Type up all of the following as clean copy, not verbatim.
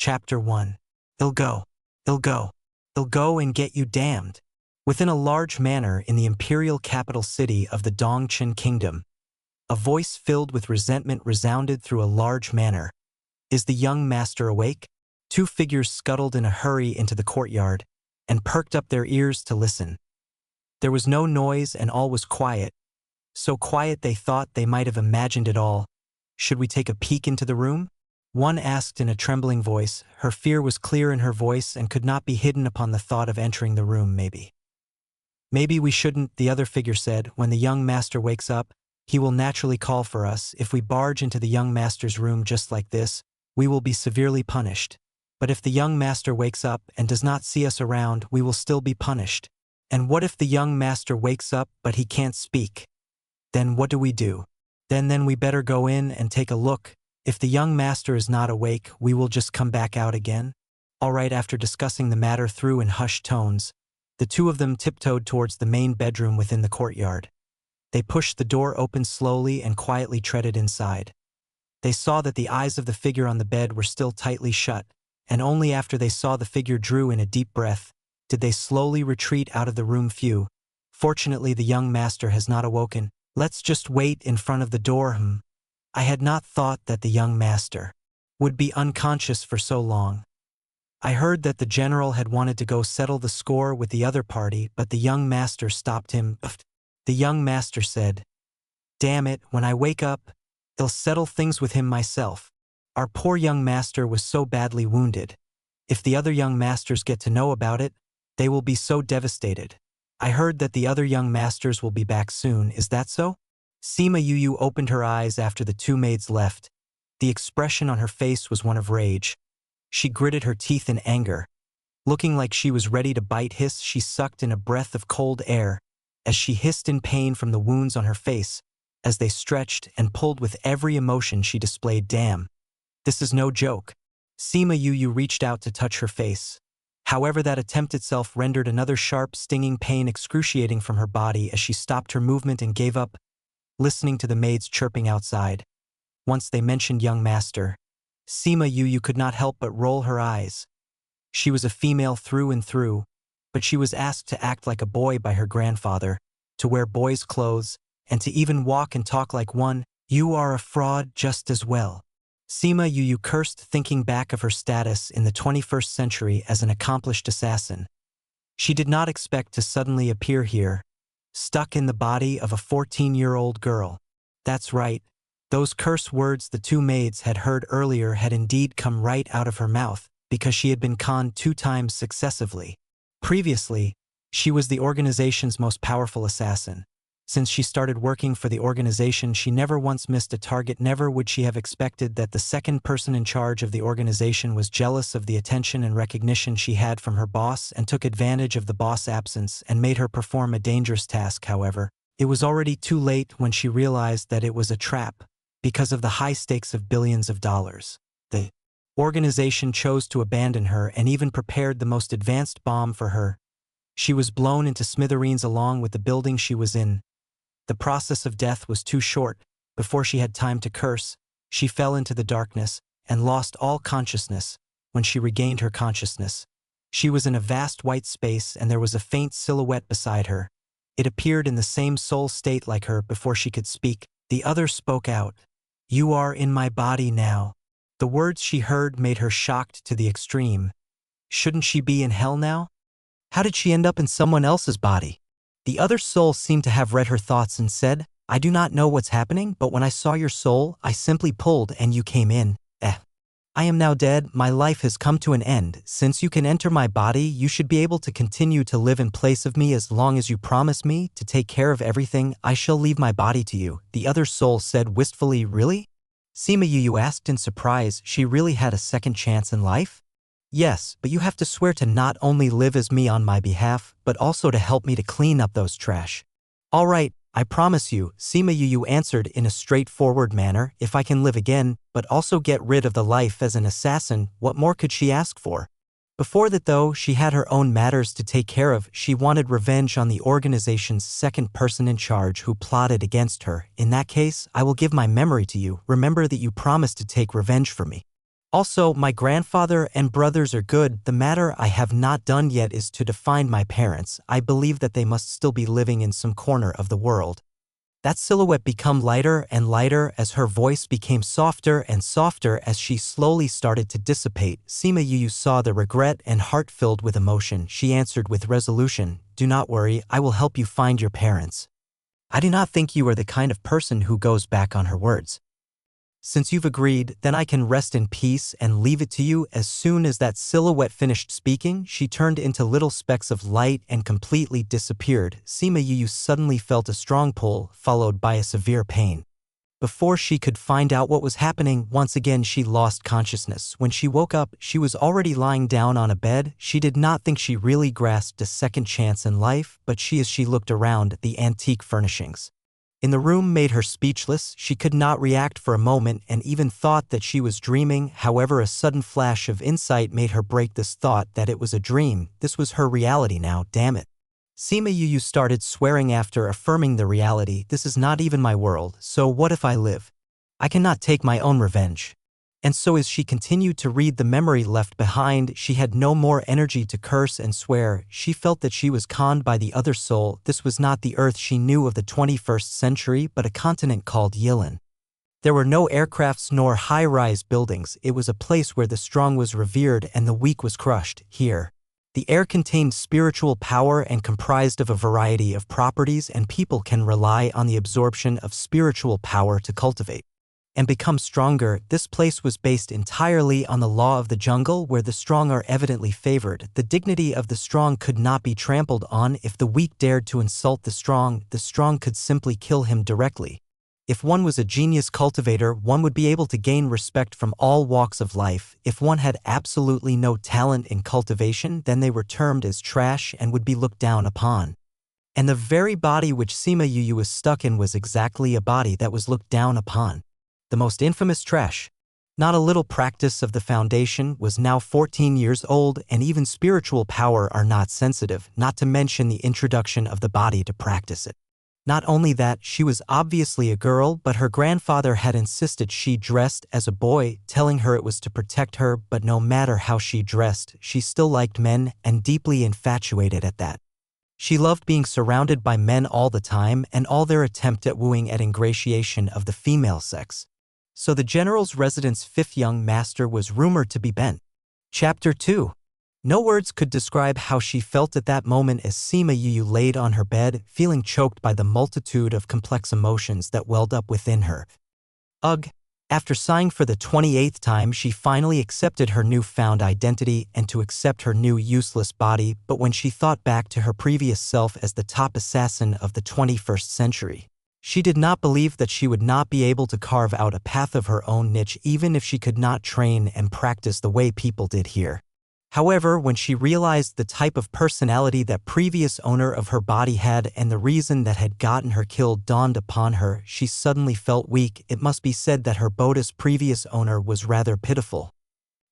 Chapter 1. It'll go. It'll go. It'll go and get you damned. Within a large manor in the imperial capital city of the Dongchen Kingdom, a voice filled with resentment resounded through a large manor. Is the young master awake? Two figures scuttled in a hurry into the courtyard and perked up their ears to listen. There was no noise and all was quiet. So quiet they thought they might have imagined it all. Should we take a peek into the room? One asked in a trembling voice. Her fear was clear in her voice and could not be hidden upon the thought of entering the room. Maybe we shouldn't, the other figure said. When the young master wakes up, he will naturally call for us. If we barge into the young master's room just like this, we will be severely punished. But if the young master wakes up and does not see us around, we will still be punished. And what if the young master wakes up but he can't speak? Then what do we do? Then we better go in and take a look. If the young master is not awake, we will just come back out again. All right. After discussing the matter through in hushed tones, the two of them tiptoed towards the main bedroom within the courtyard. They pushed the door open slowly and quietly treaded inside. They saw that the eyes of the figure on the bed were still tightly shut, and only after they saw the figure drew in a deep breath did they slowly retreat out of the room. Phew. Fortunately, the young master has not awoken. Let's just wait in front of the door. I had not thought that the young master would be unconscious for so long. I heard that the general had wanted to go settle the score with the other party, but the young master stopped him. The young master said, "Damn it, when I wake up, I'll settle things with him myself. Our poor young master was so badly wounded. If the other young masters get to know about it, they will be so devastated. I heard that the other young masters will be back soon. Is that so?" Sima Yu opened her eyes after the two maids left. The expression on her face was one of rage. She gritted her teeth in anger. Looking like she was ready to bite. She sucked in a breath of cold air as she hissed in pain from the wounds on her face as they stretched and pulled with every emotion she displayed. Damn. This is no joke. Sima Yu reached out to touch her face. However, that attempt itself rendered another sharp, stinging pain excruciating from her body as she stopped her movement and gave up, listening to the maids chirping outside. Once they mentioned young master, Sima Yu could not help but roll her eyes. She was a female through and through, but she was asked to act like a boy by her grandfather, to wear boys' clothes, and to even walk and talk like one. You are a fraud just as well. Sima Yu cursed, thinking back of her status in the 21st century as an accomplished assassin. She did not expect to suddenly appear here, stuck in the body of a 14-year-old girl. That's right. Those curse words the two maids had heard earlier had indeed come right out of her mouth, because she had been conned 2 times successively. Previously, she was the organization's most powerful assassin. Since she started working for the organization, she never once missed a target. Never would she have expected that the second person in charge of the organization was jealous of the attention and recognition she had from her boss and took advantage of the boss' absence and made her perform a dangerous task. However, it was already too late when she realized that it was a trap. Because of the high stakes of billions of dollars, the organization chose to abandon her and even prepared the most advanced bomb for her. She was blown into smithereens along with the building she was in. The process of death was too short. Before she had time to curse, she fell into the darkness and lost all consciousness. When she regained her consciousness, she was in a vast white space and there was a faint silhouette beside her. It appeared in the same soul state like her. Before she could speak, the other spoke out. "You are in my body now." The words she heard made her shocked to the extreme. Shouldn't she be in hell now? How did she end up in someone else's body? The other soul seemed to have read her thoughts and said, "I do not know what's happening, but when I saw your soul, I simply pulled and you came in. I am now dead. My life has come to an end. Since you can enter my body, you should be able to continue to live in place of me as long as you promise me to take care of everything. I shall leave my body to you," the other soul said wistfully. Really? Sima Yu asked in surprise. She really had a second chance in life? Yes, but you have to swear to not only live as me on my behalf, but also to help me to clean up those trash. All right, I promise you, Sima Yu answered in a straightforward manner. If I can live again, but also get rid of the life as an assassin, what more could she ask for? Before that though, she had her own matters to take care of. She wanted revenge on the organization's second person in charge who plotted against her. In that case, I will give my memory to you. Remember that you promised to take revenge for me. Also, my grandfather and brothers are good. The matter I have not done yet is to find my parents. I believe that they must still be living in some corner of the world." That silhouette became lighter and lighter as her voice became softer and softer as she slowly started to dissipate. Sima Yu saw the regret and heart filled with emotion. She answered with resolution, "Do not worry, I will help you find your parents. I do not think you are the kind of person who goes back on her words. Since you've agreed, then I can rest in peace and leave it to you." As soon as that silhouette finished speaking, she turned into little specks of light and completely disappeared. Sima Yu suddenly felt a strong pull, followed by a severe pain. Before she could find out what was happening, once again she lost consciousness. When she woke up, she was already lying down on a bed. She did not think she really grasped a second chance in life, but as she looked around, the antique furnishings in the room made her speechless. She could not react for a moment and even thought that she was dreaming. However, a sudden flash of insight made her break this thought that it was a dream. This was her reality now, damn it. Sima Yu started swearing after affirming the reality. This is not even my world, so what if I live? I cannot take my own revenge. And so as she continued to read the memory left behind, she had no more energy to curse and swear. She felt that she was conned by the other soul. This was not the Earth she knew of the 21st century, but a continent called Yilin. There were no aircrafts nor high-rise buildings. It was a place where the strong was revered and the weak was crushed. Here, the air contained spiritual power and comprised of a variety of properties, and people can rely on the absorption of spiritual power to cultivate and become stronger. This place was based entirely on the law of the jungle, where the strong are evidently favored. The dignity of the strong could not be trampled on. If the weak dared to insult the strong could simply kill him directly. If one was a genius cultivator, one would be able to gain respect from all walks of life. If one had absolutely no talent in cultivation, then they were termed as trash and would be looked down upon. And the very body which Sima Yu was stuck in was exactly a body that was looked down upon. The most infamous trash. Not a little practice of the foundation, was now 14 years old, and even spiritual power are not sensitive, not to mention the introduction of the body to practice it. Not only that, she was obviously a girl, but her grandfather had insisted she dressed as a boy, telling her it was to protect her. But no matter how she dressed, she still liked men, and deeply infatuated at that. She loved being surrounded by men all the time, and all their attempt at wooing at ingratiation of the female sex. So the general's resident's fifth young master was rumored to be bent. Chapter 2. No words could describe how she felt at that moment as Sima Yu laid on her bed, feeling choked by the multitude of complex emotions that welled up within her. Ugh. After sighing for the 28th time, she finally accepted her newfound identity and to accept her new useless body. But when she thought back to her previous self as the top assassin of the 21st century, she did not believe that she would not be able to carve out a path of her own niche, even if she could not train and practice the way people did here. However, when she realized the type of personality that previous owner of her body had and the reason that had gotten her killed dawned upon her, she suddenly felt weak. It must be said that her body's previous owner was rather pitiful.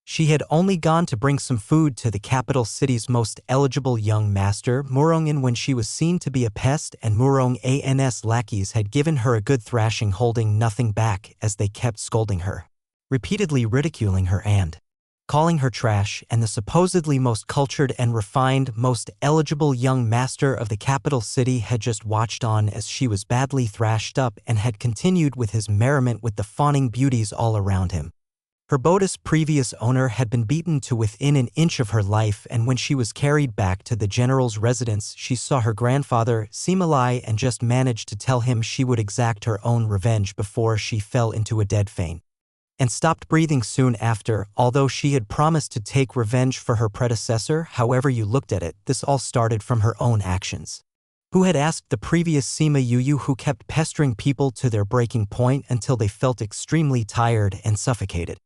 She had only gone to bring some food to the capital city's most eligible young master, Murongin, when she was seen to be a pest, and Murong An's lackeys had given her a good thrashing, holding nothing back as they kept scolding her, repeatedly ridiculing her and calling her trash. And the supposedly most cultured and refined, most eligible young master of the capital city had just watched on as she was badly thrashed up and had continued with his merriment with the fawning beauties all around him. Her boat's previous owner had been beaten to within an inch of her life, and when she was carried back to the general's residence, she saw her grandfather, Simalai, and just managed to tell him she would exact her own revenge before she fell into a dead faint and stopped breathing soon after. Although she had promised to take revenge for her predecessor, however you looked at it, this all started from her own actions. Who had asked the previous Sima Yu, who kept pestering people to their breaking point until they felt extremely tired and suffocated?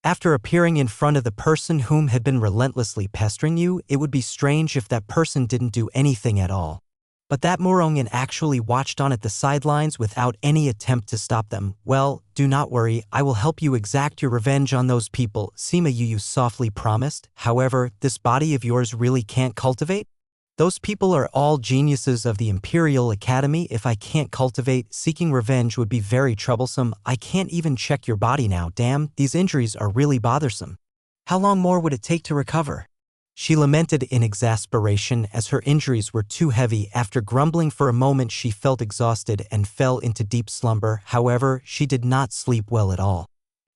After appearing in front of the person whom had been relentlessly pestering you, it would be strange if that person didn't do anything at all. But that Murongin actually watched on at the sidelines without any attempt to stop them. Well, do not worry, I will help you exact your revenge on those people, Sima Yu softly promised. However, this body of yours really can't cultivate? Those people are all geniuses of the Imperial Academy. If I can't cultivate, seeking revenge would be very troublesome. I can't even check your body now. Damn, these injuries are really bothersome. How long more would it take to recover? She lamented in exasperation as her injuries were too heavy. After grumbling for a moment, she felt exhausted and fell into deep slumber. However, she did not sleep well at all.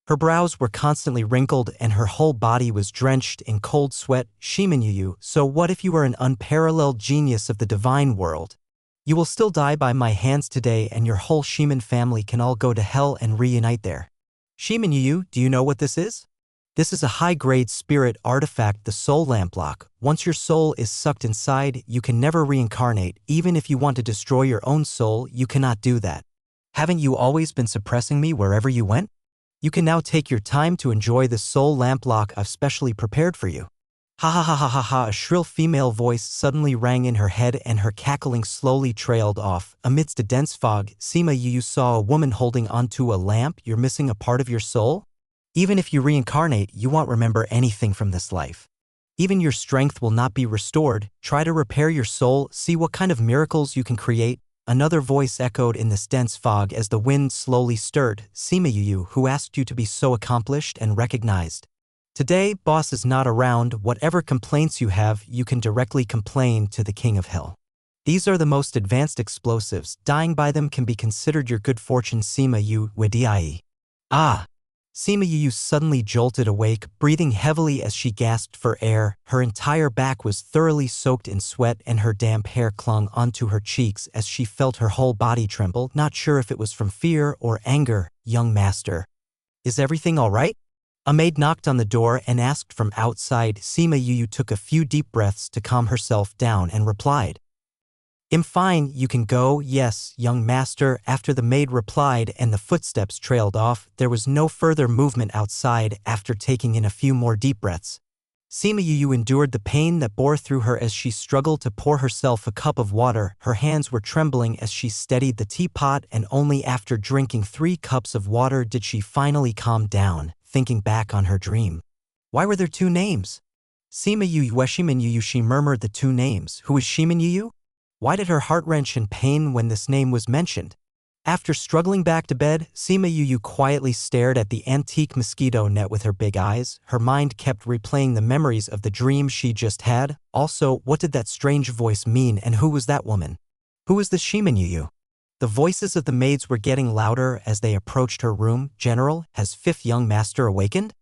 Her brows were constantly wrinkled and her whole body was drenched in cold sweat. Shimenuyu, so what if you are an unparalleled genius of the divine world? You will still die by my hands today and your whole Shimen family can all go to hell and reunite there. Shimenuyu, do you know what this is? This is a high-grade spirit artifact, the soul lamp lock. Once your soul is sucked inside, you can never reincarnate. Even if you want to destroy your own soul, you cannot do that. Haven't you always been suppressing me wherever you went? You can now take your time to enjoy the soul lamp lock I've specially prepared for you. Ha ha ha ha ha ha, a shrill female voice suddenly rang in her head and her cackling slowly trailed off. Amidst a dense fog, Sima you saw a woman holding onto a lamp. You're missing a part of your soul? Even if you reincarnate, you won't remember anything from this life. Even your strength will not be restored. Try to repair your soul, see what kind of miracles you can create. Another voice echoed in this dense fog as the wind slowly stirred. Simayuyu, who asked you to be so accomplished and recognized? Today, boss is not around. Whatever complaints you have, you can directly complain to the King of Hell. These are the most advanced explosives. Dying by them can be considered your good fortune. Simayu Wediai. Ah! Simayu suddenly jolted awake, breathing heavily as she gasped for air. Her entire back was thoroughly soaked in sweat and her damp hair clung onto her cheeks as she felt her whole body tremble, not sure if it was from fear or anger. Young master. Is everything all right? A maid knocked on the door and asked from outside. Simayu took a few deep breaths to calm herself down and replied, I'm fine, you can go. Yes, young master. After the maid replied and the footsteps trailed off, there was no further movement outside. After taking in a few more deep breaths, Simayu endured the pain that bore through her as she struggled to pour herself a cup of water. Her hands were trembling as she steadied the teapot, and only after drinking 3 cups of water did she finally calm down, thinking back on her dream. Why were there 2 names? Simayu Shimenuyu. She murmured the 2 names. Who is Shimenuyu? Why did her heart wrench in pain when this name was mentioned? After struggling back to bed, Simayuyu quietly stared at the antique mosquito net with her big eyes. Her mind kept replaying the memories of the dream she just had. Also, what did that strange voice mean and who was that woman? Who was the Shimenuyu? The voices of the maids were getting louder as they approached her room. General, has 5th young master awakened?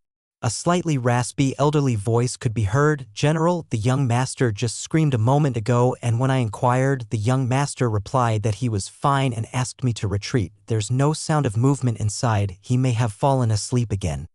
A slightly raspy, elderly voice could be heard. General, the young master just screamed a moment ago, and when I inquired, the young master replied that he was fine and asked me to retreat. There's no sound of movement inside. He may have fallen asleep again.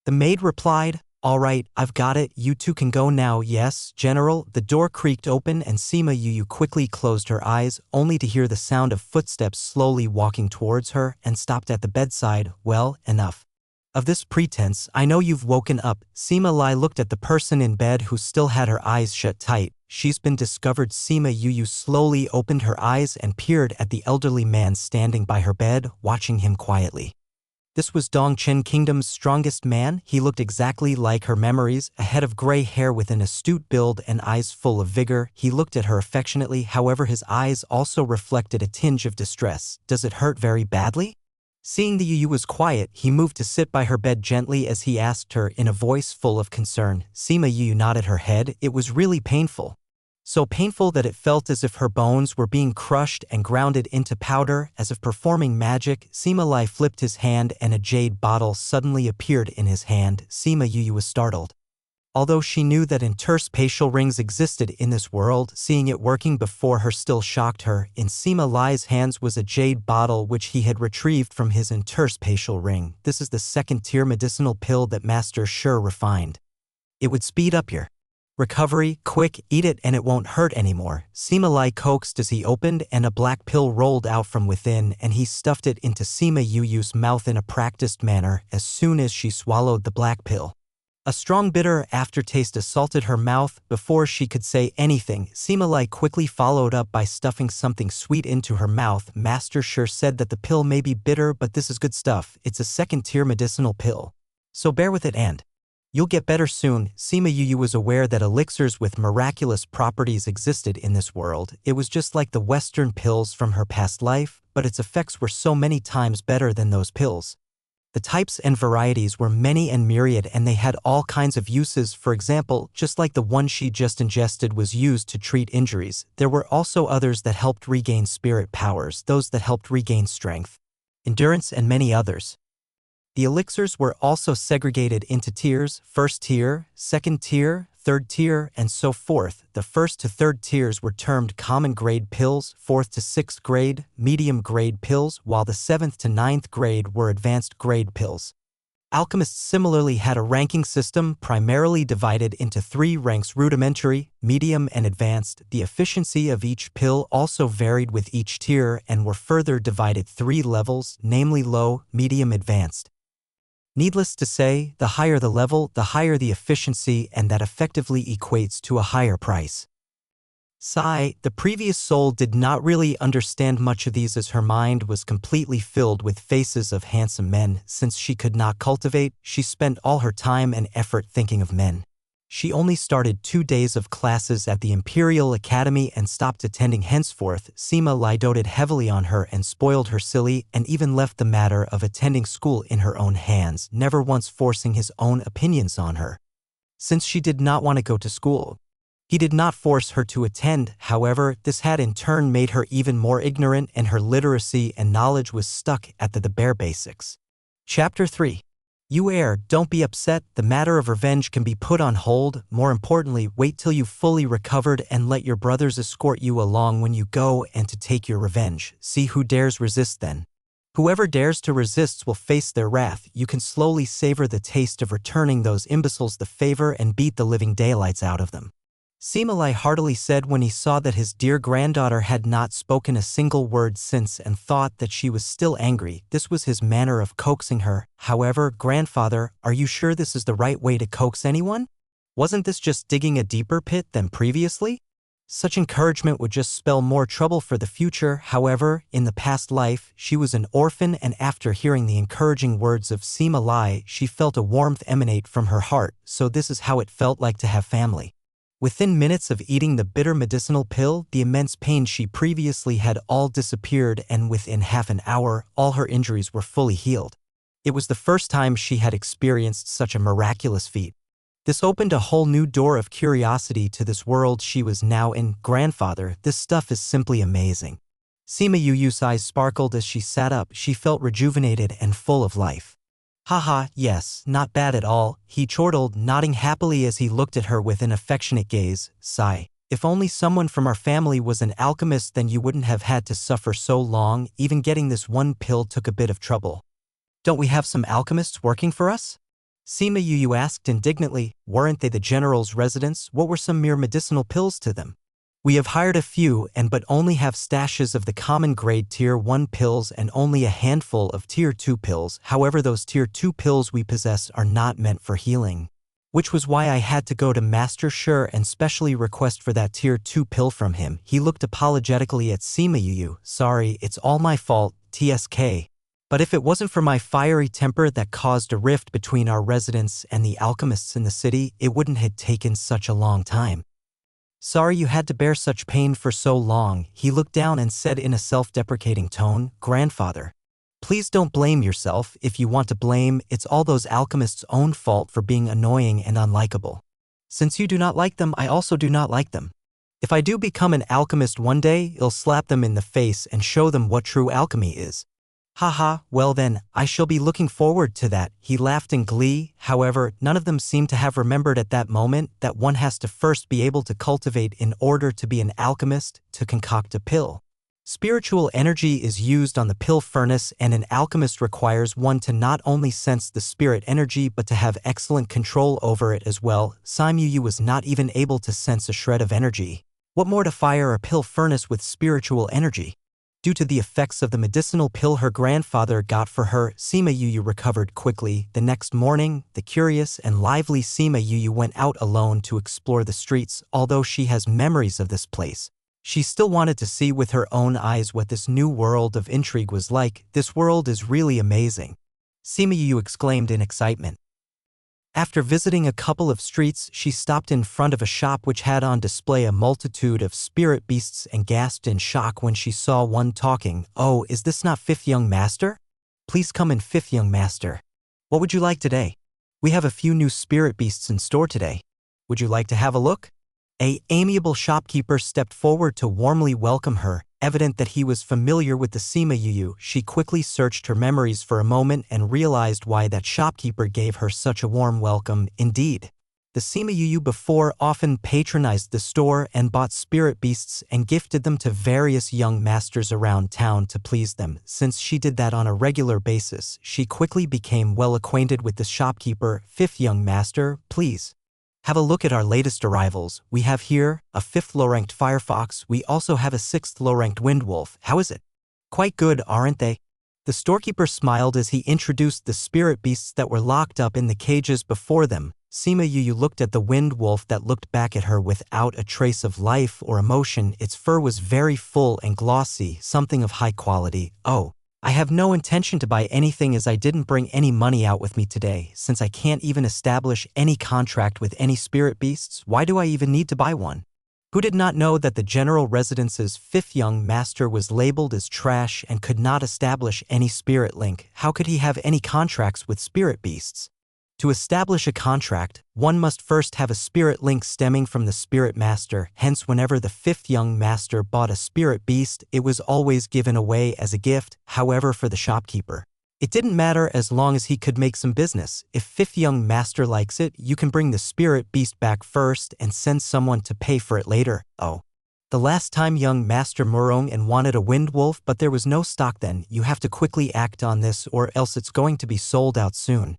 The maid replied, all right, I've got it. You 2 can go now. Yes, General. The door creaked open and Simayuyu quickly closed her eyes, only to hear the sound of footsteps slowly walking towards her and stopped at the bedside. Well, enough of this pretense. I know you've woken up. Sima Lai looked at the person in bed who still had her eyes shut tight. She's been discovered. Sima Yuyu slowly opened her eyes and peered at the elderly man standing by her bed, watching him quietly. This was Dongchen Kingdom's strongest man. He looked exactly like her memories, a head of gray hair with an astute build and eyes full of vigor. He looked at her affectionately, however his eyes also reflected a tinge of distress. Does it hurt very badly? Seeing the Yuyu was quiet, he moved to sit by her bed gently as he asked her in a voice full of concern. Sima Yuyu nodded her head. It was really painful. So painful that it felt as if her bones were being crushed and grounded into powder, as if performing magic. Sima Lai flipped his hand and a jade bottle suddenly appeared in his hand. Sima Yuyu was startled. Although she knew that interspatial rings existed in this world, seeing it working before her still shocked her. In Sima Lai's hands was a jade bottle which he had retrieved from his interspatial ring. This is the 2nd-tier medicinal pill that Master Sure refined. It would speed up your recovery. Quick, eat it and it won't hurt anymore. Sima Lai coaxed as he opened, and a black pill rolled out from within, and he stuffed it into Sima Yuyu's mouth in a practiced manner. As soon as she swallowed the black pill, a strong bitter aftertaste assaulted her mouth. Before she could say anything, Sima Lai quickly followed up by stuffing something sweet into her mouth. Master Sure said that the pill may be bitter, but this is good stuff. It's a 2nd-tier medicinal pill. So bear with it and You'll get better soon. Sima Yu was aware that elixirs with miraculous properties existed in this world. It was just like the Western pills from her past life, but its effects were so many times better than those pills. The types and varieties were many and myriad, and they had all kinds of uses. For example, just like the one she just ingested was used to treat injuries, there were also others that helped regain spirit powers, those that helped regain strength, endurance, and many others. The elixirs were also segregated into tiers: first tier, second tier, third tier, and so forth. The first to third tiers were termed common grade pills, fourth to sixth grade, medium grade pills, while the seventh to ninth grade were advanced grade pills. Alchemists similarly had a ranking system, primarily divided into 3 ranks: rudimentary, medium, and advanced. The efficiency of each pill also varied with each tier and were further divided 3 levels, namely low, medium, advanced. Needless to say, the higher the level, the higher the efficiency, and that effectively equates to a higher price. Sai, the previous soul, did not really understand much of these, as her mind was completely filled with faces of handsome men. Since she could not cultivate, she spent all her time and effort thinking of men. She only started 2 days of classes at the Imperial Academy and stopped attending henceforth. Sima Lai doted heavily on her and spoiled her silly, and even left the matter of attending school in her own hands, never once forcing his own opinions on her. Since she did not want to go to school, he did not force her to attend. However, this had in turn made her even more ignorant, and her literacy and knowledge was stuck at the bare basics. Chapter 3. You heir, don't be upset. The matter of revenge can be put on hold. More importantly, wait till you've fully recovered and let your brothers escort you along when you go and to take your revenge. See who dares resist then. Whoever dares to resist will face their wrath. You can slowly savor the taste of returning those imbeciles the favor and beat the living daylights out of them. Sima Lai heartily said when he saw that his dear granddaughter had not spoken a single word since and thought that she was still angry. This was his manner of coaxing her. However, grandfather, are you sure this is the right way to coax anyone? Wasn't this just digging a deeper pit than previously? Such encouragement would just spell more trouble for the future. However, in the past life, she was an orphan, and after hearing the encouraging words of Sima Lai, she felt a warmth emanate from her heart. So this is how it felt like to have family. Within minutes of eating the bitter medicinal pill, the immense pain she previously had all disappeared, and within half an hour, all her injuries were fully healed. It was the first time she had experienced such a miraculous feat. This opened a whole new door of curiosity to this world she was now in. Grandfather, this stuff is simply amazing. Sima Yu's eyes sparkled as she sat up. She felt rejuvenated and full of life. Haha, yes, not bad at all, he chortled, nodding happily as he looked at her with an affectionate gaze. Sigh. If only someone from our family was an alchemist, then you wouldn't have had to suffer so long. Even getting this one pill took a bit of trouble. Don't we have some alchemists working for us? Sima Yu asked indignantly. Weren't they the general's residents? What were some mere medicinal pills to them? We have hired a few, but only have stashes of the common grade tier 1 pills and only a handful of tier 2 pills. However, those tier 2 pills we possess are not meant for healing. Which was why I had to go to Master Sure and specially request for that tier 2 pill from him. He looked apologetically at Sima Yu. Sorry, it's all my fault, TSK. But if it wasn't for my fiery temper that caused a rift between our residents and the alchemists in the city, it wouldn't have taken such a long time. Sorry you had to bear such pain for so long, he looked down and said in a self-deprecating tone. Grandfather, please don't blame yourself. If you want to blame, it's all those alchemists' own fault for being annoying and unlikable. Since you do not like them, I also do not like them. If I do become an alchemist one day, I'll slap them in the face and show them what true alchemy is. Haha, well then, I shall be looking forward to that, he laughed in glee. However, none of them seemed to have remembered at that moment that one has to first be able to cultivate in order to be an alchemist, to concoct a pill. Spiritual energy is used on the pill furnace, and an alchemist requires one to not only sense the spirit energy but to have excellent control over it as well. Sima Yu was not even able to sense a shred of energy. What more to fire a pill furnace with spiritual energy? Due to the effects of the medicinal pill her grandfather got for her, Sima Yu recovered quickly. The next morning, the curious and lively Sima Yu went out alone to explore the streets. Although she has memories of this place, she still wanted to see with her own eyes what this new world of intrigue was like. This world is really amazing, Sima Yu exclaimed in excitement. After visiting a couple of streets, she stopped in front of a shop which had on display a multitude of spirit beasts and gasped in shock when she saw one talking. "Oh, is this not Fifth Young Master? Please come in, Fifth Young Master. What would you like today? We have a few new spirit beasts in store today. Would you like to have a look?" A amiable shopkeeper stepped forward to warmly welcome her. Evident that he was familiar with the Sima Yuyu, she quickly searched her memories for a moment and realized why that shopkeeper gave her such a warm welcome. Indeed, the Sima Yuyu before often patronized the store and bought spirit beasts and gifted them to various young masters around town to please them. Since she did that on a regular basis, she quickly became well acquainted with the shopkeeper. "Fifth Young Master, please have a look at our latest arrivals. We have here a 5th low-ranked firefox. We also have a 6th low-ranked windwolf. How is it? Quite good, aren't they?" The storekeeper smiled as he introduced the spirit beasts that were locked up in the cages before them. Sima Yuyu looked at the windwolf that looked back at her without a trace of life or emotion. Its fur was very full and glossy, something of high quality. "Oh, I have no intention to buy anything as I didn't bring any money out with me today. Since I can't even establish any contract with any spirit beasts, why do I even need to buy one?" Who did not know that the general residence's 5th young master was labeled as trash and could not establish any spirit link? How could he have any contracts with spirit beasts? To establish a contract, one must first have a spirit link stemming from the spirit master. Hence, whenever the 5th young master bought a spirit beast, it was always given away as a gift. However, for the shopkeeper, it didn't matter as long as he could make some business. If 5th young master likes it, you can bring the spirit beast back first and send someone to pay for it later. "Oh, the last time young Master Murong and wanted a windwolf, but there was no stock then. You have to quickly act on this or else it's going to be sold out soon."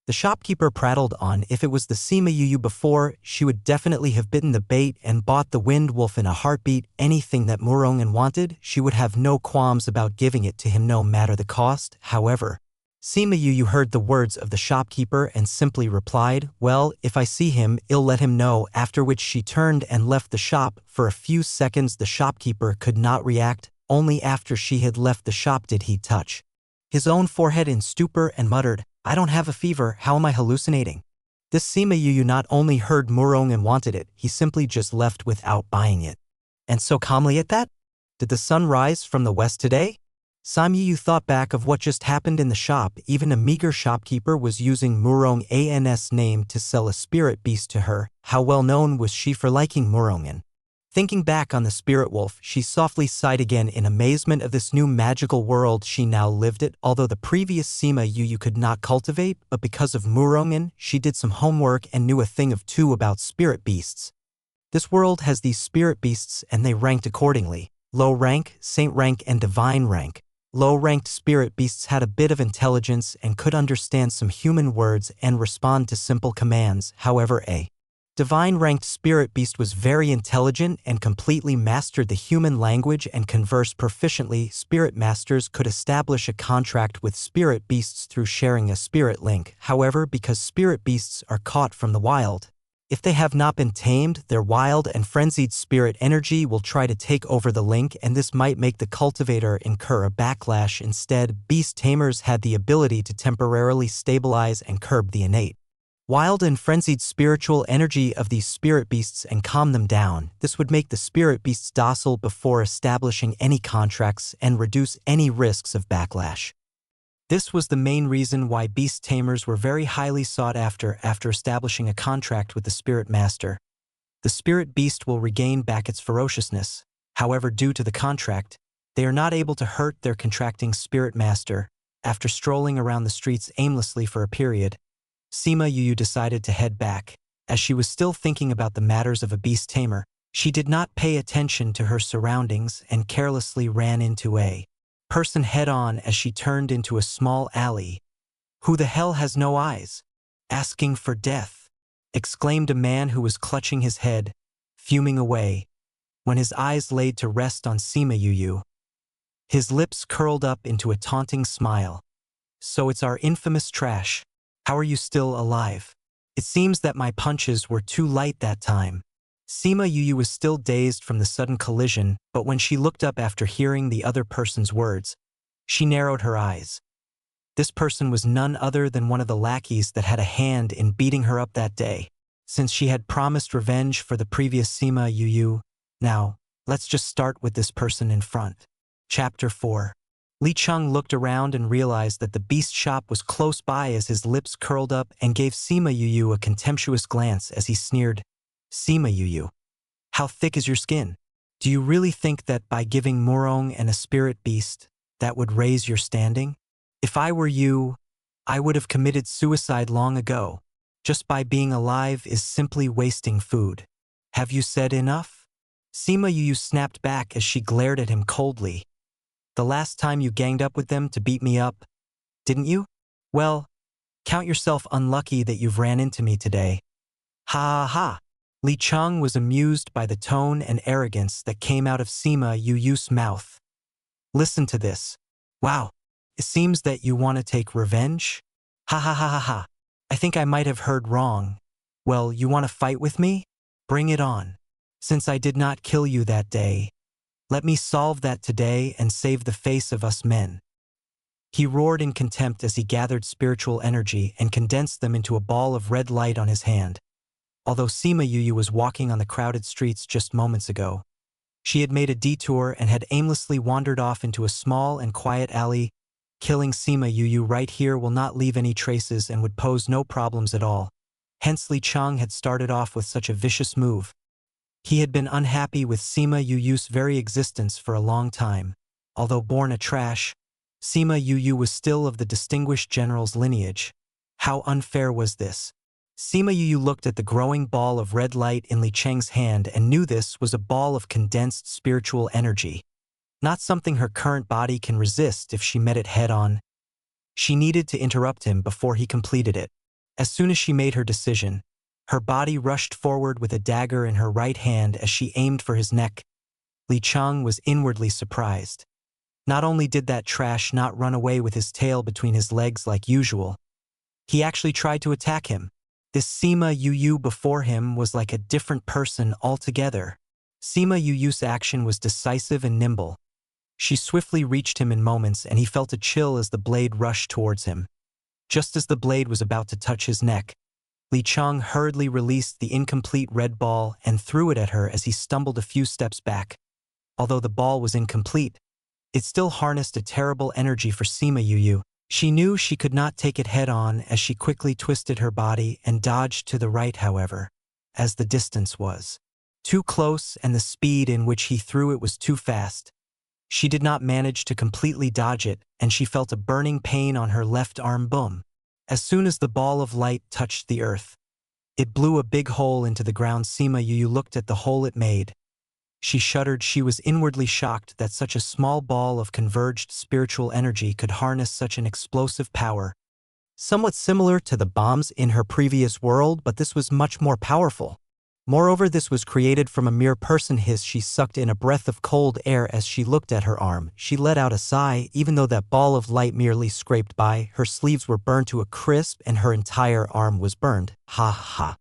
The shopkeeper prattled on. If it was the Sima Yuyu before, she would definitely have bitten the bait and bought the windwolf in a heartbeat. Anything that Murongan wanted, she would have no qualms about giving it to him no matter the cost. However, Sima Yuyu heard the words of the shopkeeper and simply replied, "Well, if I see him, I'll let him know," after which she turned and left the shop. For a few seconds the shopkeeper could not react. Only after she had left the shop did he touch his own forehead in stupor and muttered, "I don't have a fever, how am I hallucinating?" This Sima Yuyu not only heard Murong and wanted it, he simply just left without buying it. And so calmly at that? Did the sun rise from the west today? Sam Yuyu thought back of what just happened in the shop. Even a meager shopkeeper was using Murong An's name to sell a spirit beast to her. How well known was she for liking Murongan? Thinking back on the spirit wolf, she softly sighed again in amazement of this new magical world she now lived in. Although the previous Sima Yuyu could not cultivate, but because of Murongan, she did some homework and knew a thing of two about spirit beasts. This world has these spirit beasts and they ranked accordingly: low rank, saint rank, and divine rank. Low-ranked spirit beasts had a bit of intelligence and could understand some human words and respond to simple commands. However, a divine-ranked spirit beast was very intelligent and completely mastered the human language and conversed proficiently. Spirit masters could establish a contract with spirit beasts through sharing a spirit link. However, because spirit beasts are caught from the wild, if they have not been tamed, their wild and frenzied spirit energy will try to take over the link, and this might make the cultivator incur a backlash. Instead, beast tamers had the ability to temporarily stabilize and curb the innate wild and frenzied spiritual energy of these spirit beasts and calm them down. This would make the spirit beasts docile before establishing any contracts and reduce any risks of backlash. This was the main reason why beast tamers were very highly sought after establishing a contract with the spirit master. The spirit beast will regain back its ferociousness. However, due to the contract, they are not able to hurt their contracting spirit master. After strolling around the streets aimlessly for a period, Sima Yuyu decided to head back. As she was still thinking about the matters of a beast tamer, she did not pay attention to her surroundings and carelessly ran into a person head-on as she turned into a small alley. "Who the hell has no eyes? Asking for death," exclaimed a man who was clutching his head, fuming away, when his eyes laid to rest on Sima Yuyu. His lips curled up into a taunting smile. "So it's our infamous trash. How are you still alive? It seems that my punches were too light that time." Sima Yuyu was still dazed from the sudden collision, but when she looked up after hearing the other person's words, she narrowed her eyes. This person was none other than one of the lackeys that had a hand in beating her up that day. Since she had promised revenge for the previous Sima Yu. Now, let's just start with this person in front. Chapter 4. Li Cheng looked around and realized that the beast shop was close by as his lips curled up and gave Sima Yu a contemptuous glance as he sneered, "Sima Yu, how thick is your skin? Do you really think that by giving Murong and a spirit beast, that would raise your standing? If I were you, I would have committed suicide long ago. Just by being alive is simply wasting food. Have you said enough?" Sima Yu snapped back as she glared at him coldly. "The last time you ganged up with them to beat me up, didn't you? Well, count yourself unlucky that you've ran into me today." Ha ha ha. Li Cheng was amused by the tone and arrogance that came out of Sima Yu's mouth. "Listen to this. Wow, it seems that you want to take revenge? Ha ha ha ha ha. I think I might have heard wrong. Well, you want to fight with me? Bring it on. Since I did not kill you that day, let me solve that today and save the face of us men." He roared in contempt as he gathered spiritual energy and condensed them into a ball of red light on his hand. Although Sima Yu was walking on the crowded streets just moments ago, she had made a detour and had aimlessly wandered off into a small and quiet alley. Killing Sima Yu right here will not leave any traces and would pose no problems at all. Hence Li Cheng had started off with such a vicious move. He had been unhappy with Sima Yu's very existence for a long time. Although born a trash, Sima Yu was still of the distinguished general's lineage. How unfair was this? Sima Yu looked at the growing ball of red light in Li Cheng's hand and knew this was a ball of condensed spiritual energy. Not something her current body can resist if she met it head-on. She needed to interrupt him before he completed it. As soon as she made her decision, her body rushed forward with a dagger in her right hand as she aimed for his neck. Li Cheng was inwardly surprised. Not only did that trash not run away with his tail between his legs like usual, he actually tried to attack him. This Sima Yu before him was like a different person altogether. Sima Yu's action was decisive and nimble. She swiftly reached him in moments and he felt a chill as the blade rushed towards him. Just as the blade was about to touch his neck, Li Cheng hurriedly released the incomplete red ball and threw it at her as he stumbled a few steps back. Although the ball was incomplete, it still harnessed a terrible energy for Sima Yu. She knew she could not take it head-on as she quickly twisted her body and dodged to the right, however, as the distance was too close and the speed in which he threw it was too fast. She did not manage to completely dodge it, and she felt a burning pain on her left arm. Boom. As soon as the ball of light touched the earth, it blew a big hole into the ground. Sima Yu looked at the hole it made. She shuddered. She was inwardly shocked that such a small ball of converged spiritual energy could harness such an explosive power. Somewhat similar to the bombs in her previous world, but this was much more powerful. Moreover, this was created from a mere person. She sucked in a breath of cold air as she looked at her arm. She let out a sigh, even though that ball of light merely scraped by. Her sleeves were burned to a crisp and her entire arm was burned. Ha ha.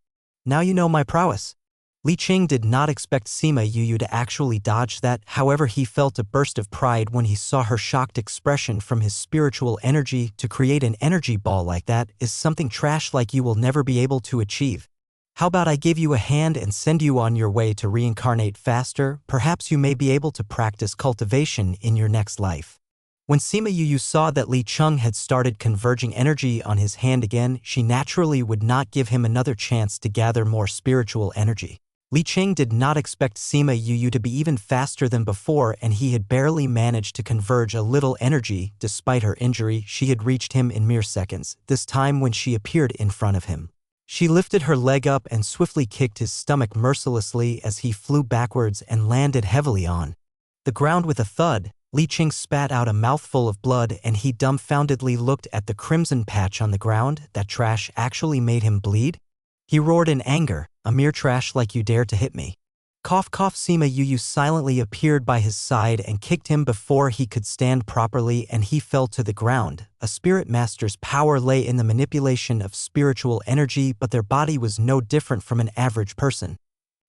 Now you know my prowess. Li Cheng did not expect Sima Yu to actually dodge that. However, he felt a burst of pride when he saw her shocked expression from his spiritual energy. To create an energy ball like that is something trash like you will never be able to achieve. How about I give you a hand and send you on your way to reincarnate faster? Perhaps you may be able to practice cultivation in your next life. When Sima Yu saw that Li Cheng had started converging energy on his hand again, she naturally would not give him another chance to gather more spiritual energy. Li Cheng did not expect Sima Yu to be even faster than before, and he had barely managed to converge a little energy. Despite her injury, she had reached him in mere seconds, this time when she appeared in front of him. She lifted her leg up and swiftly kicked his stomach mercilessly as he flew backwards and landed heavily on the ground with a thud. Li Cheng spat out a mouthful of blood and he dumbfoundedly looked at the crimson patch on the ground. That trash actually made him bleed? He roared in anger, "A mere trash like you dare to hit me." Cough cough. Sima Yu silently appeared by his side and kicked him before he could stand properly and he fell to the ground. A spirit master's power lay in the manipulation of spiritual energy, but their body was no different from an average person.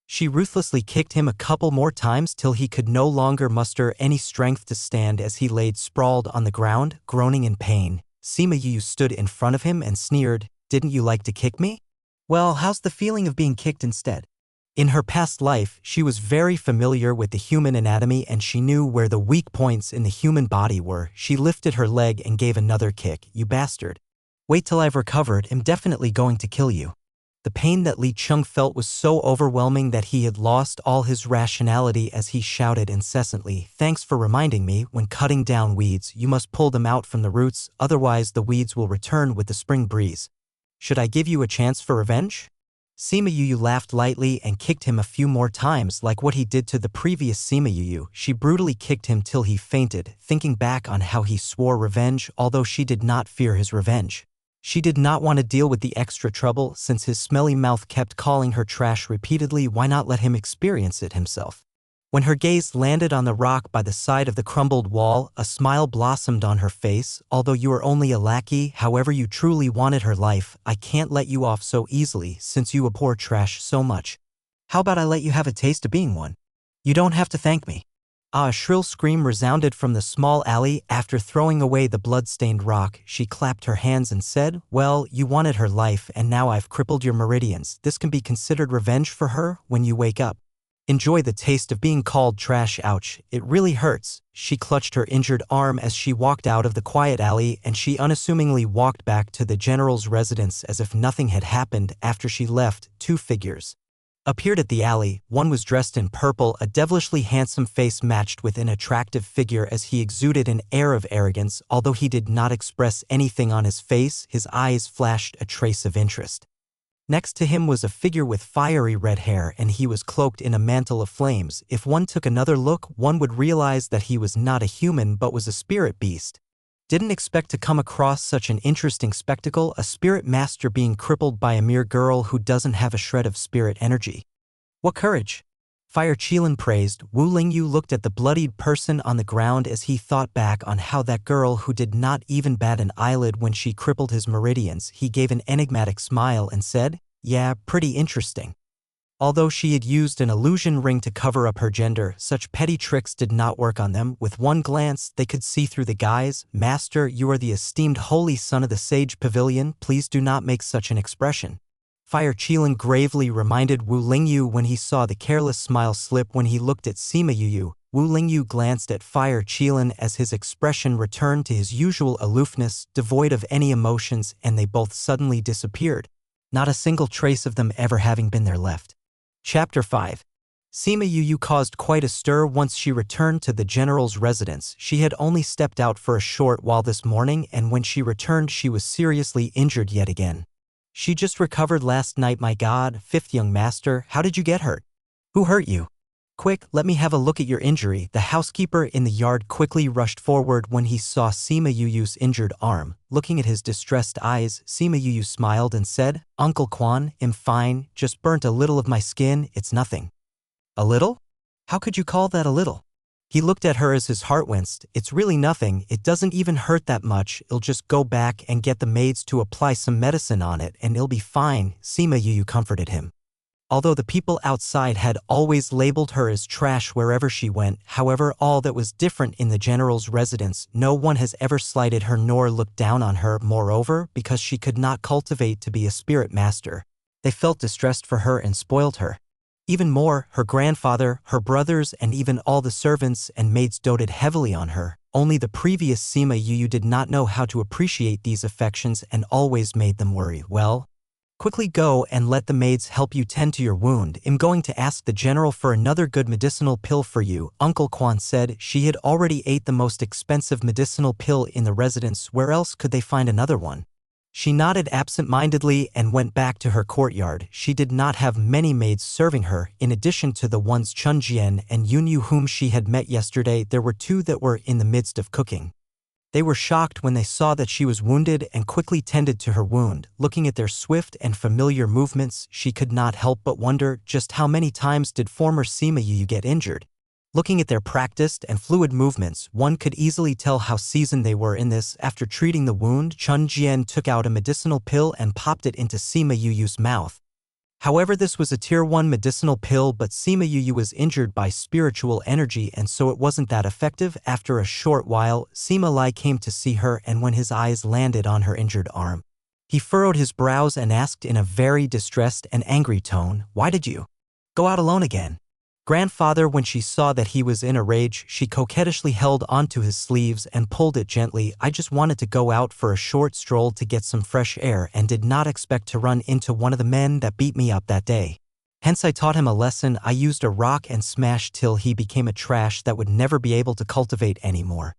She ruthlessly kicked him a couple more times till he could no longer muster any strength to stand as he laid sprawled on the ground, groaning in pain. Sima Yu stood in front of him and sneered, "Didn't you like to kick me? Well, how's the feeling of being kicked instead?" In her past life, she was very familiar with the human anatomy and she knew where the weak points in the human body were. She lifted her leg and gave another kick. "You bastard. Wait till I've recovered, I'm definitely going to kill you." The pain that Li Chung felt was so overwhelming that he had lost all his rationality as he shouted incessantly, "Thanks for reminding me, when cutting down weeds, you must pull them out from the roots, otherwise the weeds will return with the spring breeze. Should I give you a chance for revenge?" Sima Yu laughed lightly and kicked him a few more times like what he did to the previous Sima Yu. She brutally kicked him till he fainted, thinking back on how he swore revenge, although she did not fear his revenge. She did not want to deal with the extra trouble since his smelly mouth kept calling her trash repeatedly. Why not let him experience it himself? When her gaze landed on the rock by the side of the crumbled wall, a smile blossomed on her face. "Although you are only a lackey, however you truly wanted her life, I can't let you off so easily since you abhor trash so much. How about I let you have a taste of being one? You don't have to thank me." A shrill scream resounded from the small alley. After throwing away the blood-stained rock, she clapped her hands and said, "Well, you wanted her life and now I've crippled your meridians. This can be considered revenge for her when you wake up. Enjoy the taste of being called trash. Ouch, it really hurts." She clutched her injured arm as she walked out of the quiet alley and she unassumingly walked back to the general's residence as if nothing had happened. After she left, two figures appeared at the alley. One was dressed in purple, a devilishly handsome face matched with an attractive figure as he exuded an air of arrogance. Although he did not express anything on his face, his eyes flashed a trace of interest. Next to him was a figure with fiery red hair and he was cloaked in a mantle of flames. If one took another look, one would realize that he was not a human but was a spirit beast. Didn't expect to come across such an interesting spectacle, a spirit master being crippled by a mere girl who doesn't have a shred of spirit energy. What courage! Fire Qilin praised. Wu Lingyu looked at the bloodied person on the ground as he thought back on how that girl who did not even bat an eyelid when she crippled his meridians. He gave an enigmatic smile and said, "Yeah, pretty interesting." Although she had used an illusion ring to cover up her gender, such petty tricks did not work on them. With one glance, they could see through the guise. "Master, you are the esteemed holy son of the Sage Pavilion. Please do not make such an expression." Fire Qilin gravely reminded Wu Lingyu when he saw the careless smile slip when he looked at Sima Yu. Wu Lingyu glanced at Fire Qilin as his expression returned to his usual aloofness, devoid of any emotions, and they both suddenly disappeared, not a single trace of them ever having been there left. Chapter 5. Sima Yu caused quite a stir once she returned to the general's residence. She had only stepped out for a short while this morning, and when she returned she was seriously injured yet again. "She just recovered last night. My God, fifth young master, how did you get hurt? Who hurt you? Quick, let me have a look at your injury." The housekeeper in the yard quickly rushed forward when he saw Sima Yu's injured arm. Looking at his distressed eyes, Sima Yu smiled and said, "Uncle Quan, I'm fine, just burnt a little of my skin, it's nothing." "A little? How could you call that a little?" He looked at her as his heart winced. "It's really nothing, it doesn't even hurt that much. I'll just go back and get the maids to apply some medicine on it and it'll be fine." Sima Yu comforted him. Although the people outside had always labeled her as trash wherever she went, however, all that was different in the general's residence. No one has ever slighted her nor looked down on her. Moreover, because she could not cultivate to be a spirit master, they felt distressed for her and spoiled her. Even more, her grandfather, her brothers, and even all the servants and maids doted heavily on her. Only the previous Sima Yu did not know how to appreciate these affections and always made them worry. "Well, quickly go and let the maids help you tend to your wound. I'm going to ask the general for another good medicinal pill for you," Uncle Quan said. She had already ate the most expensive medicinal pill in the residence. Where else could they find another one? She nodded absent-mindedly and went back to her courtyard. She did not have many maids serving her. In addition to the ones Chun Jian and Yun Yu whom she had met yesterday, there were two that were in the midst of cooking. They were shocked when they saw that she was wounded and quickly tended to her wound. Looking at their swift and familiar movements, she could not help but wonder just how many times did former Sima Yu get injured. Looking at their practiced and fluid movements, one could easily tell how seasoned they were in this. After treating the wound, Chun Jian took out a medicinal pill and popped it into Sima Yu's mouth. However, this was a tier 1 medicinal pill, but Sima Yu was injured by spiritual energy and so it wasn't that effective. After a short while, Sima Lai came to see her, and when his eyes landed on her injured arm, he furrowed his brows and asked in a very distressed and angry tone, "Why did you go out alone again?" Grandfather, when she saw that he was in a rage, she coquettishly held onto his sleeves and pulled it gently. "I just wanted to go out for a short stroll to get some fresh air and did not expect to run into one of the men that beat me up that day. Hence I taught him a lesson. I used a rock and smashed till he became a trash that would never be able to cultivate anymore.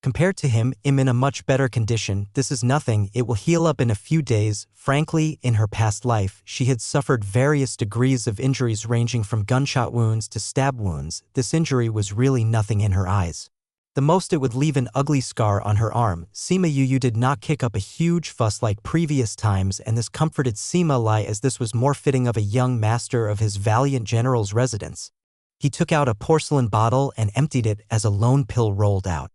Compared to him, I'm in a much better condition. This is nothing, it will heal up in a few days." Frankly, in her past life, she had suffered various degrees of injuries ranging from gunshot wounds to stab wounds. This injury was really nothing in her eyes. The most it would leave an ugly scar on her arm. Sima Yu did not kick up a huge fuss like previous times, and this comforted Sima Lai as this was more fitting of a young master of his valiant general's residence. He took out a porcelain bottle and emptied it as a lone pill rolled out.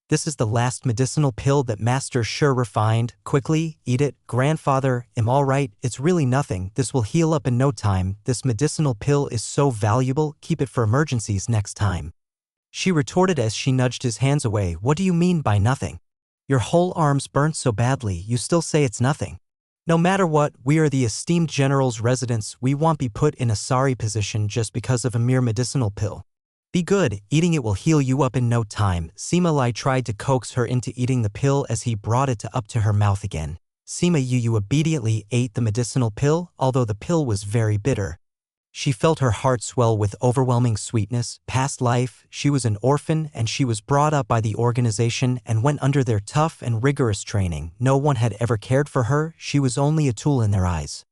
"This is the last medicinal pill that Master Sure refined. Quickly, eat it." "Grandfather, I'm all right, it's really nothing. This will heal up in no time. This medicinal pill is so valuable, keep it for emergencies next time," she retorted as she nudged his hands away. "What do you mean by nothing? Your whole arm's burnt so badly, you still say it's nothing. No matter what, we are the esteemed general's residents. We won't be put in a sorry position just because of a mere medicinal pill. Be good, eating it will heal you up in no time." Sima Lai tried to coax her into eating the pill as he brought it up to her mouth again. Sima Yu obediently ate the medicinal pill, although the pill was very bitter. She felt her heart swell with overwhelming sweetness. Past life, she was an orphan and she was brought up by the organization and went under their tough and rigorous training. No one had ever cared for her, she was only a tool in their eyes.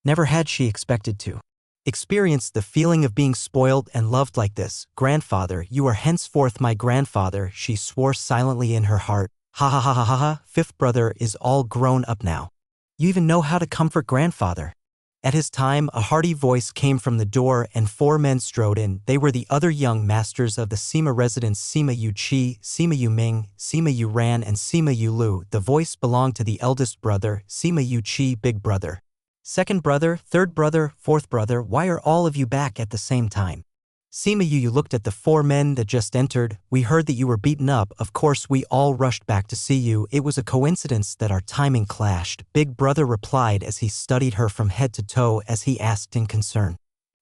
Never had she expected to experienced the feeling of being spoiled and loved like this. "Grandfather, you are henceforth my grandfather," she swore silently in her heart. "Ha ha ha ha ha ha, fifth brother is all grown up now. You even know how to comfort grandfather." At his time, a hearty voice came from the door and 4 men strode in. They were the other young masters of the Sima residence: Sima Yu Chi, Sima Yu Ming, Sima Yu Ran and Sima Yu Lu. The voice belonged to the eldest brother, Sima Yu Chi, big brother. "Second brother, third brother, fourth brother, why are all of you back at the same time?" Sima Yu looked at the 4 men that just entered. "We heard that you were beaten up, of course we all rushed back to see you. It was a coincidence that our timing clashed," big brother replied as he studied her from head to toe as he asked in concern.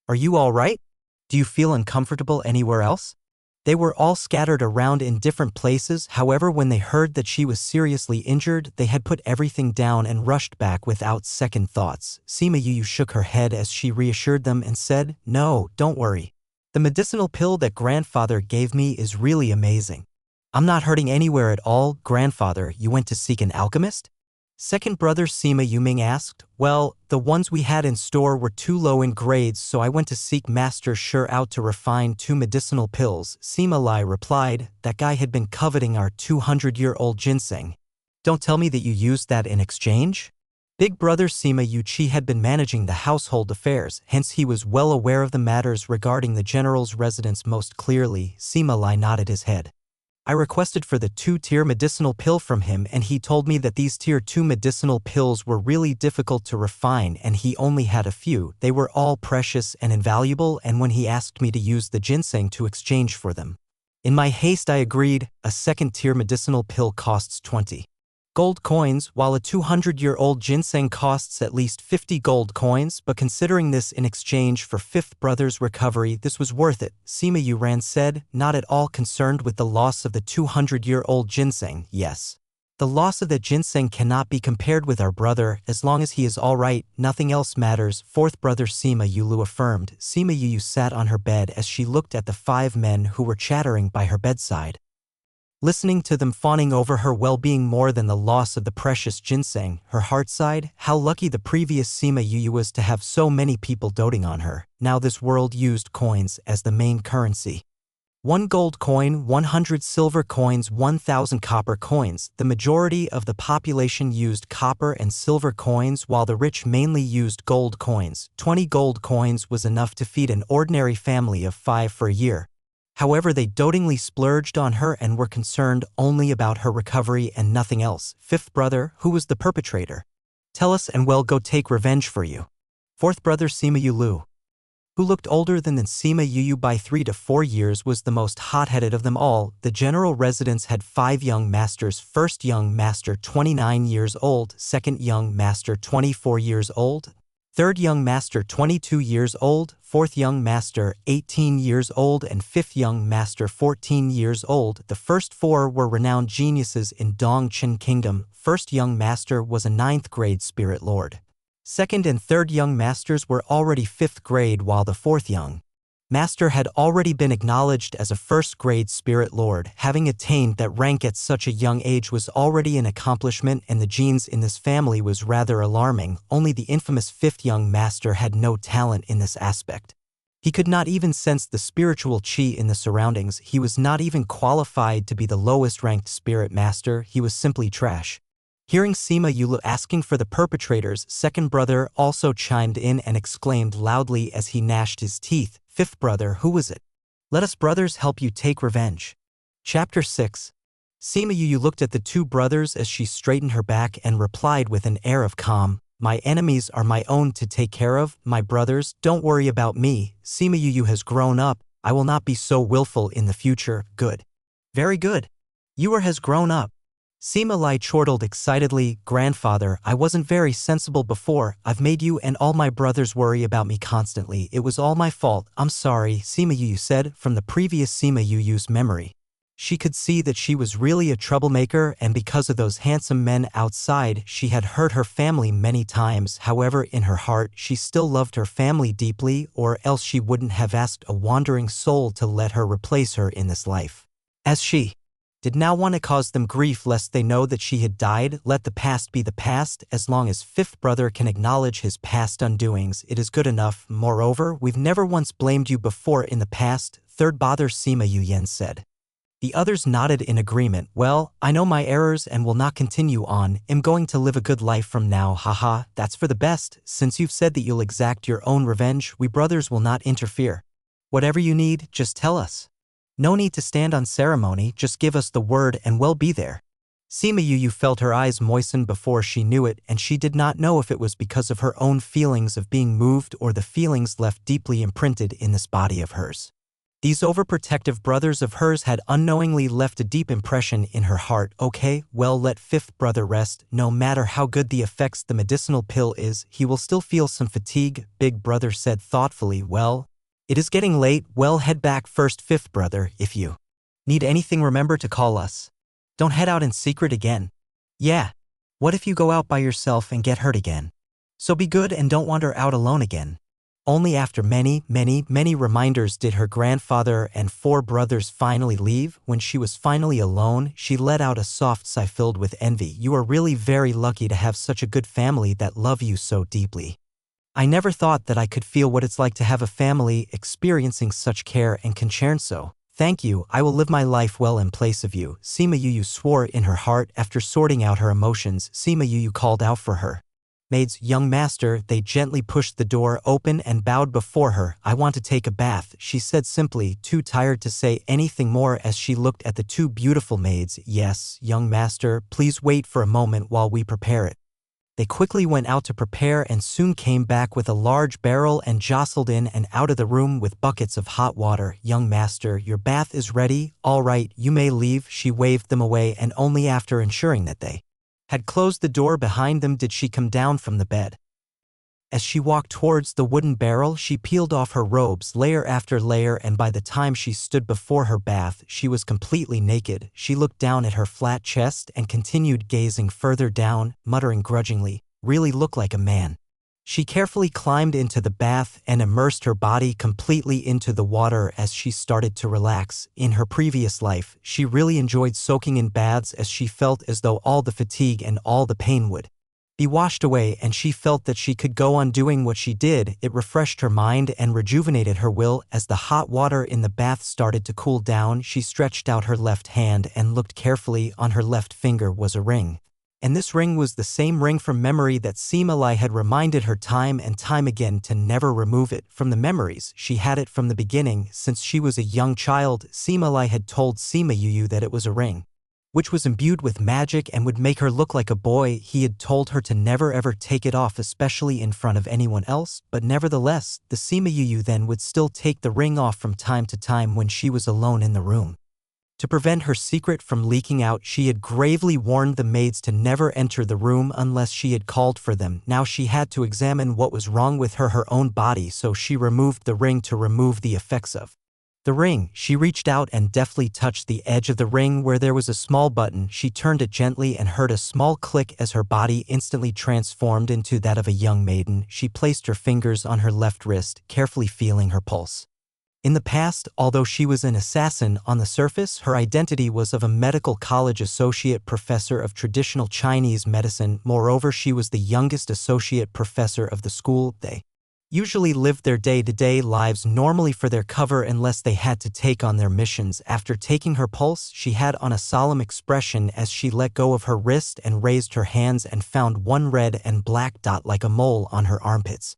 "Are you all right? Do you feel uncomfortable anywhere else?" They were all scattered around in different places. However, when they heard that she was seriously injured, they had put everything down and rushed back without second thoughts. Sima Yu shook her head as she reassured them and said, "No, don't worry. The medicinal pill that grandfather gave me is really amazing. I'm not hurting anywhere at all." "Grandfather, you went to seek an alchemist?" Second brother Sima Yuming asked. "Well, the ones we had in store were too low in grades, so I went to seek Master Sure out to refine 2 medicinal pills." Sima Lai replied. "That guy had been coveting our 200-year-old ginseng. Don't tell me that you used that in exchange?" Big brother Sima Yuchi had been managing the household affairs, hence he was well aware of the matters regarding the general's residence most clearly. Sima Lai nodded his head. "I requested for the 2-tier medicinal pill from him and he told me that these tier 2 medicinal pills were really difficult to refine and he only had a few. They were all precious and invaluable, and when he asked me to use the ginseng to exchange for them, in my haste I agreed. A 2nd-tier medicinal pill costs 20 gold coins, while a 200-year-old ginseng costs at least 50 gold coins, but considering this in exchange for 5th brother's recovery, this was worth it," Sima Yuran said, not at all concerned with the loss of the 200-year-old ginseng. "Yes. The loss of the ginseng cannot be compared with our brother. As long as he is all right, nothing else matters," 4th brother Sima Yulu affirmed. Sima Yu sat on her bed as she looked at the 5 men who were chattering by her bedside, listening to them fawning over her well-being more than the loss of the precious ginseng. Her heart sighed. How lucky the previous Sima Yu was to have so many people doting on her. Now this world used coins as the main currency. 1 gold coin, 100 silver coins, 1,000 copper coins. The majority of the population used copper and silver coins, while the rich mainly used gold coins. 20 gold coins was enough to feed an ordinary family of 5 for a year. However, they dotingly splurged on her and were concerned only about her recovery and nothing else. 5th brother, who was the perpetrator? Tell us and we'll go take revenge for you. Fourth brother Sima Yulu, who looked older than Sima Yuyu by 3 to 4 years, was the most hot-headed of them all. The general residence had 5 young masters. First young master 29 years old, second young master 24 years old, third young master 22 years old, fourth young master 18 years old, and fifth young master 14 years old. The first 4 were renowned geniuses in Dongchen Kingdom. First young master was a 9th grade spirit lord. Second and third young masters were already 5th grade, while the fourth young master had already been acknowledged as a 1st grade spirit lord. Having attained that rank at such a young age was already an accomplishment, and the genes in this family was rather alarming. Only the infamous 5th young master had no talent in this aspect. He could not even sense the spiritual chi in the surroundings. He was not even qualified to be the lowest ranked spirit master. He was simply trash. Hearing Sima Yulu asking for the perpetrators, second brother also chimed in and exclaimed loudly as he gnashed his teeth, "Fifth brother, who was it? Let us brothers help you take revenge." Chapter 6. Sima Yulu looked at the 2 brothers as she straightened her back and replied with an air of calm, "My enemies are my own to take care of, my brothers, don't worry about me. Sima Yulu has grown up. I will not be so willful in the future." "Good. Very good. Yuer has grown up." Sima Lai chortled excitedly, "Grandfather, I wasn't very sensible before. I've made you and all my brothers worry about me constantly. It was all my fault. I'm sorry," Sima Yuyu said from the previous Sima Yuyu's memory. She could see that she was really a troublemaker, and because of those handsome men outside, she had hurt her family many times. However, in her heart, she still loved her family deeply, or else she wouldn't have asked a wandering soul to let her replace her in this life. As she did now want to cause them grief lest they know that she had died, let the past be the past. As long as fifth brother can acknowledge his past undoings, it is good enough. Moreover, we've never once blamed you before in the past, third brother Sima Yuyen said. The others nodded in agreement. "Well, I know my errors and will not continue on. I'm going to live a good life from now. Haha, that's for the best. Since you've said that you'll exact your own revenge, we brothers will not interfere. Whatever you need, just tell us. No need to stand on ceremony, just give us the word and we'll be there." Sima Yuyu felt her eyes moisten before she knew it, and she did not know if it was because of her own feelings of being moved or the feelings left deeply imprinted in this body of hers. These overprotective brothers of hers had unknowingly left a deep impression in her heart. "Okay, well, let fifth brother rest. No matter how good the effects the medicinal pill is, he will still feel some fatigue," big brother said thoughtfully. "Well, it is getting late. Well, head back first, fifth brother. If you need anything, remember to call us. Don't head out in secret again. Yeah. What if you go out by yourself and get hurt again? So be good and don't wander out alone again." Only after many reminders did her grandfather and four brothers finally leave. When she was finally alone, she let out a soft sigh filled with envy. "You are really very lucky to have such a good family that love you so deeply. I never thought that I could feel what it's like to have a family experiencing such care and concern. So, thank you. I will live my life well in place of you." Sima Yuyu swore in her heart. After sorting out her emotions, Sima Yuyu called out for her maids. "Young master," they gently pushed the door open and bowed before her. "I want to take a bath," she said simply, too tired to say anything more as she looked at the two beautiful maids. "Yes, young master, please wait for a moment while we prepare it." They quickly went out to prepare and soon came back with a large barrel and jostled in and out of the room with buckets of hot water. "Young master, your bath is ready. All right, you may leave." She waved them away, and only after ensuring that they had closed the door behind them did she come down from the bed. As she walked towards the wooden barrel, she peeled off her robes layer after layer, and by the time she stood before her bath, she was completely naked. She looked down at her flat chest and continued gazing further down, muttering grudgingly, "Really look like a man." She carefully climbed into the bath and immersed her body completely into the water as she started to relax. In her previous life, she really enjoyed soaking in baths as she felt as though all the fatigue and all the pain would be washed away, and she felt that she could go on doing what she did. It refreshed her mind and rejuvenated her will. As the hot water in the bath started to cool down, she stretched out her left hand and looked carefully. On her left finger was a ring. And this ring was the same ring from memory that Sima Lai had reminded her time and time again to never remove it from the memories. She had it from the beginning. Since she was a young child, Sima Lai had told Sima Yuyu that it was a ring which was imbued with magic and would make her look like a boy. He had told her to never ever take it off, especially in front of anyone else, but nevertheless, the Sima Yuyu then would still take the ring off from time to time when she was alone in the room. To prevent her secret from leaking out, she had gravely warned the maids to never enter the room unless she had called for them. Now she had to examine what was wrong with her own body, so she removed the ring to remove the effects of the ring. She reached out and deftly touched the edge of the ring where there was a small button. She turned it gently and heard a small click as her body instantly transformed into that of a young maiden. She placed her fingers on her left wrist, carefully feeling her pulse. In the past, although she was an assassin on the surface, her identity was of a medical college associate professor of traditional Chinese medicine. Moreover, she was the youngest associate professor of the school. They usually lived their day-to-day lives normally for their cover unless they had to take on their missions. After taking her pulse, she had on a solemn expression as she let go of her wrist and raised her hands and found one red and black dot like a mole on her armpits.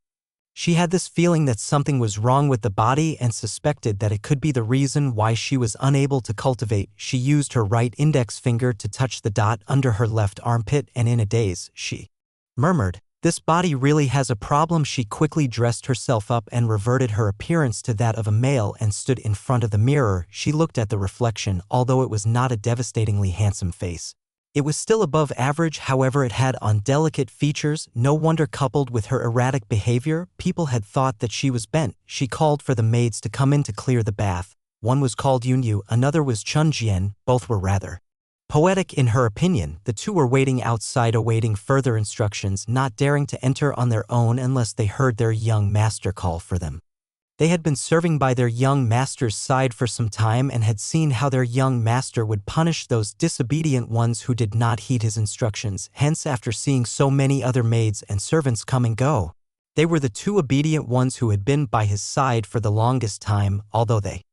She had this feeling that something was wrong with the body and suspected that it could be the reason why she was unable to cultivate. She used her right index finger to touch the dot under her left armpit, and in a daze, she murmured, "This body really has a problem." She quickly dressed herself up and reverted her appearance to that of a male and stood in front of the mirror. She looked at the reflection. Although it was not a devastatingly handsome face, it was still above average. However, it had on delicate features. No wonder, coupled with her erratic behavior, people had thought that she was bent. She called for the maids to come in to clear the bath. One was called Yunyu, another was Chun Jian. Both were rather poetic in her opinion. The two were waiting outside awaiting further instructions, not daring to enter on their own unless they heard their young master call for them. They had been serving by their young master's side for some time and had seen how their young master would punish those disobedient ones who did not heed his instructions. Hence, after seeing so many other maids and servants come and go, they were the two obedient ones who had been by his side for the longest time, although they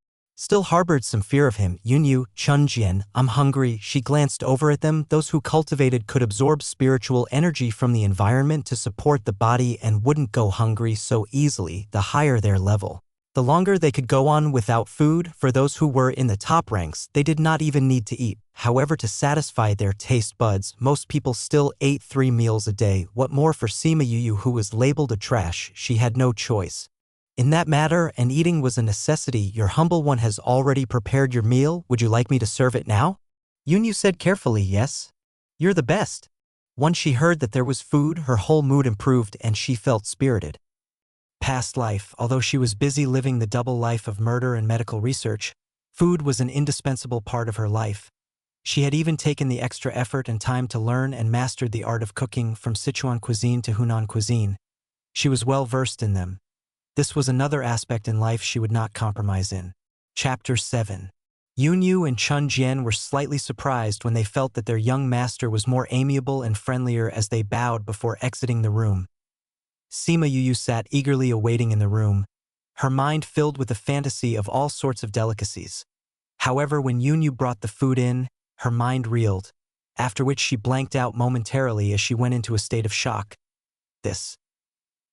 still harbored some fear of him. Yunyu, Chun Jian, "I'm hungry." She glanced over at them. Those who cultivated could absorb spiritual energy from the environment to support the body and wouldn't go hungry so easily. The higher their level, the longer they could go on without food. For those who were in the top ranks, they did not even need to eat. However, to satisfy their taste buds, most people still ate 3 meals a day. What more for Sima Yuyu, who was labeled a trash? She had no choice in that matter, and eating was a necessity. "Your humble one has already prepared your meal. Would you like me to serve it now?" Yunyu said carefully. "Yes. You're the best." Once she heard that there was food, her whole mood improved and she felt spirited. Past life. Although she was busy living the double life of murder and medical research, food was an indispensable part of her life. She had even taken the extra effort and time to learn and mastered the art of cooking, from Sichuan cuisine to Hunan cuisine. She was well versed in them. This was another aspect in life she would not compromise in. Chapter 7. Yunyu and Chun Jian were slightly surprised when they felt that their young master was more amiable and friendlier as they bowed before exiting the room. Sima Yuyu sat eagerly awaiting in the room, her mind filled with the fantasy of all sorts of delicacies. However, when Yunyu brought the food in, her mind reeled, after which she blanked out momentarily as she went into a state of shock. This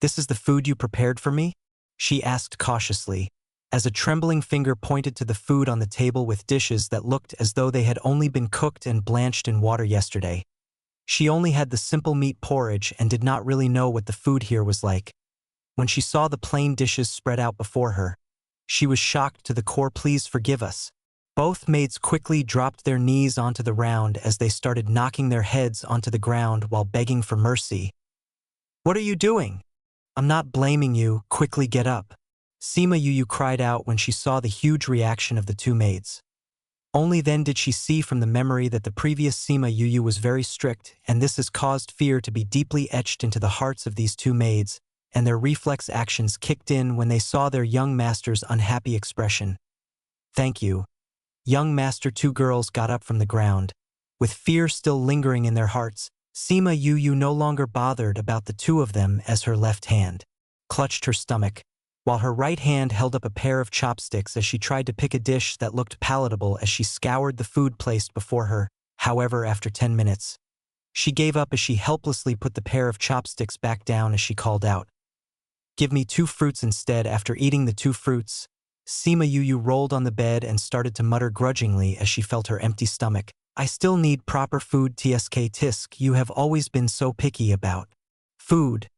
is the food you prepared for me?" she asked cautiously, as a trembling finger pointed to the food on the table with dishes that looked as though they had only been cooked and blanched in water yesterday. She only had the simple meat porridge and did not really know what the food here was like. When she saw the plain dishes spread out before her, she was shocked to the core. "Please forgive us." Both maids quickly dropped their knees onto the ground as they started knocking their heads onto the ground while begging for mercy. "What are you doing? I'm not blaming you. Quickly get up." Sima Yuyu cried out when she saw the huge reaction of the two maids. Only then did she see from the memory that the previous Sima Yuyu was very strict, and this has caused fear to be deeply etched into the hearts of these two maids, and their reflex actions kicked in when they saw their young master's unhappy expression. "Thank you, young master." Two girls got up from the ground, with fear still lingering in their hearts. Sima Yuyu no longer bothered about the two of them as her left hand clutched her stomach, while her right hand held up a pair of chopsticks as she tried to pick a dish that looked palatable as she scoured the food placed before her. However, after 10 minutes, she gave up as she helplessly put the pair of chopsticks back down as she called out, "Give me 2 fruits instead." After eating the 2 fruits, Sima Yuyu rolled on the bed and started to mutter grudgingly as she felt her empty stomach. I still need proper food tisk you have always been so picky about. Food.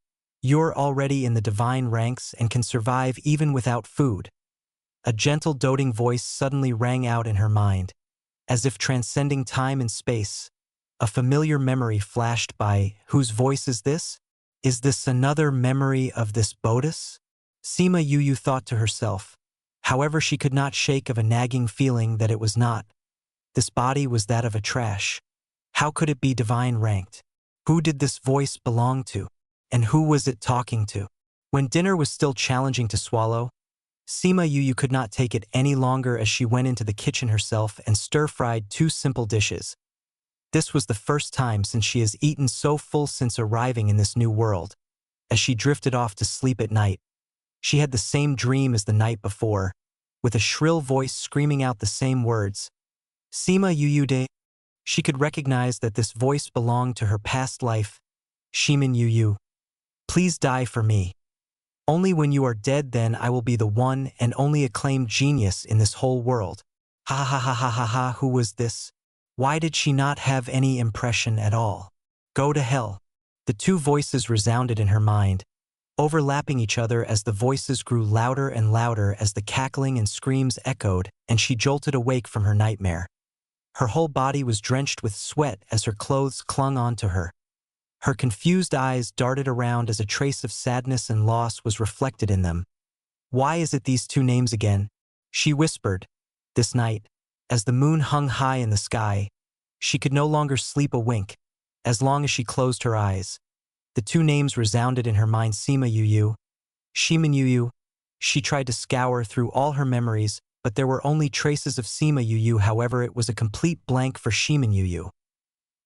You're already in the divine ranks and can survive even without food. A gentle doting voice suddenly rang out in her mind, as if transcending time and space. A familiar memory flashed by. Whose voice is this? Is this another memory of this Bodis? Sima Yu thought to herself. However, she could not shake of a nagging feeling that it was not. This body was that of a trash. How could it be divine ranked? Who did this voice belong to? And who was it talking to? When dinner was still challenging to swallow, Sima Yu could not take it any longer as she went into the kitchen herself and stir-fried 2 simple dishes. This was the first time since she has eaten so full since arriving in this new world. As she drifted off to sleep at night, she had the same dream as the night before, with a shrill voice screaming out the same words. Sima Yu de. She could recognize that this voice belonged to her past life. Shimin Yu. Please die for me. Only when you are dead then I will be the one and only acclaimed genius in this whole world. Ha ha ha ha ha ha, who was this? Why did she not have any impression at all? Go to hell. The 2 voices resounded in her mind, overlapping each other as the voices grew louder and louder as the cackling and screams echoed, and she jolted awake from her nightmare. Her whole body was drenched with sweat as her clothes clung onto her. Her confused eyes darted around as a trace of sadness and loss was reflected in them. Why is it these 2 names again? She whispered. This night, as the moon hung high in the sky, she could no longer sleep a wink, as long as she closed her eyes. The 2 names resounded in her mind. Sima Yu, Shimin Yu. She tried to scour through all her memories, but there were only traces of Sima Yu. However, it was a complete blank for Shimin Yu.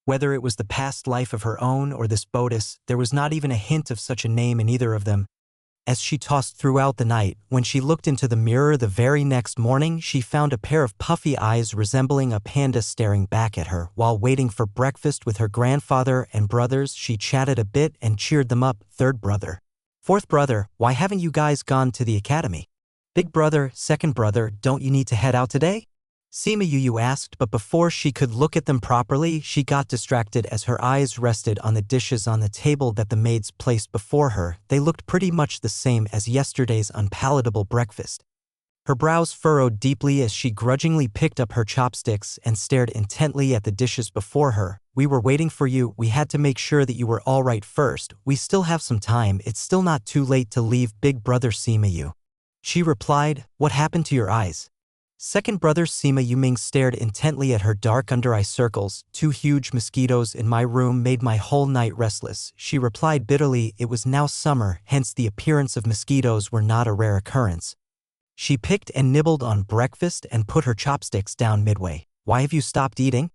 Whether it was the past life of her own or this Bodis, there was not even a hint of such a name in either of them. As she tossed throughout the night, when she looked into the mirror the very next morning, she found a pair of puffy eyes resembling a panda staring back at her. While waiting for breakfast with her grandfather and brothers, she chatted a bit and cheered them up. 3rd brother. 4th brother, why haven't you guys gone to the academy? Big brother, 2nd brother, don't you need to head out today? Sima Yu asked, but before she could look at them properly, she got distracted as her eyes rested on the dishes on the table that the maids placed before her. They looked pretty much the same as yesterday's unpalatable breakfast. Her brows furrowed deeply as she grudgingly picked up her chopsticks and stared intently at the dishes before her. We were waiting for you. We had to make sure that you were all right first. We still have some time. It's still not too late to leave, big brother Sima Yu. She replied, what happened to your eyes? 2nd brother Sima Yu stared intently at her dark under-eye circles. 2 huge mosquitoes in my room made my whole night restless. She replied bitterly. It was now summer, hence the appearance of mosquitoes were not a rare occurrence. She picked and nibbled on breakfast and put her chopsticks down midway. Why have you stopped eating?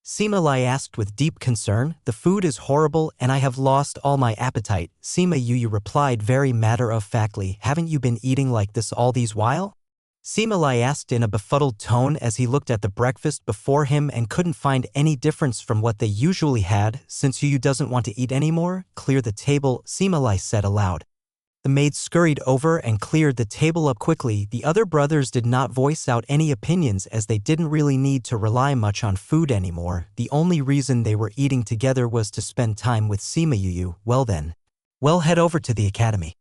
Sima Lai asked with deep concern. The food is horrible and I have lost all my appetite. Sima Yu replied very matter-of-factly. Haven't you been eating like this all these while? Sima Lai asked in a befuddled tone as he looked at the breakfast before him and couldn't find any difference from what they usually had. Since Yu doesn't want to eat anymore, clear the table, Sima Lai said aloud. The maids scurried over and cleared the table up quickly. The other brothers did not voice out any opinions as they didn't really need to rely much on food anymore. The only reason they were eating together was to spend time with Sima Yu. Well then. Well, head over to the academy.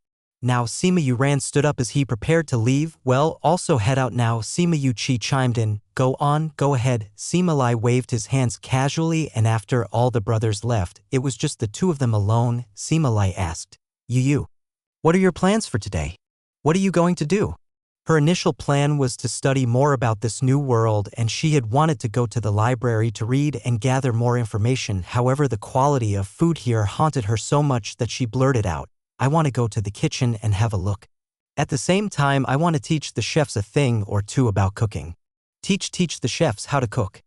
Now Sima Yu stood up as he prepared to leave. Well, also head out now. Sima Yu chimed in. Go on, go ahead. Sima Lai waved his hands casually, and after all the brothers left, it was just the 2 of them alone. Sima Lai asked, Yu, what are your plans for today? What are you going to do? Her initial plan was to study more about this new world, and she had wanted to go to the library to read and gather more information. However, the quality of food here haunted her so much that she blurted out, I want to go to the kitchen and have a look. At the same time, I want to teach the chefs a thing or two about cooking. Teach the chefs how to cook.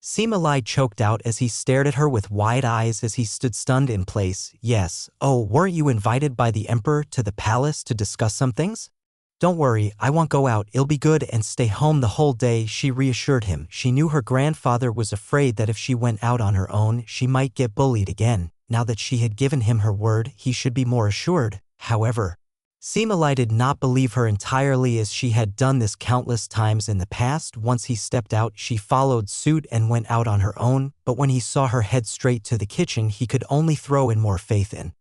Sima Lai choked out as he stared at her with wide eyes as he stood stunned in place. Yes, oh, weren't you invited by the emperor to the palace to discuss some things? Don't worry, I won't go out, it'll be good, and stay home the whole day, she reassured him. She knew her grandfather was afraid that if she went out on her own, she might get bullied again. Now that she had given him her word, he should be more assured. However, Sima Lai did not believe her entirely, as she had done this countless times in the past. Once he stepped out, she followed suit and went out on her own, but when he saw her head straight to the kitchen, he could only throw in more faith in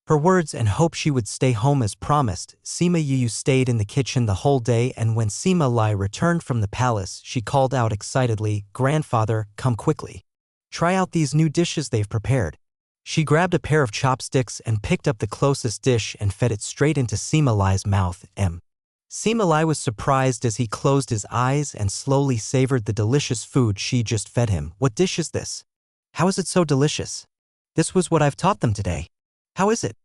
her words and hope she would stay home as promised. Sima Yu stayed in the kitchen the whole day, and when Sima Lai returned from the palace, she called out excitedly, "Grandfather, come quickly. Try out these new dishes they've prepared." She grabbed a pair of chopsticks and picked up the closest dish and fed it straight into Sima Lai's mouth. Sima Lai was surprised as he closed his eyes and slowly savored the delicious food she just fed him. "What dish is this? How is it so delicious? This was what I've taught them today. How is it?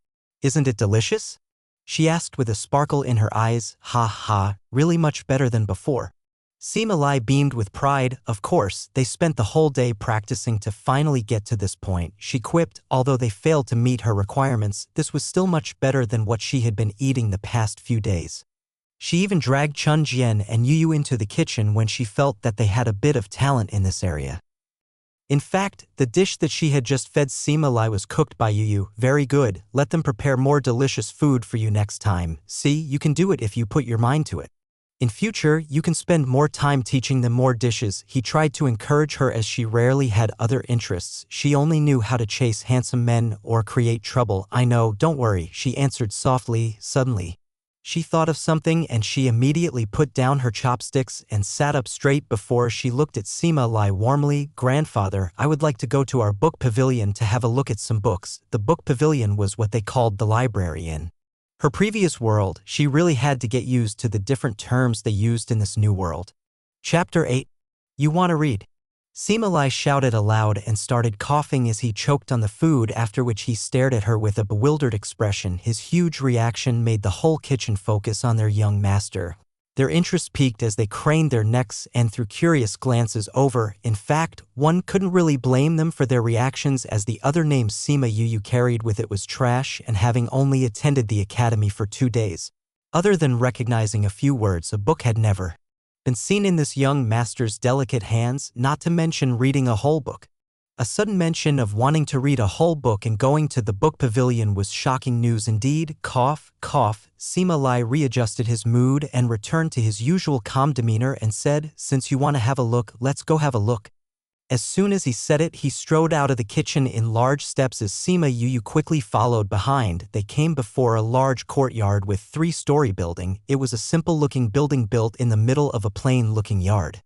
Isn't it delicious?" she asked with a sparkle in her eyes. "Ha ha, really much better than before." Sima Lai beamed with pride. Of course, they spent the whole day practicing to finally get to this point, she quipped. Although they failed to meet her requirements, this was still much better than what she had been eating the past few days. She even dragged Chun Jian and Yu into the kitchen when she felt that they had a bit of talent in this area. In fact, the dish that she had just fed Sima Lai was cooked by Yu. "Very good, let them prepare more delicious food for you next time. See, you can do it if you put your mind to it. In future, you can spend more time teaching them more dishes." He tried to encourage her, as she rarely had other interests. She only knew how to chase handsome men or create trouble. "I know, don't worry," she answered softly. Suddenly, she thought of something, and she immediately put down her chopsticks and sat up straight. Before she looked at Sima Lai warmly, "Grandfather, I would like to go to our book pavilion to have a look at some books." The book pavilion was what they called the library in her previous world. She really had to get used to the different terms they used in this new world. Chapter 8. You want to read? Sima Lai shouted aloud and started coughing as he choked on the food, after which he stared at her with a bewildered expression. His huge reaction made the whole kitchen focus on their young master. Their interest peaked as they craned their necks and threw curious glances over. In fact, one couldn't really blame them for their reactions, as the other name Sima Yu carried with it was trash, and having only attended the academy for 2 days, other than recognizing a few words, a book had never been seen in this young master's delicate hands, not to mention reading a whole book. A sudden mention of wanting to read a whole book and going to the book pavilion was shocking news indeed. Cough, cough. Sima Lai readjusted his mood and returned to his usual calm demeanor and said, "Since you want to have a look, let's go have a look." As soon as he said it, he strode out of the kitchen in large steps, as Sima Yu quickly followed behind. They came before a large courtyard with 3-story building. It was a simple-looking building built in the middle of a plain-looking yard.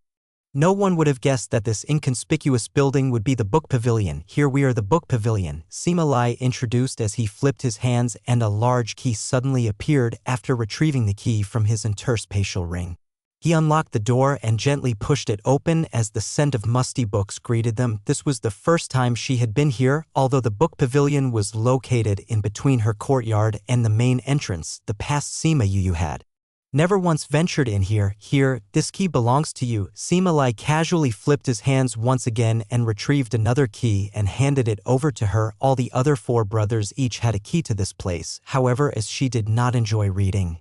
No one would have guessed that this inconspicuous building would be the book pavilion. "Here we are, the book pavilion," Sima Lai introduced as he flipped his hands and a large key suddenly appeared. After retrieving the key from his interspatial ring, he unlocked the door and gently pushed it open as the scent of musty books greeted them. This was the first time she had been here. Although the book pavilion was located in between her courtyard and the main entrance, the past Sima Yu had never once ventured in here. "Here, this key belongs to you." Sima Lai casually flipped his hands once again and retrieved another key and handed it over to her. All the other 4 brothers each had a key to this place. However, as she did not enjoy reading,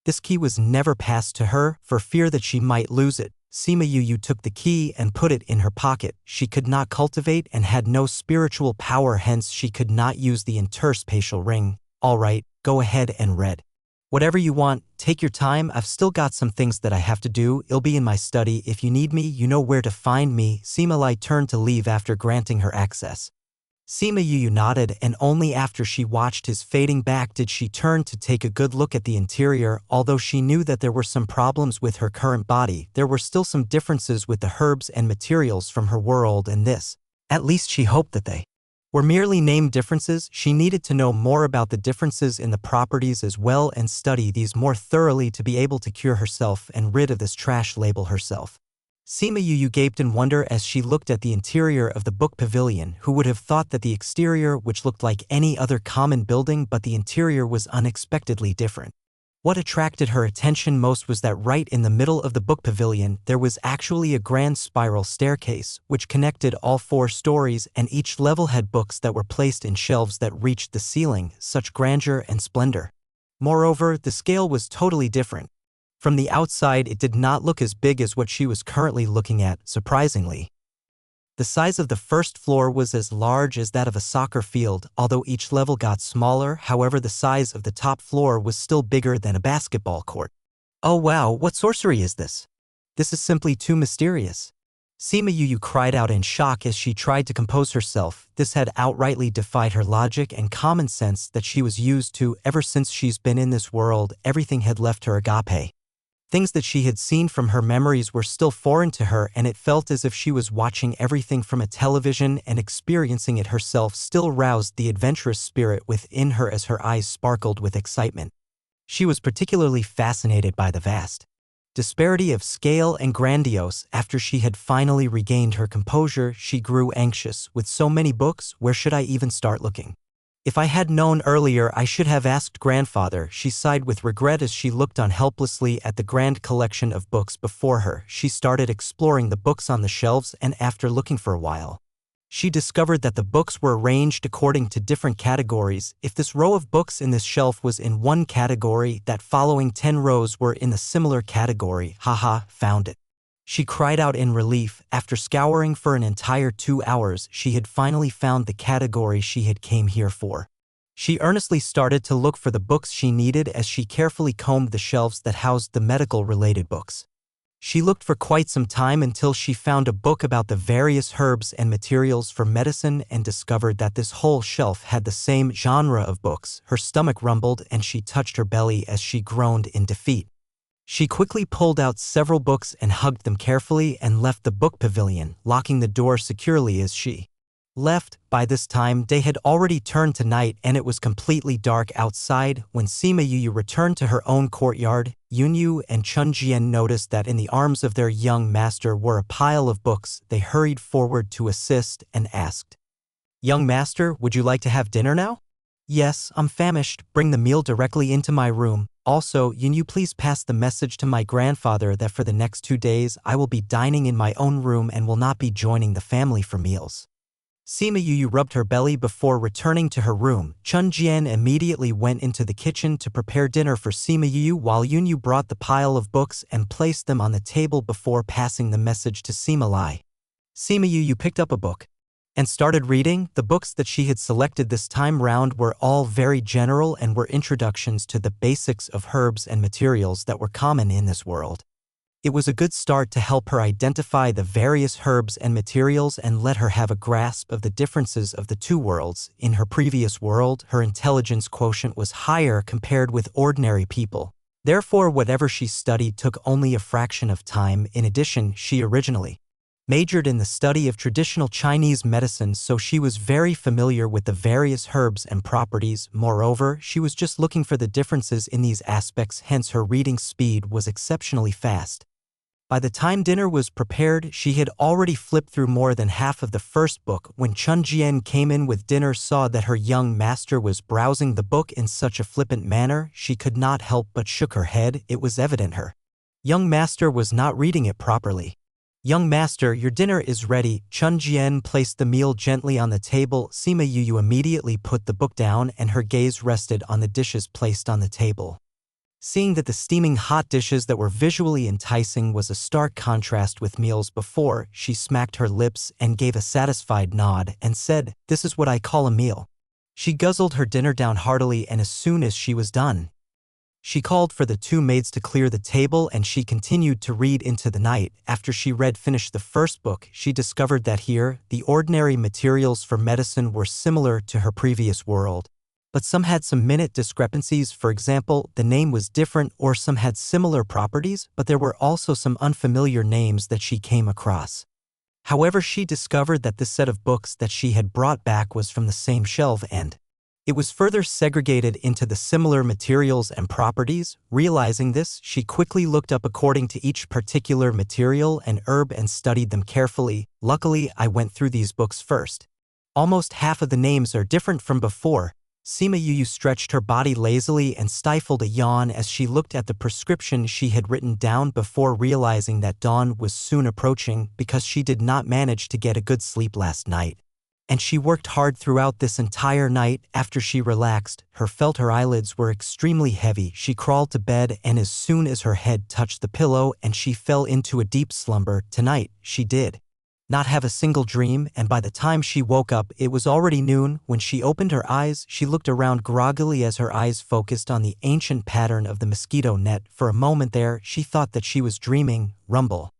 this key was never passed to her, for fear that she might lose it. Sima Yu took the key and put it in her pocket. She could not cultivate and had no spiritual power, hence she could not use the interspatial ring. "All right, go ahead and read whatever you want. Take your time, I've still got some things that I have to do. It'll be in my study. If you need me, you know where to find me." Sima Lai turned to leave after granting her access. Sima Yu nodded, and only after she watched his fading back did she turn to take a good look at the interior. Although she knew that there were some problems with her current body, there were still some differences with the herbs and materials from her world, and this, at least she hoped that they were merely named differences. She needed to know more about the differences in the properties as well and study these more thoroughly to be able to cure herself and rid of this trash label herself. Sima Yu gaped in wonder as she looked at the interior of the book pavilion. Who would have thought that the exterior, which looked like any other common building, but the interior was unexpectedly different. What attracted her attention most was that right in the middle of the book pavilion, there was actually a grand spiral staircase, which connected all 4 stories, and each level had books that were placed in shelves that reached the ceiling. Such grandeur and splendor. Moreover, the scale was totally different. From the outside, it did not look as big as what she was currently looking at, surprisingly. The size of the first floor was as large as that of a soccer field, although each level got smaller. However, the size of the top floor was still bigger than a basketball court. Oh wow, what sorcery is this? This is simply too mysterious. Sima Yu cried out in shock as she tried to compose herself. This had outrightly defied her logic and common sense that she was used to ever since she's been in this world. Everything had left her agape. Things that she had seen from her memories were still foreign to her, and it felt as if she was watching everything from a television, and experiencing it herself still roused the adventurous spirit within her as her eyes sparkled with excitement. She was particularly fascinated by the vast disparity of scale and grandiose. After she had finally regained her composure, she grew anxious. With so many books, where should I even start looking? If I had known earlier, I should have asked grandfather. She sighed with regret as she looked on helplessly at the grand collection of books before her. She started exploring the books on the shelves, and after looking for a while, she discovered that the books were arranged according to different categories. If this row of books in this shelf was in one category, that following 10 rows were in a similar category. Haha, found it. She cried out in relief. After scouring for an entire 2 hours, she had finally found the category she had came here for. She earnestly started to look for the books she needed as she carefully combed the shelves that housed the medical-related books. She looked for quite some time until she found a book about the various herbs and materials for medicine and discovered that this whole shelf had the same genre of books. Her stomach rumbled and she touched her belly as she groaned in defeat. She quickly pulled out several books and hugged them carefully and left the book pavilion, locking the door securely as she left. By this time, day had already turned to night and it was completely dark outside. When Sima Yu returned to her own courtyard, Yunyu and Chun Jian noticed that in the arms of their young master were a pile of books. They hurried forward to assist and asked, "Young master, would you like to have dinner now?" "Yes, I'm famished. Bring the meal directly into my room. Also, Yunyu, please pass the message to my grandfather that for the next 2 days I will be dining in my own room and will not be joining the family for meals." Sima Yu rubbed her belly before returning to her room. Chun Jian immediately went into the kitchen to prepare dinner for Sima Yu while Yunyu brought the pile of books and placed them on the table before passing the message to Sima Lai. Sima Yu picked up a book and started reading. The books that she had selected this time round were all very general and were introductions to the basics of herbs and materials that were common in this world. It was a good start to help her identify the various herbs and materials and let her have a grasp of the differences of the two worlds. In her previous world, her intelligence quotient was higher compared with ordinary people. Therefore, whatever she studied took only a fraction of time. In addition, she originally majored in the study of traditional Chinese medicine, so she was very familiar with the various herbs and properties. Moreover, she was just looking for the differences in these aspects, hence her reading speed was exceptionally fast. By the time dinner was prepared, she had already flipped through more than half of the first book. When Chun Jian came in with dinner, saw that her young master was browsing the book in such a flippant manner, she could not help but shook her head. It was evident her young master was not reading it properly. "Young master, your dinner is ready." Chun Jian placed the meal gently on the table. Sima Yu immediately put the book down and her gaze rested on the dishes placed on the table. Seeing that the steaming hot dishes that were visually enticing was a stark contrast with meals before, she smacked her lips and gave a satisfied nod and said, "This is what I call a meal." She guzzled her dinner down heartily, and as soon as she was done, she called for the 2 maids to clear the table and she continued to read into the night. After she finished the first book, she discovered that here, the ordinary materials for medicine were similar to her previous world. But some had some minute discrepancies. For example, the name was different, or some had similar properties, but there were also some unfamiliar names that she came across. However, she discovered that this set of books that she had brought back was from the same shelf and it was further segregated into the similar materials and properties. Realizing this, she quickly looked up according to each particular material and herb and studied them carefully. "Luckily, I went through these books first. Almost half of the names are different from before." Sima Yu stretched her body lazily and stifled a yawn as she looked at the prescription she had written down before realizing that dawn was soon approaching because she did not manage to get a good sleep last night. And she worked hard throughout this entire night. After she relaxed, her eyelids were extremely heavy. She crawled to bed, and as soon as her head touched the pillow and she fell into a deep slumber. Tonight, she did not have a single dream, and by the time she woke up it was already noon. When she opened her eyes, she looked around groggily as her eyes focused on the ancient pattern of the mosquito net. For a moment there, she thought that she was dreaming. Rumble.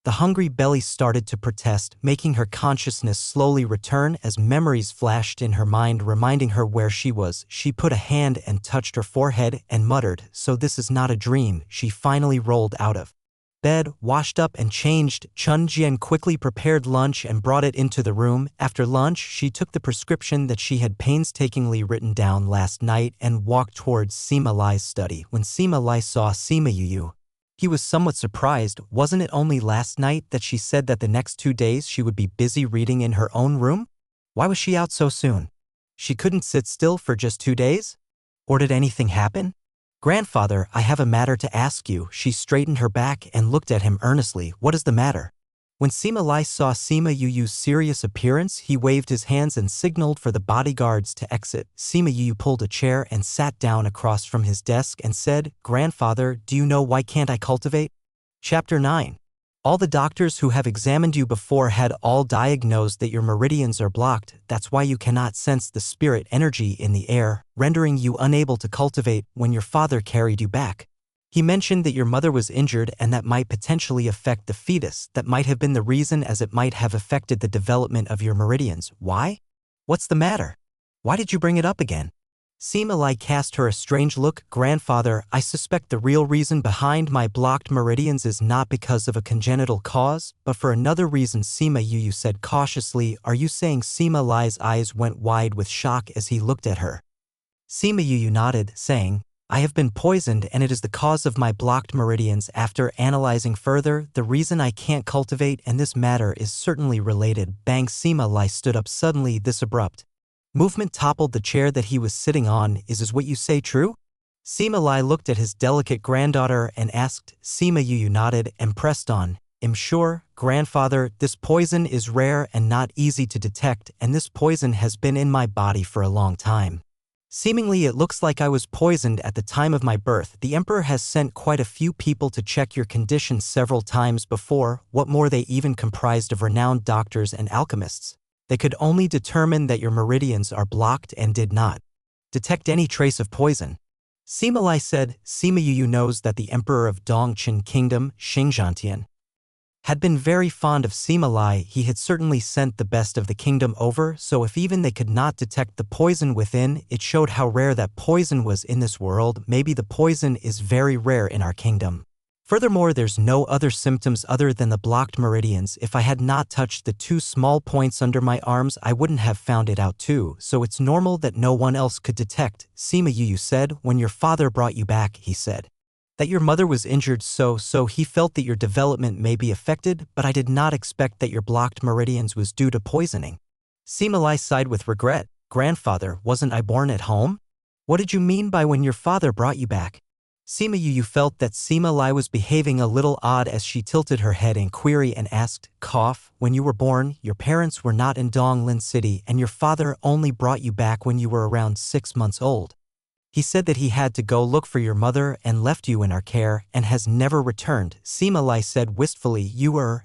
The hungry belly started to protest, making her consciousness slowly return as memories flashed in her mind reminding her where she was. She put a hand and touched her forehead and muttered, "So this is not a dream." She finally rolled out of bed, washed up and changed. Chun Jian quickly prepared lunch and brought it into the room. After lunch, she took the prescription that she had painstakingly written down last night and walked towards Sima Lai's study. When Sima Lai saw Sima Yu, he was somewhat surprised. Wasn't it only last night that she said that the next 2 days she would be busy reading in her own room? Why was she out so soon? She couldn't sit still for just 2 days? Or did anything happen? "Grandfather, I have a matter to ask you." She straightened her back and looked at him earnestly. "What is the matter?" When Sima Lai saw Sima Yu's serious appearance, he waved his hands and signaled for the bodyguards to exit. Sima Yu pulled a chair and sat down across from his desk and said, "Grandfather, do you know why can't I cultivate?" Chapter 9. All the doctors who have examined you before had all diagnosed that your meridians are blocked. That's why you cannot sense the spirit energy in the air, rendering you unable to cultivate. When your father carried you back, he mentioned that your mother was injured and that might potentially affect the fetus. That might have been the reason, as it might have affected the development of your meridians. Why? What's the matter? Why did you bring it up again? Sima Lai cast her a strange look. "Grandfather, I suspect the real reason behind my blocked meridians is not because of a congenital cause, but for another reason." Sima Yu said cautiously. "Are you saying?" Sima Lai's eyes went wide with shock as he looked at her. Sima Yu nodded, saying, "I have been poisoned and it is the cause of my blocked meridians." After analyzing further, the reason I can't cultivate, and this matter is certainly related. Bang! Sima Lai stood up suddenly. This abrupt movement toppled the chair that he was sitting on. Is what you say true?" Sima Lai looked at his delicate granddaughter and asked. Sima Yu nodded and pressed on. "I'm sure, grandfather, this poison is rare and not easy to detect, and this poison has been in my body for a long time. Seemingly it looks like I was poisoned at the time of my birth. The emperor has sent quite a few people to check your condition several times before. What more, they even comprised of renowned doctors and alchemists. They could only determine that your meridians are blocked and did not detect any trace of poison." Sima Lai said. Sima Yu knows that the emperor of Dongqin Kingdom, Xingzhantian, had been very fond of Sima Lai. He had certainly sent the best of the kingdom over, so if even they could not detect the poison within, it showed how rare that poison was in this world. Maybe the poison is very rare in our kingdom. Furthermore, there's no other symptoms other than the blocked meridians. If I had not touched the 2 small points under my arms, I wouldn't have found it out too, so it's normal that no one else could detect. Sima Yu said. "When your father brought you back, he said that your mother was injured, so he felt that your development may be affected, but I did not expect that your blocked meridians was due to poisoning." Sima Lai sighed with regret. "Grandfather, wasn't I born at home? What did you mean by when your father brought you back?" Sima Yu felt that Sima Lai was behaving a little odd as she tilted her head in query and asked, "Cough, when you were born, your parents were not in Donglin City and your father only brought you back when you were around 6 months old. He said that he had to go look for your mother and left you in our care and has never returned." Sima Lai said wistfully.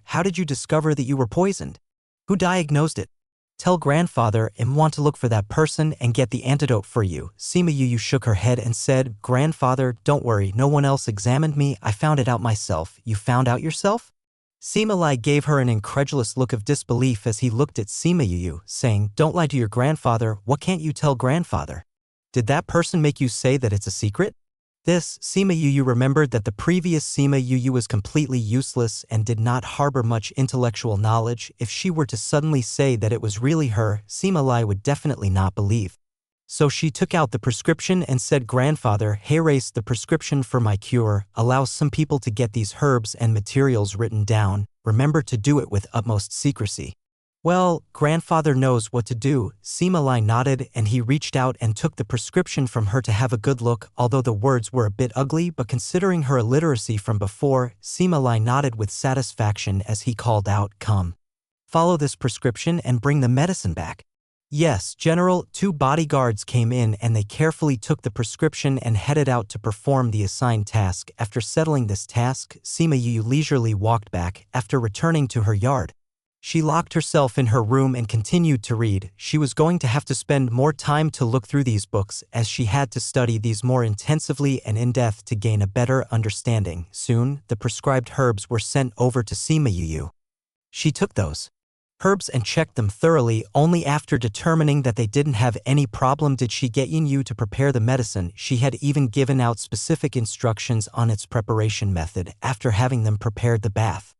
How did you discover that you were poisoned? Who diagnosed it? Tell grandfather and want to look for that person and get the antidote for you." Sima Yu shook her head and said, "Grandfather, don't worry, no one else examined me, I found it out myself." "You found out yourself?" Sima Lai gave her an incredulous look of disbelief as he looked at Sima Yu, saying, "Don't lie to your grandfather. What can't you tell grandfather? Did that person make you say that it's a secret?" Sima Yu remembered that the previous Sima Yu was completely useless and did not harbor much intellectual knowledge. If she were to suddenly say that it was really her, Sima Lai would definitely not believe. So she took out the prescription and said, "Grandfather, erase the prescription for my cure. Allow some people to get these herbs and materials written down. Remember to do it with utmost secrecy." "Well, grandfather knows what to do." Sima Lai nodded and he reached out and took the prescription from her to have a good look. Although the words were a bit ugly, but considering her illiteracy from before, Sima Lai nodded with satisfaction as he called out, "Come. Follow this prescription and bring the medicine back." "Yes, General." 2 bodyguards came in and they carefully took the prescription and headed out to perform the assigned task. After settling this task, Sima Yu leisurely walked back. After returning to her yard, She locked herself in her room and continued to read. She was going to have to spend more time to look through these books, as she had to study these more intensively and in depth to gain a better understanding. Soon, the prescribed herbs were sent over to Sima Yu. She took those herbs and checked them thoroughly. Only after determining that they didn't have any problem did she get Yu to prepare the medicine. She had even given out specific instructions on its preparation method. After having them prepared the bath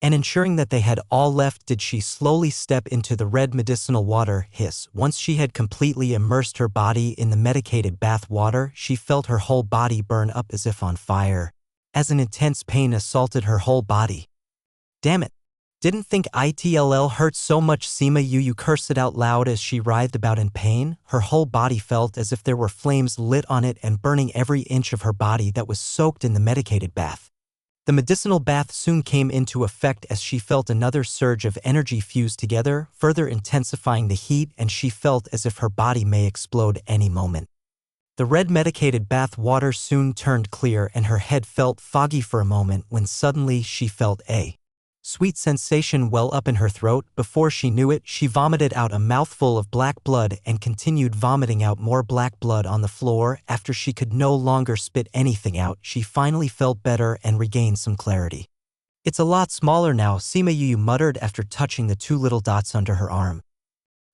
and ensuring that they had all left, did she slowly step into the red medicinal water. Once she had completely immersed her body in the medicated bath water, she felt her whole body burn up as if on fire, as an intense pain assaulted her whole body. Damn it. Didn't think it'll hurt so much. Sima Yu cursed out loud as she writhed about in pain. Her whole body felt as if there were flames lit on it and burning every inch of her body that was soaked in the medicated bath. The medicinal bath soon came into effect as she felt another surge of energy fuse together, further intensifying the heat, and she felt as if her body may explode any moment. The red medicated bath water soon turned clear and her head felt foggy for a moment when suddenly she felt a sweet sensation well up in her throat. Before she knew it, she vomited out a mouthful of black blood and continued vomiting out more black blood on the floor. After she could no longer spit anything out, she finally felt better and regained some clarity. It's a lot smaller now, Sima Yu muttered after touching the two little dots under her arm.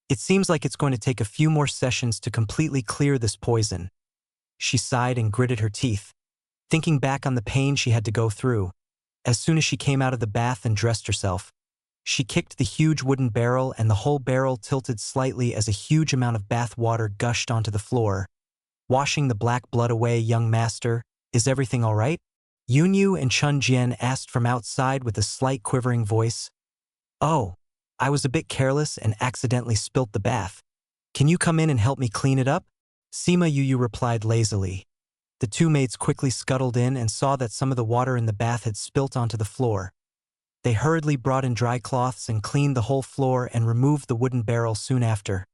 It seems like it's going to take a few more sessions to completely clear this poison. She sighed and gritted her teeth, thinking back on the pain she had to go through. As soon as she came out of the bath and dressed herself, she kicked the huge wooden barrel and the whole barrel tilted slightly as a huge amount of bath water gushed onto the floor, washing the black blood away. Young master, is everything all right? Yunyu and Chun Jian asked from outside with a slight quivering voice. Oh, I was a bit careless and accidentally spilt the bath. Can you come in and help me clean it up? Sima Yu replied lazily. The two maids quickly scuttled in and saw that some of the water in the bath had spilt onto the floor. They hurriedly brought in dry cloths and cleaned the whole floor and removed the wooden barrel soon after.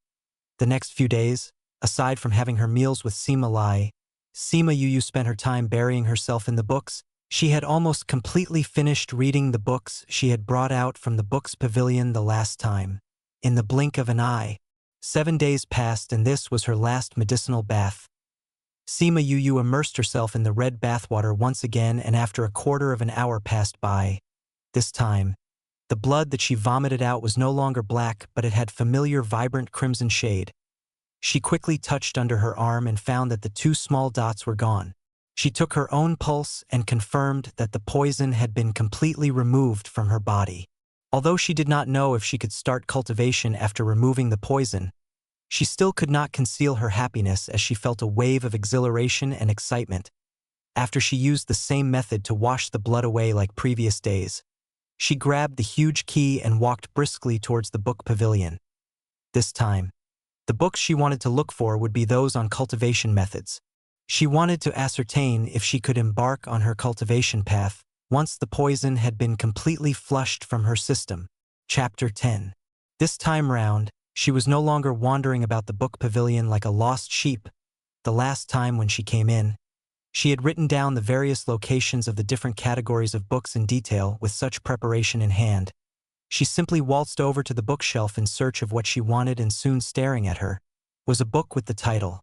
The next few days, aside from having her meals with Sima Yu spent her time burying herself in the books. She had almost completely finished reading the books she had brought out from the books pavilion the last time. In the blink of an eye, 7 days passed and this was her last medicinal bath. Sima Yu immersed herself in the red bathwater once again, and after a quarter of an hour passed by. This time, the blood that she vomited out was no longer black, but it had familiar vibrant crimson shade. She quickly touched under her arm and found that the two small dots were gone. She took her own pulse and confirmed that the poison had been completely removed from her body. Although she did not know if she could start cultivation after removing the poison, she still could not conceal her happiness as she felt a wave of exhilaration and excitement. After she used the same method to wash the blood away like previous days, she grabbed the huge key and walked briskly towards the book pavilion. This time, the books she wanted to look for would be those on cultivation methods. She wanted to ascertain if she could embark on her cultivation path once the poison had been completely flushed from her system. Chapter 10. This time round, she was no longer wandering about the book pavilion like a lost sheep. The last time when she came in, she had written down the various locations of the different categories of books in detail. With such preparation in hand, she simply waltzed over to the bookshelf in search of what she wanted, and soon staring at her was a book with the title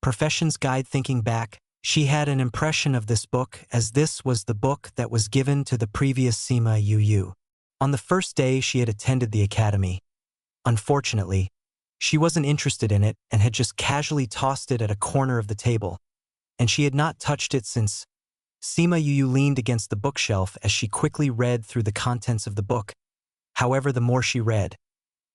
Profession's Guide. Thinking back, she had an impression of this book as this was the book that was given to the previous Sima Yu on the first day she had attended the academy. Unfortunately, she wasn't interested in it and had just casually tossed it at a corner of the table, and she had not touched it since. Sima Yu leaned against the bookshelf as she quickly read through the contents of the book. However, the more she read,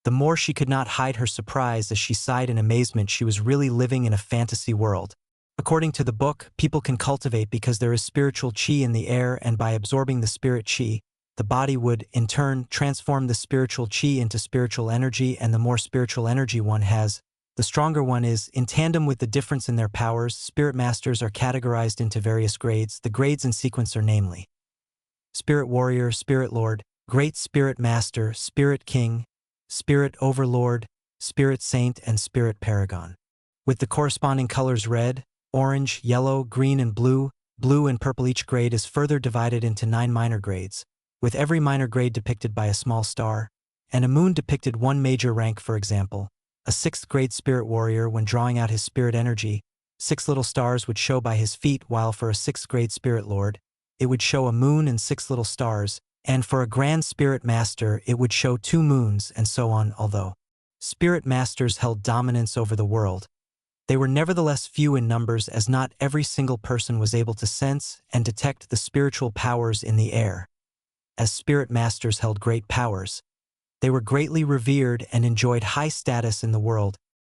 the more she could not hide her surprise as she sighed in amazement. She was really living in a fantasy world. According to the book, people can cultivate because there is spiritual qi in the air, and by absorbing the spirit qi, the body would, in turn, transform the spiritual qi into spiritual energy, and the more spiritual energy one has, the stronger one is. In tandem with the difference in their powers, spirit masters are categorized into various grades. The grades in sequence are namely Spirit Warrior, Spirit Lord, Great Spirit Master, Spirit King, Spirit Overlord, Spirit Saint, and Spirit Paragon. With the corresponding colors red, orange, yellow, green, and blue and purple. Each grade is further divided into 9 minor grades, with every minor grade depicted by a small star, and a moon depicted one major rank, for example. A 6th grade spirit warrior, when drawing out his spirit energy, 6 little stars would show by his feet, while for a 6th grade spirit lord, it would show a moon and 6 little stars, and for a grand spirit master it would show 2 moons, and so on. Although spirit masters held dominance over the world, they were nevertheless few in numbers, as not every single person was able to sense and detect the spiritual powers in the air. As spirit masters held great powers, they were greatly revered and enjoyed high status in the world.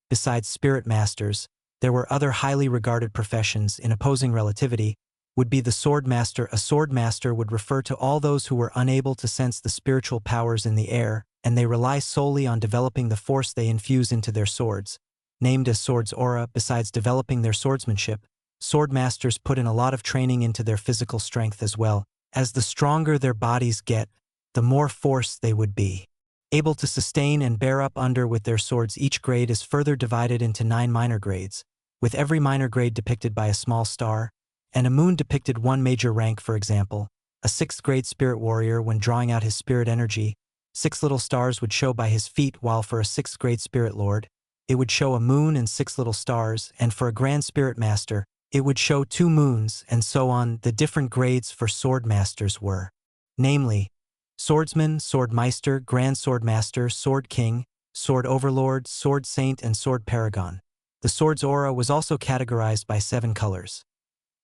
Besides spirit masters, there were other highly regarded professions. In opposing relativity would be the sword master. A sword master would refer to all those who were unable to sense the spiritual powers in the air, and they rely solely on developing the force they infuse into their swords. Named as swords aura, besides developing their swordsmanship, sword masters put in a lot of training into their physical strength as well. As the stronger their bodies get, the more force they would be able to sustain and bear up under with their swords. Each grade is further divided into 9 minor grades, with every minor grade depicted by a small star, and a moon depicted one major rank. For example, a 6th grade spirit warrior, when drawing out his spirit energy, 6 little stars would show by his feet, while for a 6th grade spirit lord, it would show a moon and 6 little stars, and for a grand spirit master, it would show 2 moons, and so on. The different grades for sword masters were, namely, swordsman, swordmeister, grand swordmaster, sword king, sword overlord, sword saint, and sword paragon. The sword's aura was also categorized by 7 colors: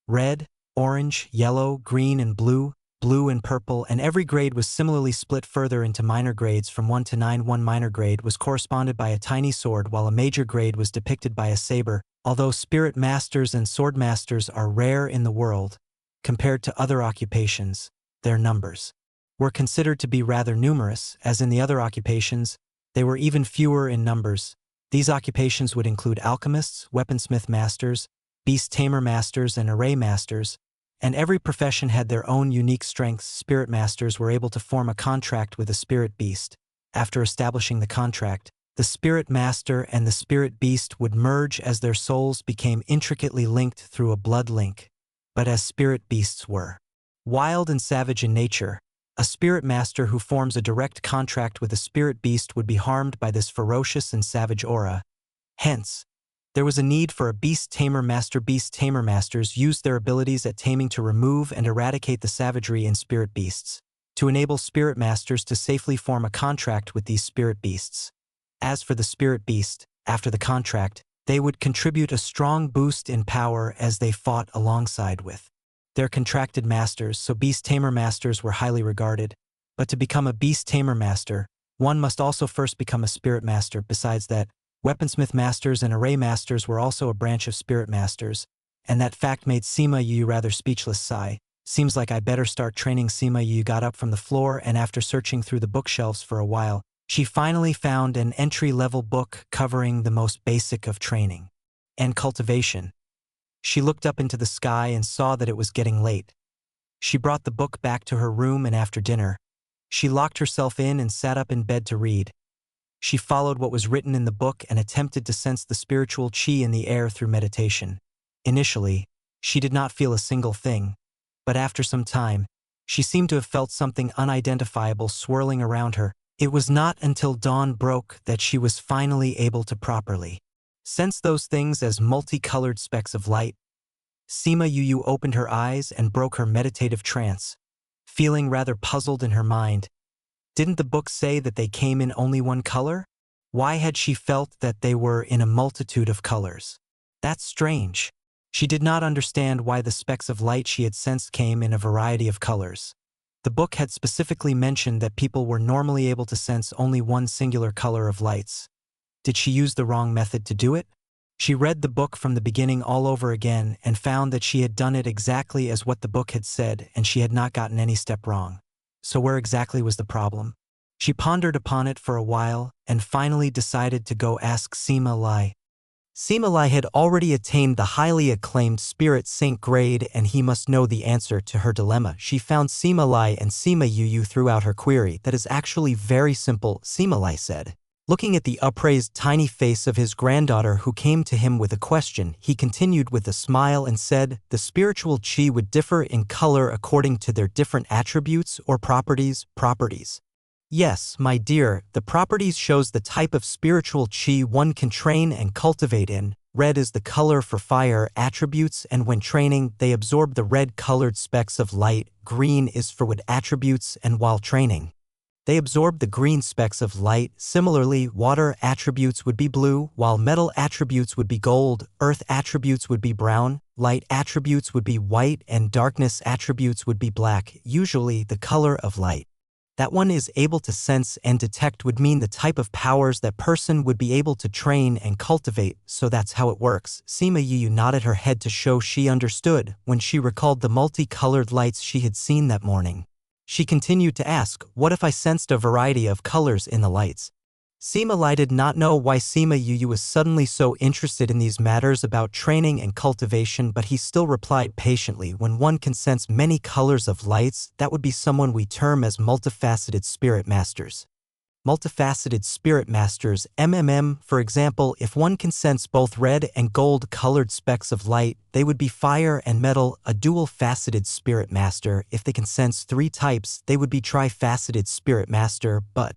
red, orange, yellow, green, and blue, blue and purple, and every grade was similarly split further into minor grades from 1 to 9. One minor grade was corresponded by a tiny sword, while a major grade was depicted by a saber. Although spirit masters and sword masters are rare in the world, compared to other occupations, their numbers were considered to be rather numerous. As in the other occupations, they were even fewer in numbers. These occupations would include alchemists, weaponsmith masters, beast tamer masters, and array masters, and every profession had their own unique strengths. Spirit masters were able to form a contract with a spirit beast. After establishing the contract, the spirit master and the spirit beast would merge as their souls became intricately linked through a blood link. But as spirit beasts were wild and savage in nature, a spirit master who forms a direct contract with a spirit beast would be harmed by this ferocious and savage aura. Hence, there was a need for a beast tamer master. Beast tamer masters used their abilities at taming to remove and eradicate the savagery in spirit beasts, to enable spirit masters to safely form a contract with these spirit beasts. As for the spirit beast, after the contract, they would contribute a strong boost in power as they fought alongside with their contracted masters. So beast tamer masters were highly regarded. But to become a beast tamer master, one must also first become a spirit master. Besides that, weaponsmith masters and array masters were also a branch of spirit masters, and that fact made Sima Yu rather speechless. Sigh. Seems like I better start training. Sima Yu got up from the floor, and after searching through the bookshelves for a while, she finally found an entry-level book covering the most basic of training and cultivation. She looked up into the sky and saw that it was getting late. She brought the book back to her room, and after dinner, she locked herself in and sat up in bed to read. She followed what was written in the book and attempted to sense the spiritual qi in the air through meditation. Initially, she did not feel a single thing, but after some time, she seemed to have felt something unidentifiable swirling around her. It was not until dawn broke that she was finally able to properly sense those things as multicolored specks of light. Sima Yu opened her eyes and broke her meditative trance, feeling rather puzzled in her mind. Didn't the book say that they came in only one color? Why had she felt that they were in a multitude of colors? That's strange. She did not understand why the specks of light she had sensed came in a variety of colors. The book had specifically mentioned that people were normally able to sense only one singular color of lights. Did she use the wrong method to do it? She read the book from the beginning all over again and found that she had done it exactly as what the book had said, and she had not gotten any step wrong. So where exactly was the problem? She pondered upon it for a while and finally decided to go ask Sima Lai. Sima Lai had already attained the highly acclaimed Spirit Saint grade, and he must know the answer to her dilemma. She found Sima Lai and Sima Yu threw out her query. That is actually very simple, Sima Lai said. Looking at the upraised tiny face of his granddaughter who came to him with a question, he continued with a smile and said, the spiritual qi would differ in color according to their different attributes or properties. Yes, my dear, the properties shows the type of spiritual chi one can train and cultivate in. Red is the color for fire attributes, and when training, they absorb the red-colored specks of light. Green is for wood attributes, and while training, they absorb the green specks of light. Similarly, water attributes would be blue, while metal attributes would be gold, earth attributes would be brown, light attributes would be white, and darkness attributes would be black. Usually, the color of light that one is able to sense and detect would mean the type of powers that person would be able to train and cultivate, so that's how it works. Sima Yu nodded her head to show she understood when she recalled the multicolored lights she had seen that morning. She continued to ask, what if I sensed a variety of colors in the lights? Sima Lai did not know why Sima Yu was suddenly so interested in these matters about training and cultivation, but he still replied patiently, when one can sense many colors of lights, that would be someone we term as multifaceted spirit masters. Multifaceted spirit masters, MMM, for example, if one can sense both red and gold colored specks of light, they would be fire and metal. A dual-faceted spirit master, if they can sense three types, they would be tri-faceted spirit master, but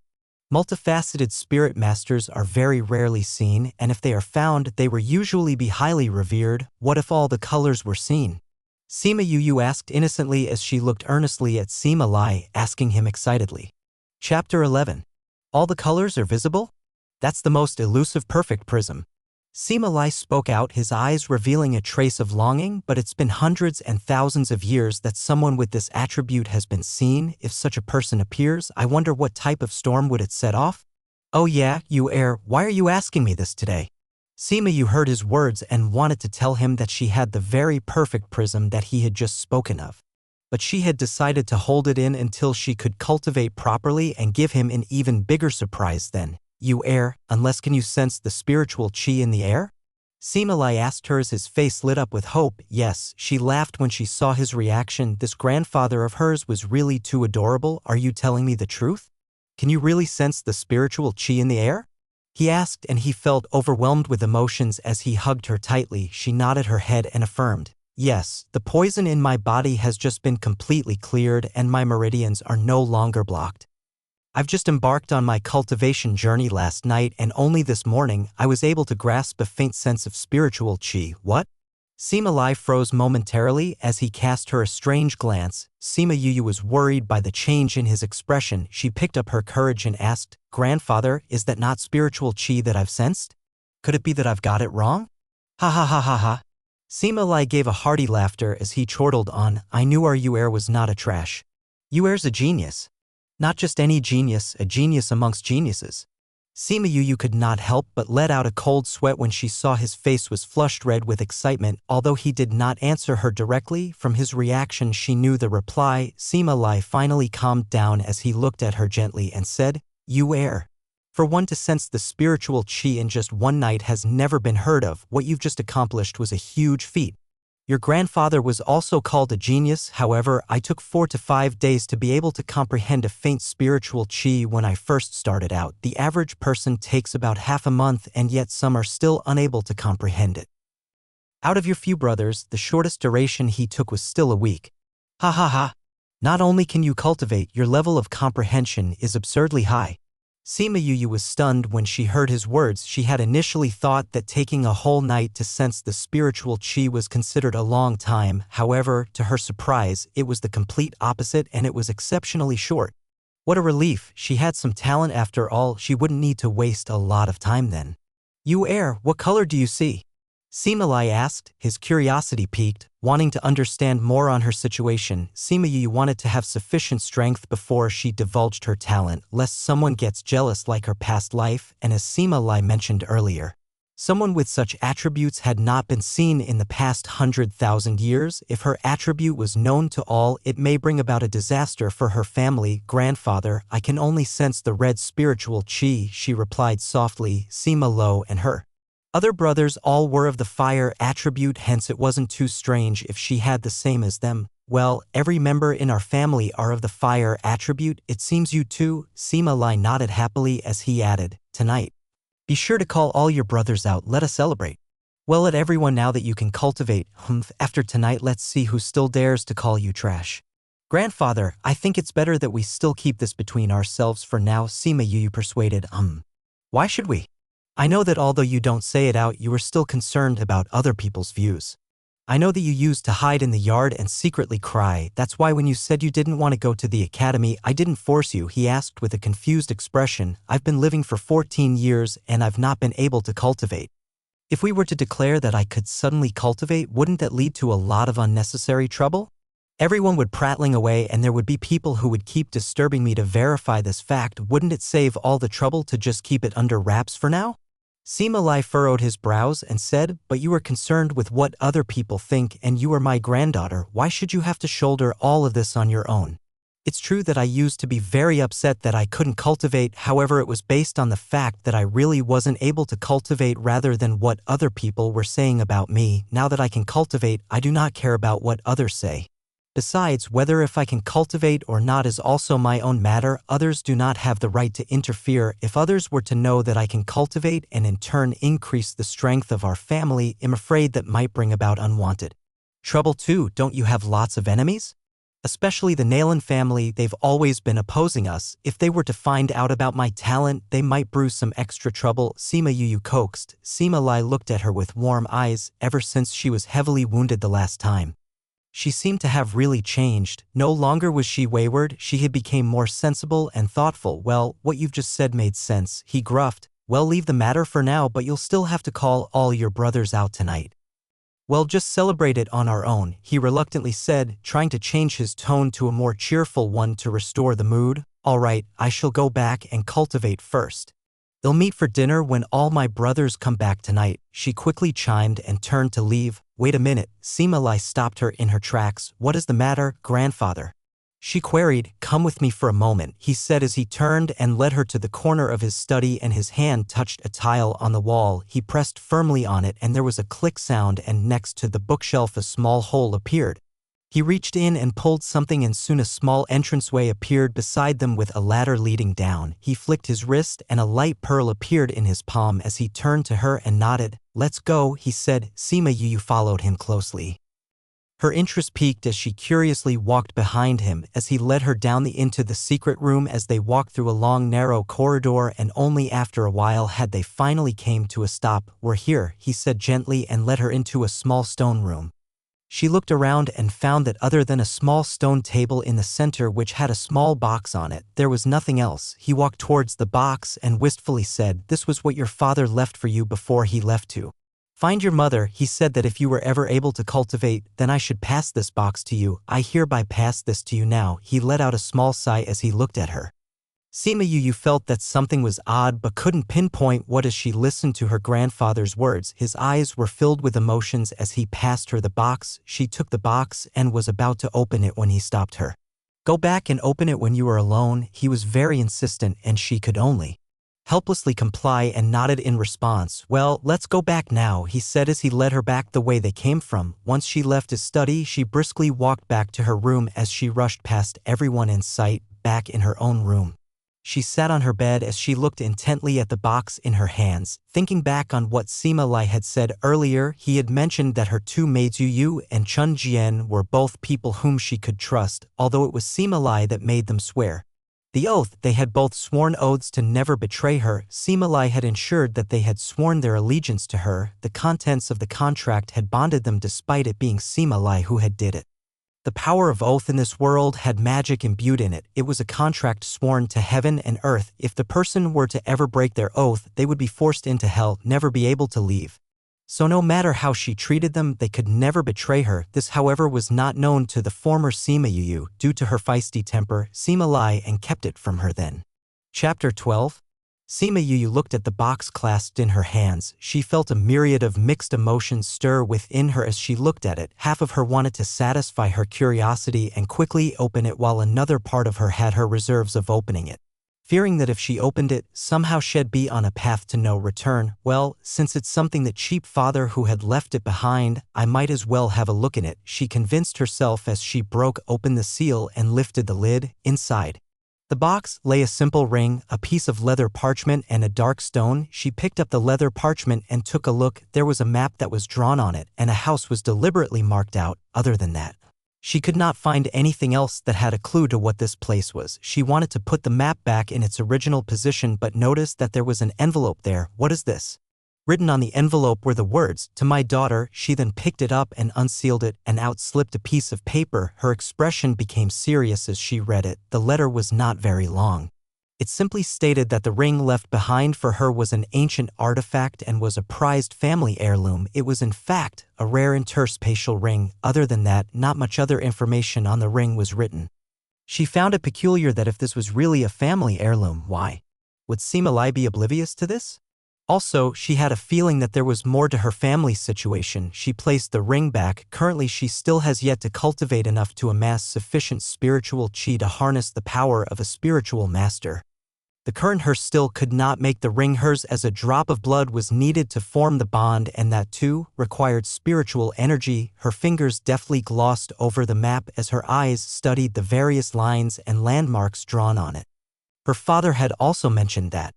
multifaceted spirit masters are very rarely seen, and if they are found, they will usually be highly revered. What if all the colors were seen? Sima Yu asked innocently as she looked earnestly at Sima Lai, asking him excitedly. Chapter 11. All the colors are visible? That's the most elusive perfect prism. Sima Lai spoke out, his eyes revealing a trace of longing, but it's been hundreds and thousands of years that someone with this attribute has been seen. If such a person appears, I wonder what type of storm would it set off? Oh yeah, you heir, why are you asking me this today? Sima Yu heard his words and wanted to tell him that she had the very perfect prism that he had just spoken of. But she had decided to hold it in until she could cultivate properly and give him an even bigger surprise then. You heir, unless can you sense the spiritual chi in the air? Sima Lai asked her as his face lit up with hope. Yes, she laughed when she saw his reaction. This grandfather of hers was really too adorable. Are you telling me the truth? Can you really sense the spiritual chi in the air? He asked, and he felt overwhelmed with emotions as he hugged her tightly. She nodded her head and affirmed, yes, the poison in my body has just been completely cleared and my meridians are no longer blocked. I've just embarked on my cultivation journey last night, and only this morning I was able to grasp a faint sense of spiritual chi. What? Sima Lai froze momentarily as he cast her a strange glance. Sima Yu was worried by the change in his expression. She picked up her courage and asked, Grandfather, is that not spiritual chi that I've sensed? Could it be that I've got it wrong? Ha ha ha ha ha. Sima Lai gave a hearty laughter as he chortled on, I knew our Yu'er was not a trash. Yu'er's a genius. Not just any genius, a genius amongst geniuses. Sima Yu could not help but let out a cold sweat when she saw his face was flushed red with excitement. Although he did not answer her directly, from his reaction she knew the reply. Sima Lai finally calmed down as he looked at her gently and said, You heir. For one to sense the spiritual chi in just one night has never been heard of. What you've just accomplished was a huge feat. Your grandfather was also called a genius. However, I took 4 to 5 days to be able to comprehend a faint spiritual chi when I first started out. The average person takes about half a month, and yet some are still unable to comprehend it. Out of your few brothers, the shortest duration he took was still a week. Ha ha ha. Not only can you cultivate, your level of comprehension is absurdly high. Sima Yu was stunned when she heard his words. She had initially thought that taking a whole night to sense the spiritual chi was considered a long time. However, to her surprise, it was the complete opposite, and it was exceptionally short. What a relief, she had some talent after all. She wouldn't need to waste a lot of time then. You heir, what color do you see? Sima Lai asked, his curiosity piqued, wanting to understand more on her situation. Sima Yu wanted to have sufficient strength before she divulged her talent, lest someone gets jealous like her past life, and as Sima Lai mentioned earlier, someone with such attributes had not been seen in the past 100,000 years. If her attribute was known to all, it may bring about a disaster for her family. Grandfather, I can only sense the red spiritual chi, she replied softly. Sima Lo and her other brothers all were of the fire attribute, hence it wasn't too strange if she had the same as them. Well, every member in our family are of the fire attribute, it seems you too. Sima Lai nodded happily as he added, tonight, be sure to call all your brothers out, let us celebrate. Well, let everyone now that you can cultivate. After tonight let's see who still dares to call you trash. Grandfather, I think it's better that we still keep this between ourselves for now, Sima Yu persuaded. Why should we? I know that although you don't say it out, you are still concerned about other people's views. I know that you used to hide in the yard and secretly cry. That's why when you said you didn't want to go to the academy, I didn't force you, he asked with a confused expression. I've been living for 14 years and I've not been able to cultivate. If we were to declare that I could suddenly cultivate, wouldn't that lead to a lot of unnecessary trouble? Everyone would prattling away and there would be people who would keep disturbing me to verify this fact. Wouldn't it save all the trouble to just keep it under wraps for now? Sima Lai furrowed his brows and said, but you are concerned with what other people think and you are my granddaughter. Why should you have to shoulder all of this on your own? It's true that I used to be very upset that I couldn't cultivate, however it was based on the fact that I really wasn't able to cultivate rather than what other people were saying about me. Now that I can cultivate, I do not care about what others say. Besides, whether if I can cultivate or not is also my own matter. Others do not have the right to interfere. If others were to know that I can cultivate and in turn increase the strength of our family, I'm afraid that might bring about unwanted trouble too. Don't you have lots of enemies? Especially the Nalan family, they've always been opposing us. If they were to find out about my talent, they might brew some extra trouble, Sima Yu coaxed. Sima Lai looked at her with warm eyes. Ever since she was heavily wounded the last time, she seemed to have really changed. No longer was she wayward, she had become more sensible and thoughtful. Well, what you've just said made sense, he gruffed. Well, leave the matter for now, but you'll still have to call all your brothers out tonight. Well, just celebrate it on our own, he reluctantly said, trying to change his tone to a more cheerful one to restore the mood. All right, I shall go back and cultivate first. They'll meet for dinner when all my brothers come back tonight, she quickly chimed and turned to leave. Wait a minute, Sima Lai stopped her in her tracks. What is the matter, grandfather? She queried. Come with me for a moment, he said as he turned and led her to the corner of his study and his hand touched a tile on the wall. He pressed firmly on it and there was a click sound and next to the bookshelf a small hole appeared. He reached in and pulled something and soon a small entranceway appeared beside them with a ladder leading down. He flicked his wrist and a light pearl appeared in his palm as he turned to her and nodded. Let's go, he said. Sima Yu followed him closely. Her interest piqued as she curiously walked behind him as he led her down into the secret room. As they walked through a long narrow corridor and only after a while had they finally came to a stop. We're here, he said gently and led her into a small stone room. She looked around and found that other than a small stone table in the center which had a small box on it, there was nothing else. He walked towards the box and wistfully said, this was what your father left for you before he left to find your mother. He said that if you were ever able to cultivate, then I should pass this box to you. I hereby pass this to you now. He let out a small sigh as he looked at her. Sima Yu felt that something was odd but couldn't pinpoint what as she listened to her grandfather's words. His eyes were filled with emotions as he passed her the box. She took the box and was about to open it when he stopped her. Go back and open it when you are alone. He was very insistent and she could only helplessly comply and nodded in response. Well, let's go back now, he said as he led her back the way they came from. Once she left his study, she briskly walked back to her room as she rushed past everyone in sight, back in her own room. She sat on her bed as she looked intently at the box in her hands, thinking back on what Sima Lai had said earlier. He had mentioned that her two maids Yu and Chun Jian were both people whom she could trust, although it was Sima Lai that made them swear the oath. They had both sworn oaths to never betray her. Sima Lai had ensured that they had sworn their allegiance to her. The contents of the contract had bonded them despite it being Sima Lai who had did it. The power of oath in this world had magic imbued in it. It was a contract sworn to heaven and earth. If the person were to ever break their oath, they would be forced into hell, never be able to leave. So no matter how she treated them, they could never betray her. This, however, was not known to the former Sima Yu due to her feisty temper. Sima Lai and kept it from her then. Chapter 12. Sima Yu looked at the box clasped in her hands. She felt a myriad of mixed emotions stir within her as she looked at it. Half of her wanted to satisfy her curiosity and quickly open it, while another part of her had her reserves of opening it, fearing that if she opened it, somehow she'd be on a path to no return. Well, since it's something that cheap father who had left it behind, I might as well have a look in it, she convinced herself as she broke open the seal and lifted the lid. Inside the box lay a simple ring, a piece of leather parchment and a dark stone. She picked up the leather parchment and took a look. There was a map that was drawn on it, and a house was deliberately marked out. Other than that, She could not find anything else that had a clue to what this place was. She wanted to put the map back in its original position but noticed that there was an envelope there. What is this? Written on the envelope were the words, "To my daughter." She then picked it up and unsealed it, and out slipped a piece of paper. Her expression became serious as she read it. The letter was not very long. It simply stated that the ring left behind for her was an ancient artifact and was a prized family heirloom. It was in fact a rare interspatial ring. Other than that, not much other information on the ring was written. She found it peculiar that if this was really a family heirloom, why would Sima Lai be oblivious to this? Also, she had a feeling that there was more to her family situation. She placed the ring back. Currently, she still has yet to cultivate enough to amass sufficient spiritual chi to harness the power of a spiritual master. The current her still could not make the ring hers, as a drop of blood was needed to form the bond, and that too required spiritual energy. Her fingers deftly glossed over the map as her eyes studied the various lines and landmarks drawn on it. Her father had also mentioned that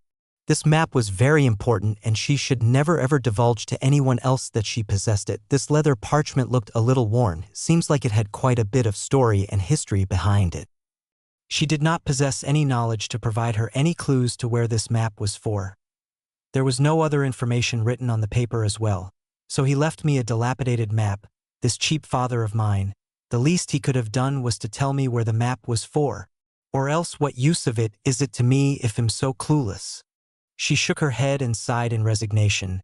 this map was very important and she should never ever divulge to anyone else that she possessed it. This leather parchment looked a little worn. Seems like it had quite a bit of story and history behind it. She did not possess any knowledge to provide her any clues to where this map was for. There was no other information written on the paper as well, so he left me a dilapidated map, this cheap father of mine. The least he could have done was to tell me where the map was for, or else what use of it is it to me if I'm so clueless? She shook her head and sighed in resignation,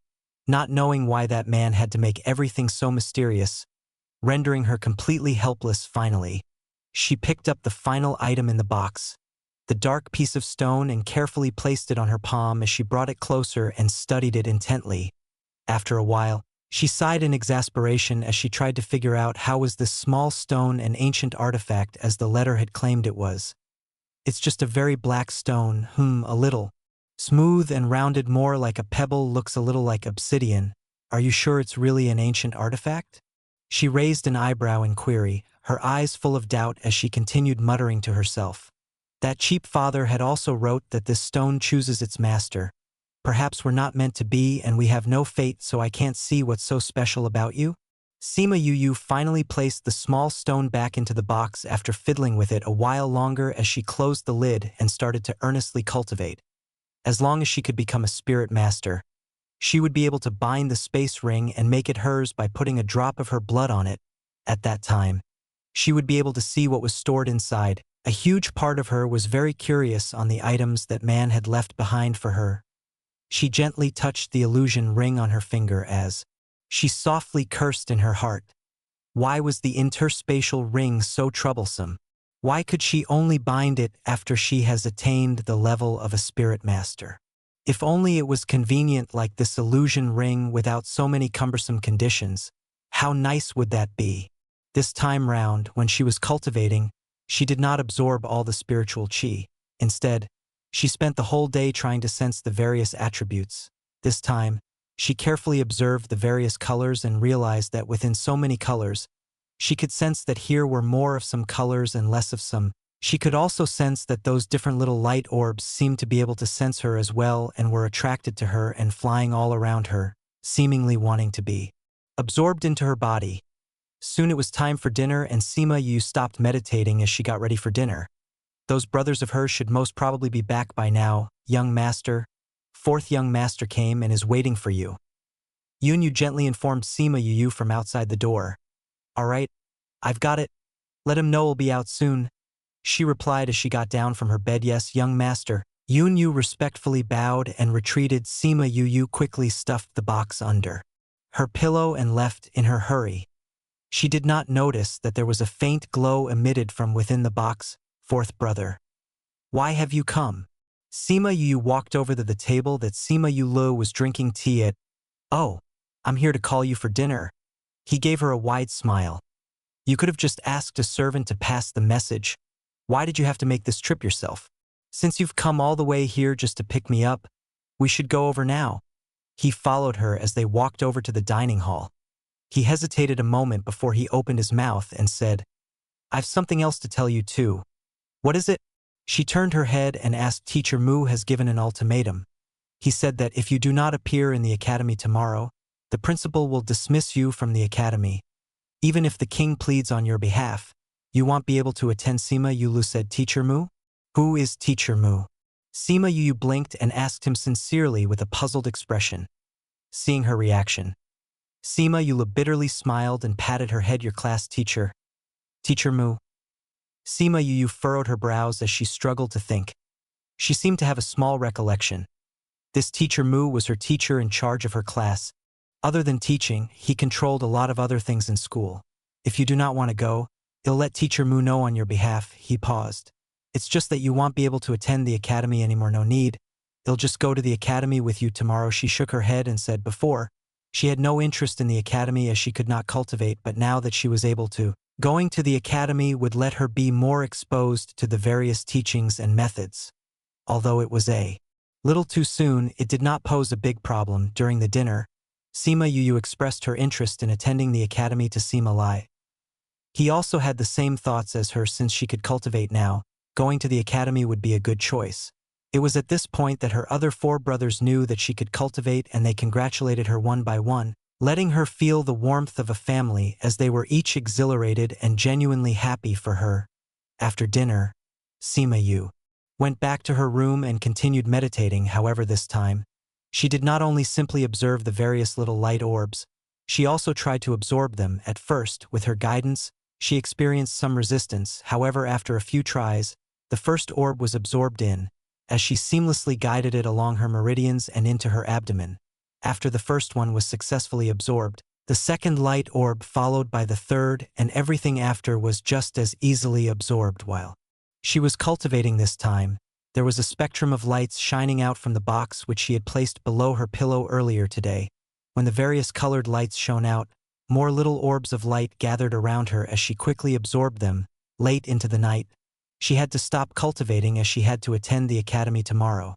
not knowing why that man had to make everything so mysterious, rendering her completely helpless. Finally, she picked up the final item in the box, the dark piece of stone, and carefully placed it on her palm as she brought it closer and studied it intently. After a while, she sighed in exasperation as she tried to figure out how was this small stone an ancient artifact as the letter had claimed it was. It's just a very black stone, a little. Smooth and rounded, more like a pebble, looks a little like obsidian. Are you sure it's really an ancient artifact? She raised an eyebrow in query, her eyes full of doubt as she continued muttering to herself. That cheap father had also wrote that this stone chooses its master. Perhaps we're not meant to be and we have no fate, so I can't see what's so special about you. Sima Yu finally placed the small stone back into the box after fiddling with it a while longer as she closed the lid and started to earnestly cultivate. As long as she could become a spirit master, she would be able to bind the space ring and make it hers by putting a drop of her blood on it. At that time, she would be able to see what was stored inside. A huge part of her was very curious on the items that man had left behind for her. She gently touched the illusion ring on her finger as she softly cursed in her heart. Why was the interspatial ring so troublesome? Why could she only bind it after she has attained the level of a spirit master? If only it was convenient like this illusion ring without so many cumbersome conditions, how nice would that be? This time round, when she was cultivating, she did not absorb all the spiritual chi. Instead, she spent the whole day trying to sense the various attributes. This time, she carefully observed the various colors and realized that within so many colors, she could sense that here were more of some colors and less of some. She could also sense that those different little light orbs seemed to be able to sense her as well and were attracted to her and flying all around her, seemingly wanting to be absorbed into her body. Soon it was time for dinner, and Sima Yu stopped meditating as she got ready for dinner. Those brothers of hers should most probably be back by now. Young master. Fourth young master came and is waiting for you. Yunyu gently informed Sima Yu from outside the door. All right, I've got it. Let him know we'll be out soon, she replied as she got down from her bed. Yes, young master. Yunyu respectfully bowed and retreated. Sima Yu quickly stuffed the box under her pillow and left in her hurry. She did not notice that there was a faint glow emitted from within the box. Fourth brother. Why have you come? Sima Yu walked over to the table that Sima Yu was drinking tea at. Oh, I'm here to call you for dinner. He gave her a wide smile. You could have just asked a servant to pass the message. Why did you have to make this trip yourself? Since you've come all the way here just to pick me up, we should go over now. He followed her as they walked over to the dining hall. He hesitated a moment before he opened his mouth and said, I've something else to tell you too. What is it? She turned her head and asked. Teacher Mu has given an ultimatum. He said that if you do not appear in the academy tomorrow, the principal will dismiss you from the academy. Even if the king pleads on your behalf, you won't be able to attend. Sima Yulu said. Teacher Mu? Who is Teacher Mu? Sima Yu blinked and asked him sincerely with a puzzled expression. Seeing her reaction, Sima Yu bitterly smiled and patted her head. Your class teacher. Teacher Mu? Sima Yu furrowed her brows as she struggled to think. She seemed to have a small recollection. This Teacher Mu was her teacher in charge of her class. Other than teaching, he controlled a lot of other things in school. If you do not want to go, I'll let Teacher Mu know on your behalf. He paused. It's just that you won't be able to attend the academy anymore. No need. I'll just go to the academy with you tomorrow. She shook her head and said before, she had no interest in the academy as she could not cultivate, but now that she was able to, going to the academy would let her be more exposed to the various teachings and methods. Although it was a little too soon, it did not pose a big problem. During the dinner, Sima Yu expressed her interest in attending the academy to Sima Lai. He also had the same thoughts as her. Since she could cultivate now, going to the academy would be a good choice. It was at this point that her other 4 brothers knew that she could cultivate, and they congratulated her one by one, letting her feel the warmth of a family as they were each exhilarated and genuinely happy for her. After dinner, Sima Yu went back to her room and continued meditating. However, this time, she did not only simply observe the various little light orbs, she also tried to absorb them. At first, with her guidance, she experienced some resistance. However, after a few tries, the first orb was absorbed in, as she seamlessly guided it along her meridians and into her abdomen. After the first one was successfully absorbed, the second light orb followed by the third, and everything after was just as easily absorbed. While she was cultivating this time, there was a spectrum of lights shining out from the box which she had placed below her pillow earlier today. When the various colored lights shone out, more little orbs of light gathered around her as she quickly absorbed them. Late into the night, she had to stop cultivating as she had to attend the academy tomorrow.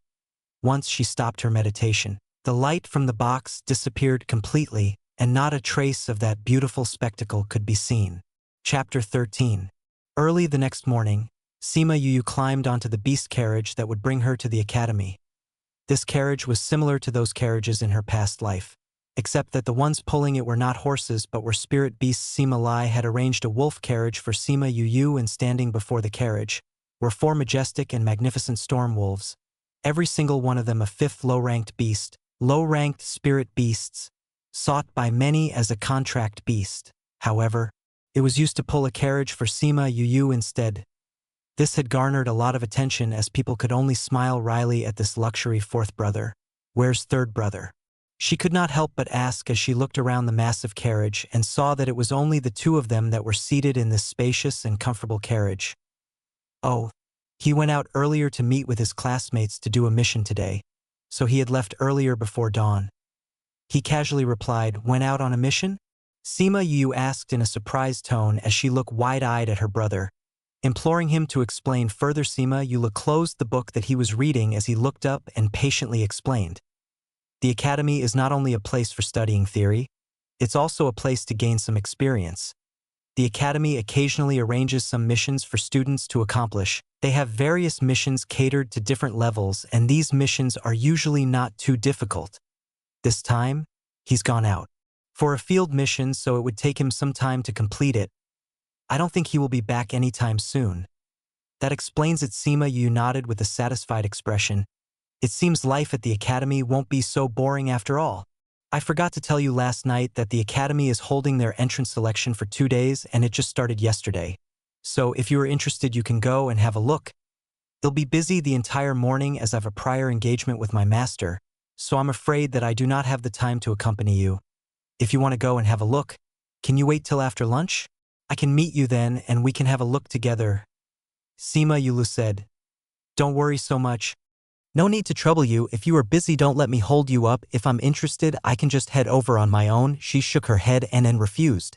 Once she stopped her meditation, the light from the box disappeared completely, and not a trace of that beautiful spectacle could be seen. Chapter 13. Early the next morning, Sima Yu climbed onto the beast carriage that would bring her to the academy. This carriage was similar to those carriages in her past life, except that the ones pulling it were not horses but were spirit beasts. Sima Lai had arranged a wolf carriage for Sima Yu, and standing before the carriage were 4 majestic and magnificent storm wolves, every single one of them a 5th low-ranked beast, low-ranked spirit beasts, sought by many as a contract beast. However, it was used to pull a carriage for Sima Yu instead. This had garnered a lot of attention as people could only smile wryly at this luxury 4th brother. Where's 3rd brother? She could not help but ask as she looked around the massive carriage and saw that it was only the 2 of them that were seated in this spacious and comfortable carriage. Oh, he went out earlier to meet with his classmates to do a mission today, so he had left earlier before dawn. He casually replied, went out on a mission? Sima Yu asked in a surprised tone as she looked wide-eyed at her brother, imploring him to explain further. Sima Yu closed the book that he was reading as he looked up and patiently explained. The academy is not only a place for studying theory, it's also a place to gain some experience. The academy occasionally arranges some missions for students to accomplish. They have various missions catered to different levels, and these missions are usually not too difficult. This time, he's gone out for a field mission, so it would take him some time to complete it. I don't think he will be back anytime soon. That explains it. Sima Yu nodded with a satisfied expression. It seems life at the academy won't be so boring after all. I forgot to tell you last night that the academy is holding their entrance selection for 2 days, and it just started yesterday. So if you are interested, you can go and have a look. They'll be busy the entire morning as I've a prior engagement with my master, so I'm afraid that I do not have the time to accompany you. If you want to go and have a look, can you wait till after lunch? I can meet you then and we can have a look together. Sima Yu said. Don't worry so much. No need to trouble you. If you are busy, don't let me hold you up. If I'm interested, I can just head over on my own. She shook her head and then refused.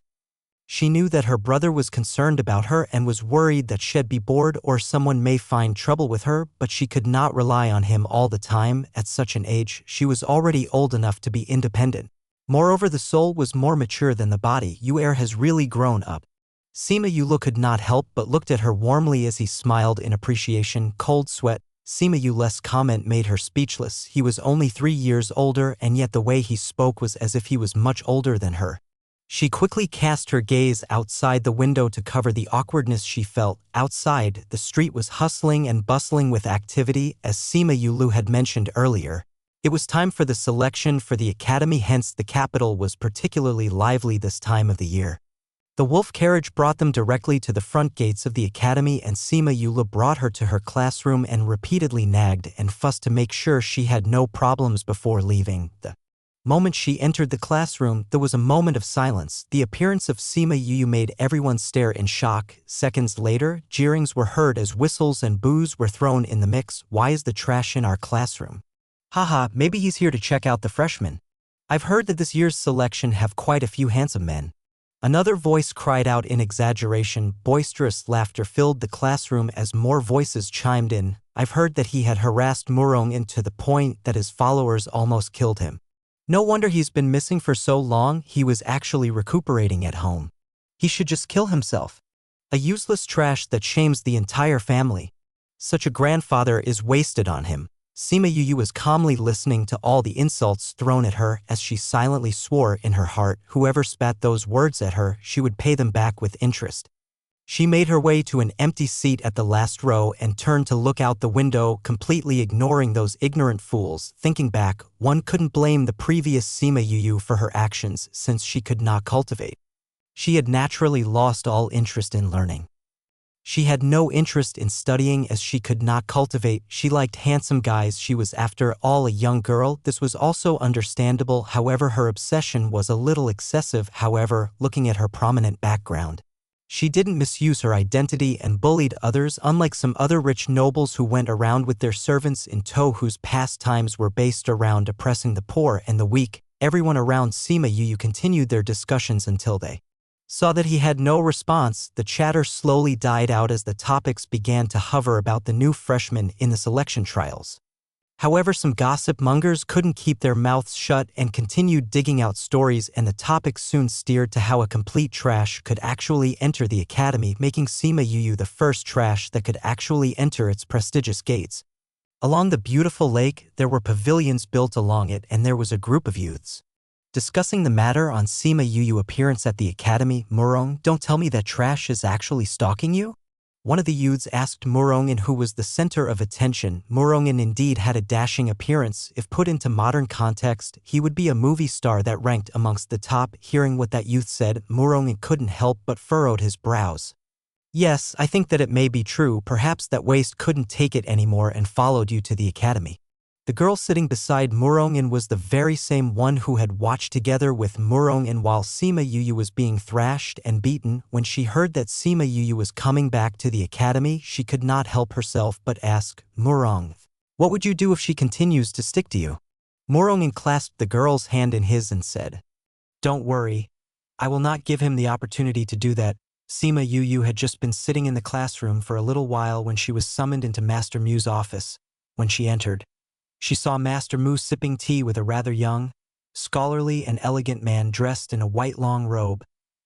She knew that her brother was concerned about her and was worried that she'd be bored or someone may find trouble with her, but she could not rely on him all the time. At such an age, she was already old enough to be independent. Moreover, the soul was more mature than the body. Yu'er has really grown up. Sima Yu could not help but looked at her warmly as he smiled in appreciation. Cold sweat. Sima Yu's comment made her speechless. He was only 3 years older, and yet the way he spoke was as if he was much older than her. She quickly cast her gaze outside the window to cover the awkwardness she felt. Outside, the street was hustling and bustling with activity, as Sima Yulu had mentioned earlier. It was time for the selection for the academy, hence the capital was particularly lively this time of the year. The wolf carriage brought them directly to the front gates of the academy, and Sima Yulu brought her to her classroom and repeatedly nagged and fussed to make sure she had no problems before leaving. The moment she entered the classroom, there was a moment of silence. The appearance of Sima Yulu made everyone stare in shock. Seconds later, jeerings were heard as whistles and boos were thrown in the mix. "Why is the trash in our classroom? Haha, maybe he's here to check out the freshmen. I've heard that this year's selection have quite a few handsome men." Another voice cried out in exaggeration. Boisterous laughter filled the classroom as more voices chimed in. "I've heard that he had harassed Murong to the point that his followers almost killed him. No wonder he's been missing for so long. He was actually recuperating at home. He should just kill himself. A useless trash that shames the entire family. Such a grandfather is wasted on him." Sima Yulu was calmly listening to all the insults thrown at her as she silently swore in her heart whoever spat those words at her, she would pay them back with interest. She made her way to an empty seat at the last row and turned to look out the window, completely ignoring those ignorant fools. Thinking back, one couldn't blame the previous Sima Yulu for her actions since she could not cultivate. She had naturally lost all interest in learning. She had no interest in studying as she could not cultivate. She liked handsome guys. She was after all a young girl. This was also understandable. However, her obsession was a little excessive. However, looking at her prominent background, she didn't misuse her identity and bullied others, unlike some other rich nobles who went around with their servants in tow whose pastimes were based around oppressing the poor and the weak. Everyone around Sima Yulu continued their discussions until they saw that he had no response. The chatter slowly died out as the topics began to hover about the new freshmen in the selection trials. However, some gossip mongers couldn't keep their mouths shut and continued digging out stories, and the topic soon steered to how a complete trash could actually enter the academy, making Sima Yulu the first trash that could actually enter its prestigious gates. Along the beautiful lake, there were pavilions built along it, and there was a group of youths discussing the matter on Sima Yulu's appearance at the academy. "Murong, don't tell me that trash is actually stalking you?" One of the youths asked Murongin, who was the center of attention. Murongin indeed had a dashing appearance. If put into modern context, he would be a movie star that ranked amongst the top. Hearing what that youth said, Murongin couldn't help but furrowed his brows. "Yes, I think that it may be true. Perhaps that waste couldn't take it anymore and followed you to the academy." The girl sitting beside Murongin was the very same one who had watched together with Murongin while Sima Yulu was being thrashed and beaten. When she heard that Sima Yulu was coming back to the academy, she could not help herself but ask, "Murong, what would you do if she continues to stick to you?" Murongin clasped the girl's hand in his and said, "Don't worry, I will not give him the opportunity to do that." Sima Yulu had just been sitting in the classroom for a little while when she was summoned into Master Mu's office. When she entered, she saw Master Mu sipping tea with a rather young, scholarly and elegant man dressed in a white long robe.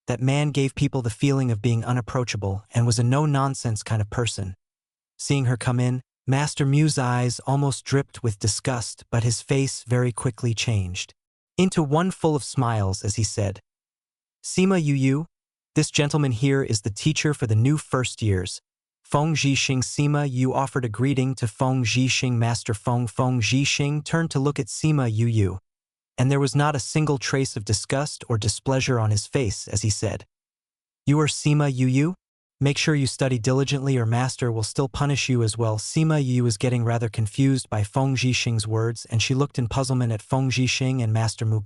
That man gave people the feeling of being unapproachable and was a no-nonsense kind of person. Seeing her come in, Master Mu's eyes almost dripped with disgust, but his face very quickly changed into one full of smiles as he said, "Sima Yulu, this gentleman here is the teacher for the new first years. Feng Zhixing." Sima Yu offered a greeting to Feng Zhixing. Master Feng Zhixing turned to look at Sima Yu, and there was not a single trace of disgust or displeasure on his face as he said, "You are Sima Yu? Make sure you study diligently or master will still punish you as well." Sima Yu was getting rather confused by Feng Zhixing's words, and she looked in puzzlement at Feng Zhixing and Master Mu.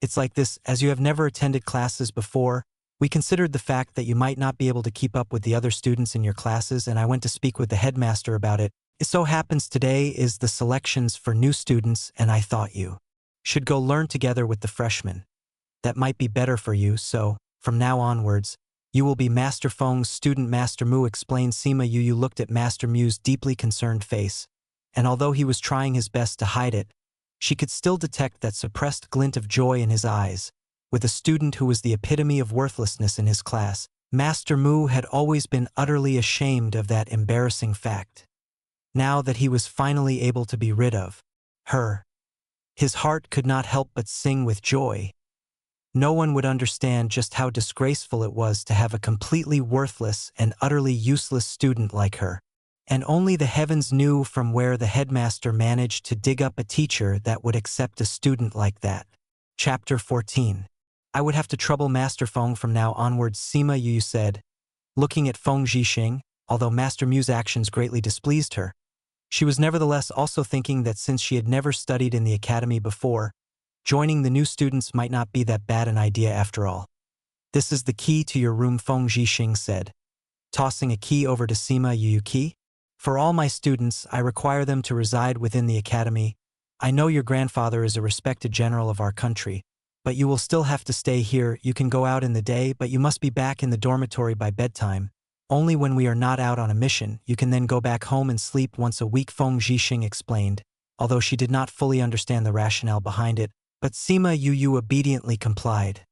"It's like this, as you have never attended classes before. We considered the fact that you might not be able to keep up with the other students in your classes, and I went to speak with the headmaster about it. It so happens today is the selections for new students, and I thought you should go learn together with the freshmen. That might be better for you, so, from now onwards, you will be Master Feng's student." Master Mu explained. Sima Yu looked at Master Mu's deeply concerned face, and although he was trying his best to hide it, she could still detect that suppressed glint of joy in his eyes. With a student who was the epitome of worthlessness in his class, Master Mu had always been utterly ashamed of that embarrassing fact. Now that he was finally able to be rid of her, his heart could not help but sing with joy. No one would understand just how disgraceful it was to have a completely worthless and utterly useless student like her. And only the heavens knew from where the headmaster managed to dig up a teacher that would accept a student like that. Chapter 14. I would have to trouble Master Feng from now onwards, Sima Yu said, looking at Feng Zhixing. Although Master Mu's actions greatly displeased her, she was nevertheless also thinking that since she had never studied in the academy before, joining the new students might not be that bad an idea after all. This is the key to your room, Feng Zhixing said, tossing a key over to Sima Yu. Key? For all my students, I require them to reside within the academy. I know your grandfather is a respected general of our country, but you will still have to stay here. You can go out in the day, but you must be back in the dormitory by bedtime. Only when we are not out on a mission, you can then go back home and sleep once a week, Feng Zhixing explained, although she did not fully understand the rationale behind it, but Sima Yu obediently complied.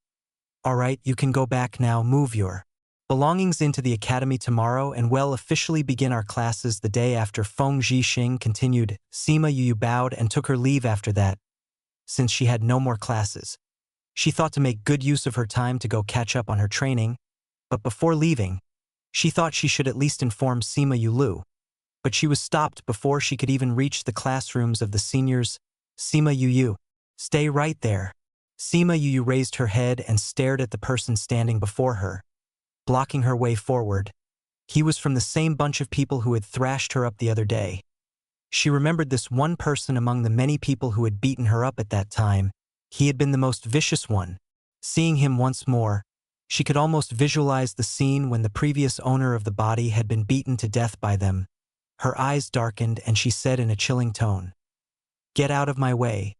All right, you can go back now, move your belongings into the academy tomorrow and we'll officially begin our classes the day after, Feng Zhixing continued. Sima Yu bowed and took her leave after that, since she had no more classes. She thought to make good use of her time to go catch up on her training, but before leaving, she thought she should at least inform Sima Yu. But she was stopped before she could even reach the classrooms of the seniors. Sima Yu, stay right there. Sima Yu raised her head and stared at the person standing before her, blocking her way forward. He was from the same bunch of people who had thrashed her up the other day. She remembered this one person among the many people who had beaten her up at that time. He had been the most vicious one. Seeing him once more, she could almost visualize the scene when the previous owner of the body had been beaten to death by them. Her eyes darkened and she said in a chilling tone, "Get out of my way."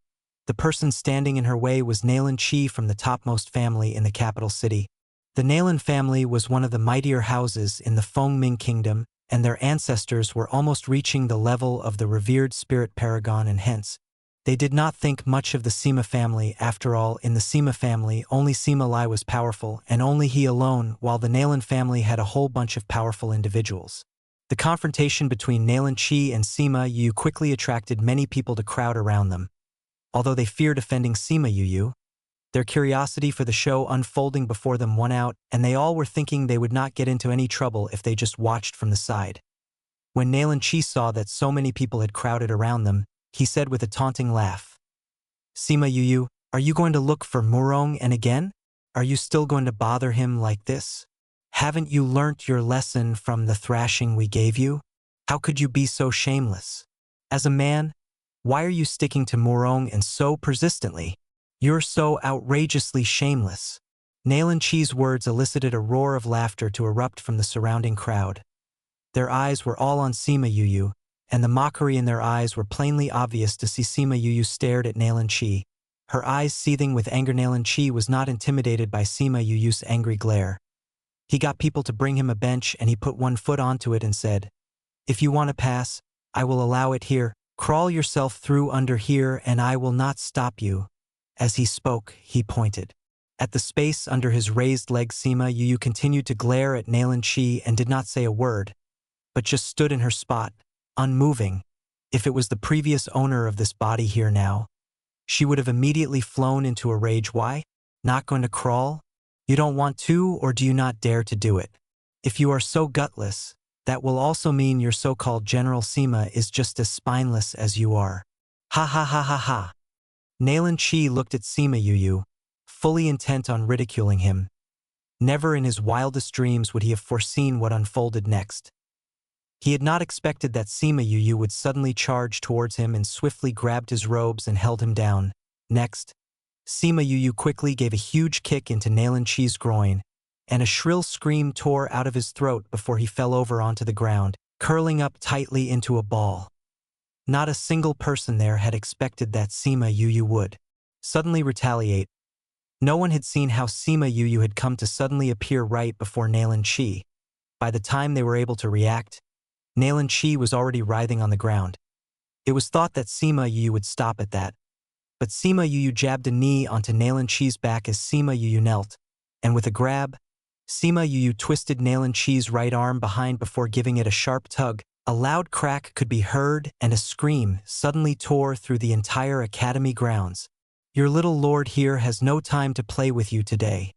The person standing in her way was Nalan Qi from the topmost family in the capital city. The Nalan family was one of the mightier houses in the Fengming kingdom, and their ancestors were almost reaching the level of the revered spirit paragon, and hence, they did not think much of the Sima family. After all, in the Sima family, only Sima Lai was powerful, and only he alone, while the Nalan family had a whole bunch of powerful individuals. The confrontation between Nalan Qi and Sima Yu quickly attracted many people to crowd around them. Although they feared offending Sima Yu, their curiosity for the show unfolding before them won out, and they all were thinking they would not get into any trouble if they just watched from the side. When Nalan Qi saw that so many people had crowded around them, he said with a taunting laugh, "Sima Yu, are you going to look for Murong and again? Are you still going to bother him like this? Haven't you learnt your lesson from the thrashing we gave you? How could you be so shameless? As a man, why are you sticking to Murong and so persistently? You're so outrageously shameless." Nalan Qi's words elicited a roar of laughter to erupt from the surrounding crowd. Their eyes were all on Sima Yu, and the mockery in their eyes were plainly obvious to see. Sima Yu stared at Nalan Qi, her eyes seething with anger. Nalan Qi was not intimidated by Sima Yu's angry glare. He got people to bring him a bench and he put one foot onto it and said, "If you want to pass, I will allow it here. Crawl yourself through under here and I will not stop you." As he spoke, he pointed at the space under his raised leg. Sima Yu continued to glare at Nalan Qi and did not say a word, but just stood in her spot, unmoving. If it was the previous owner of this body here now, she would have immediately flown into a rage. Why? Not going to crawl? You don't want to, or do you not dare to do it? If you are so gutless, that will also mean your so-called General Sima is just as spineless as you are. Ha ha ha ha ha. Nalan Qi looked at Sima Yu, fully intent on ridiculing him. Never in his wildest dreams would he have foreseen what unfolded next. He had not expected that Sima Yu would suddenly charge towards him and swiftly grabbed his robes and held him down. Next, Sima Yu quickly gave a huge kick into Nalan Qi's groin, and a shrill scream tore out of his throat before he fell over onto the ground, curling up tightly into a ball. Not a single person there had expected that Sima Yu would suddenly retaliate. No one had seen how Sima Yu had come to suddenly appear right before Nalan Qi. By the time they were able to react, Nalan Qi was already writhing on the ground. It was thought that Sima Yu would stop at that, but Sima Yu jabbed a knee onto Nalan Qi's back as Sima Yu knelt, and with a grab, Sima Yu twisted Nalan Qi's right arm behind before giving it a sharp tug. A loud crack could be heard, and a scream suddenly tore through the entire academy grounds. Your little lord here has no time to play with you today.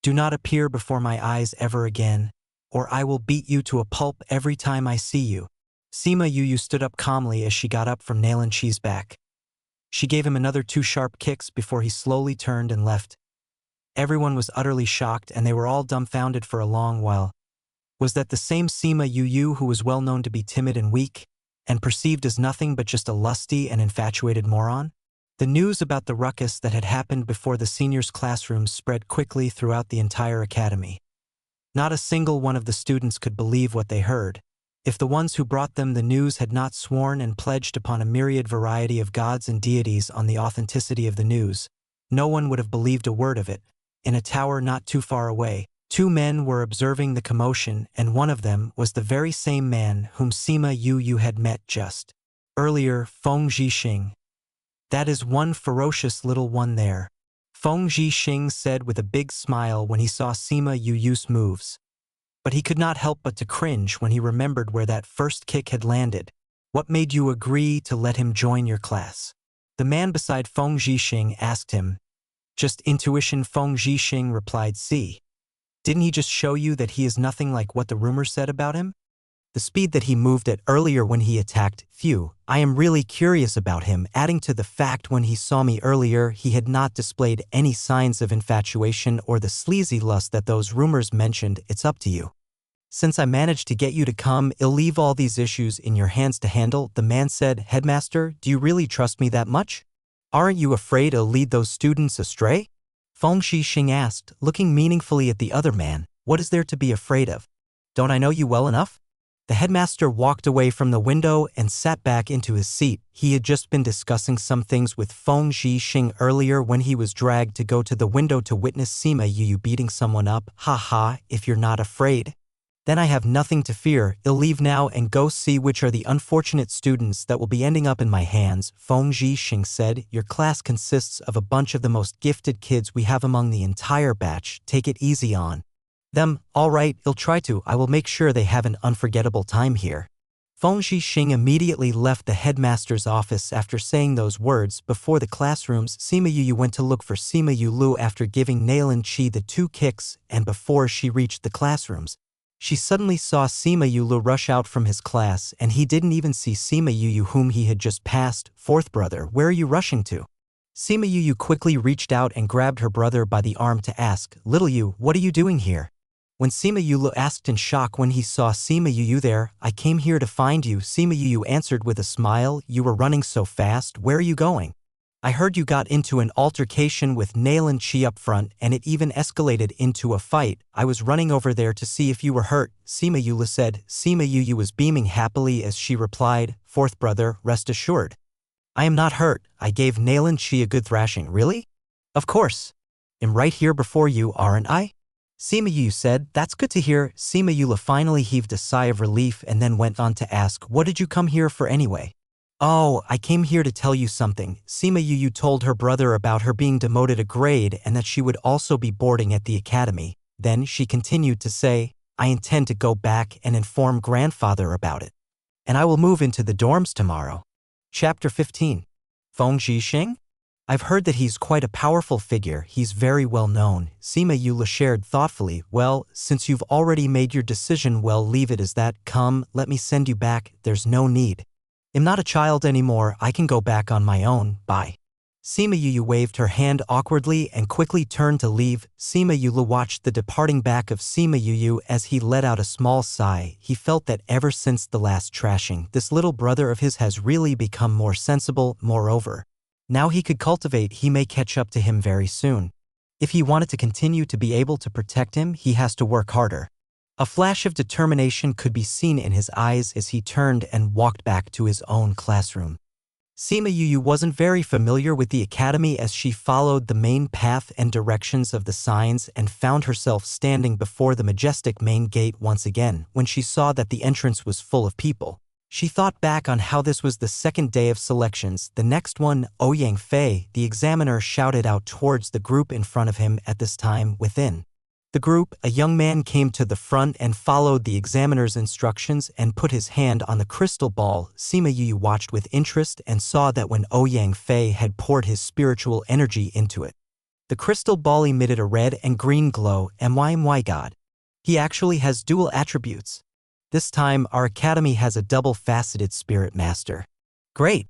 Do not appear before my eyes ever again, or I will beat you to a pulp every time I see you." Sima Yu stood up calmly as she got up from Nalanchi's back. She gave him another 2 sharp kicks before he slowly turned and left. Everyone was utterly shocked, and they were all dumbfounded for a long while. Was that the same Sima Yu who was well known to be timid and weak, and perceived as nothing but just a lusty and infatuated moron? The news about the ruckus that had happened before the seniors' classrooms spread quickly throughout the entire academy. Not a single one of the students could believe what they heard. If the ones who brought them the news had not sworn and pledged upon a myriad variety of gods and deities on the authenticity of the news, no one would have believed a word of it. In a tower not too far away, 2 men were observing the commotion, and one of them was the very same man whom Sima Yu had met just earlier, Feng Zhixing. "That is one ferocious little one there," Feng Zhixing said with a big smile when he saw Sima Yu's moves. But he could not help but to cringe when he remembered where that first kick had landed. "What made you agree to let him join your class?" The man beside Feng Zhixing asked him. "Just intuition," Feng Zhixing replied. "See, didn't he just show you that he is nothing like what the rumors said about him? The speed that he moved at earlier when he attacked, phew, I am really curious about him," adding to the fact when he saw me earlier he had not displayed any signs of infatuation or the sleazy lust that those rumors mentioned. "It's up to you. Since I managed to get you to come, I'll leave all these issues in your hands to handle," the man said. "Headmaster, do you really trust me that much? Aren't you afraid I'll lead those students astray?" Feng Zhixing asked, looking meaningfully at the other man. "What is there to be afraid of? Don't I know you well enough?" The headmaster walked away from the window and sat back into his seat. He had just been discussing some things with Feng Zhixing earlier when he was dragged to go to the window to witness Sima Yu beating someone up. "Ha ha, if you're not afraid, then I have nothing to fear. I'll leave now and go see which are the unfortunate students that will be ending up in my hands," Feng Zhixing said. "Your class consists of a bunch of the most gifted kids we have among the entire batch. Take it easy on them." "All right, I'll try to. I will make sure they have an unforgettable time here." Feng Zhixing immediately left the headmaster's office after saying those words. Before the classrooms, Sima Yu went to look for Sima Yulu after giving Nalan Chi the 2 kicks, and before she reached the classrooms, she suddenly saw Sima Yulu rush out from his class, and he didn't even see Sima Yu whom he had just passed. "Fourth brother, where are you rushing to?" Sima Yu quickly reached out and grabbed her brother by the arm to ask, "Little Yu, what are you doing here?" When Sima Yu asked in shock when he saw Sima Yu there, "I came here to find you," Sima Yu answered with a smile. "You were running so fast, where are you going? I heard you got into an altercation with Nalan Chi up front, and it even escalated into a fight. I was running over there to see if you were hurt," Sima Yu said. Sima Yu was beaming happily as she replied, "Fourth brother, rest assured. I am not hurt. I gave Nalan Chi a good thrashing." "Really?" "Of course. I'm right here before you, aren't I?" Sima Yu said. "That's good to hear." Sima Yu finally heaved a sigh of relief and then went on to ask, "What did you come here for anyway?" "Oh, I came here to tell you something." Sima Yu told her brother about her being demoted a grade and that she would also be boarding at the academy. Then she continued to say, "I intend to go back and inform grandfather about it. And I will move into the dorms tomorrow." Chapter 15. Feng Zhixing? "I've heard that he's quite a powerful figure. He's very well known," Sima Yu shared thoughtfully. "Well, since you've already made your decision, well, leave it as that. Come, let me send you back. There's no need. I'm not a child anymore. I can go back on my own. Bye." Sima Yu waved her hand awkwardly and quickly turned to leave. Sima Yu watched the departing back of Sima Yu as he let out a small sigh. He felt that ever since the last trashing, this little brother of his has really become more sensible. Moreover, now he could cultivate, he may catch up to him very soon. If he wanted to continue to be able to protect him, he has to work harder. A flash of determination could be seen in his eyes as he turned and walked back to his own classroom. Sima Yu wasn't very familiar with the academy as she followed the main path and directions of the signs and found herself standing before the majestic main gate once again. When she saw that the entrance was full of people, she thought back on how this was the second day of selections. The next one, Ouyang Fei, the examiner shouted out towards the group in front of him at this time. Within The group, a young man came to the front and followed the examiner's instructions and put his hand on the crystal ball. Sima Yu watched with interest and saw that when Ouyang Fei had poured his spiritual energy into it, the crystal ball emitted a red and green glow. My god. He actually has dual attributes. This time, our academy has a double-faceted spirit master. Great!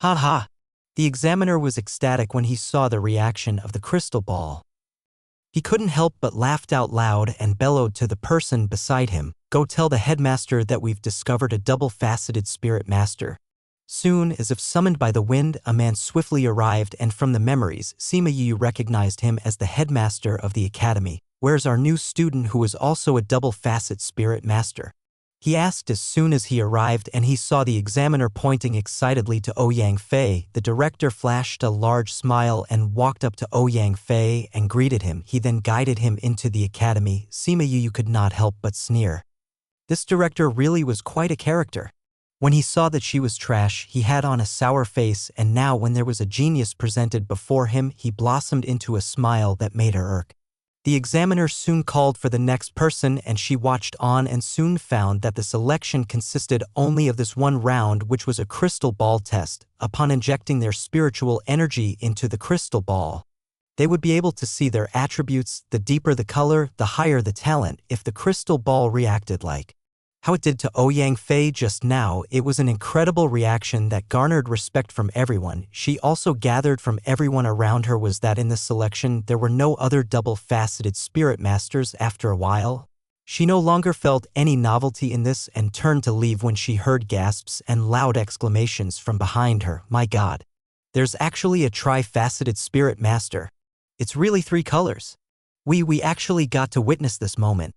Ha ha! The examiner was ecstatic when he saw the reaction of the crystal ball. He couldn't help but laughed out loud and bellowed to the person beside him, "Go tell the headmaster that we've discovered a double-faceted spirit master." Soon, as if summoned by the wind, a man swiftly arrived, and from the memories, Sima Yu recognized him as the headmaster of the academy. "Where's our new student who is also a double-facet spirit master?" he asked as soon as he arrived, and he saw the examiner pointing excitedly to Ouyang Fei. The director flashed a large smile and walked up to Ouyang Fei and greeted him. He then guided him into the academy. Sima Yu could not help but sneer. This director really was quite a character. When he saw that she was trash, he had on a sour face, and now when there was a genius presented before him, he blossomed into a smile that made her irk. The examiner soon called for the next person, and she watched on and soon found that the selection consisted only of this one round, which was a crystal ball test. Upon injecting their spiritual energy into the crystal ball, they would be able to see their attributes. The deeper the color, the higher the talent. If the crystal ball reacted like how it did to Ouyang Fei just now, it was an incredible reaction that garnered respect from everyone. She also gathered from everyone around her was that in this selection there were no other double-faceted spirit masters. After a while, she no longer felt any novelty in this and turned to leave when she heard gasps and loud exclamations from behind her. "My god, there's actually a tri-faceted spirit master. It's really 3 colors. We actually got to witness this moment."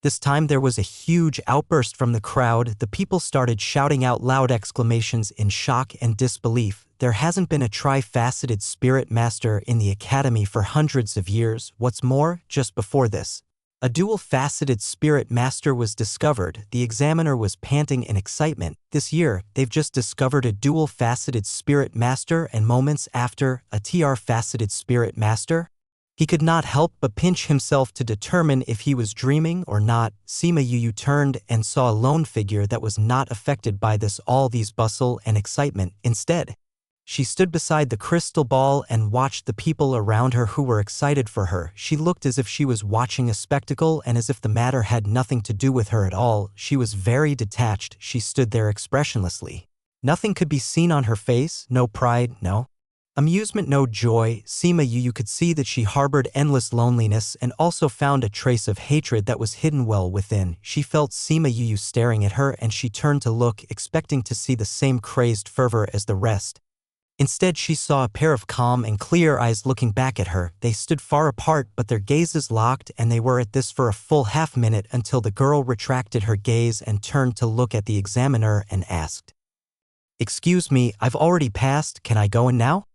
This time there was a huge outburst from the crowd. The people started shouting out loud exclamations in shock and disbelief. There hasn't been a tri-faceted spirit master in the academy for hundreds of years. What's more, just before this, a dual-faceted spirit master was discovered. The examiner was panting in excitement. This year, they've just discovered a dual-faceted spirit master, and moments after, a TR-faceted spirit master? He could not help but pinch himself to determine if he was dreaming or not. Sima Yu turned and saw a lone figure that was not affected by all these bustle and excitement. Instead, she stood beside the crystal ball and watched the people around her who were excited for her. She looked as if she was watching a spectacle and as if the matter had nothing to do with her at all. She was very detached. She stood there expressionlessly. Nothing could be seen on her face, no pride, no amusement, no joy. Sima Yu could see that she harbored endless loneliness and also found a trace of hatred that was hidden well within. She felt Sima Yu staring at her, and she turned to look, expecting to see the same crazed fervor as the rest. Instead, she saw a pair of calm and clear eyes looking back at her. They stood far apart, but their gazes locked, and they were at this for a full half-minute until the girl retracted her gaze and turned to look at the examiner and asked, "Excuse me, I've already passed. Can I go in now?"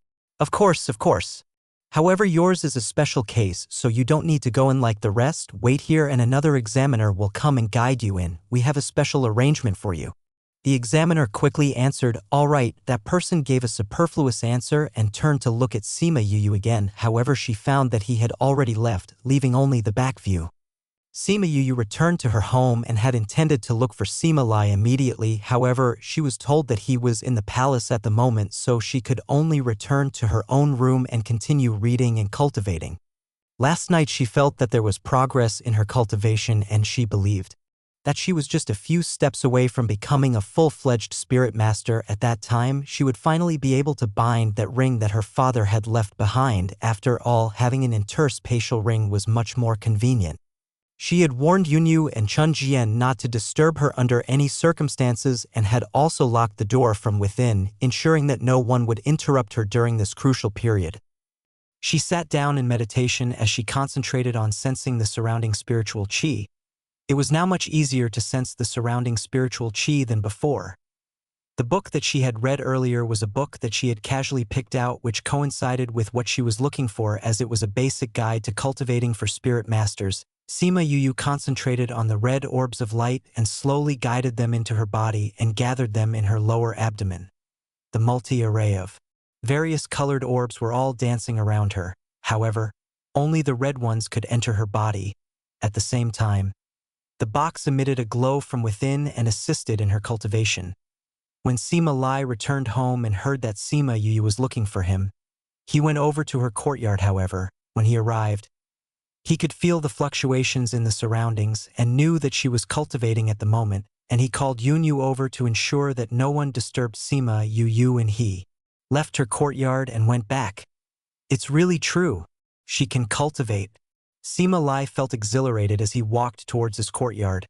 Of course. However, yours is a special case, so you don't need to go in like the rest. Wait here and another examiner will come and guide you in. We have a special arrangement for you." The examiner quickly answered, "All right." That person gave a superfluous answer and turned to look at Sima Yu again. However, she found that he had already left, leaving only the back view. Sima Yu returned to her home and had intended to look for Sima Lai immediately. However, she was told that he was in the palace at the moment, so she could only return to her own room and continue reading and cultivating. Last night she felt that there was progress in her cultivation, and she believed that she was just a few steps away from becoming a full-fledged spirit master. At that time, she would finally be able to bind that ring that her father had left behind. After all, having an interspatial ring was much more convenient. She had warned Yunyu and Chun Jian not to disturb her under any circumstances and had also locked the door from within, ensuring that no one would interrupt her during this crucial period. She sat down in meditation as she concentrated on sensing the surrounding spiritual qi. It was now much easier to sense the surrounding spiritual qi than before. The book that she had read earlier was a book that she had casually picked out, which coincided with what she was looking for, as it was a basic guide to cultivating for spirit masters. Sima Yu concentrated on the red orbs of light and slowly guided them into her body and gathered them in her lower abdomen. The multi-array of various colored orbs were all dancing around her. However, only the red ones could enter her body. At the same time, the box emitted a glow from within and assisted in her cultivation. When Sima Lai returned home and heard that Sima Yu was looking for him, he went over to her courtyard. However, when he arrived, he could feel the fluctuations in the surroundings and knew that she was cultivating at the moment, and he called Yun Yu over to ensure that no one disturbed Sima Yu, and he left her courtyard and went back. It's really true. She can cultivate. Sima Lai felt exhilarated as he walked towards his courtyard,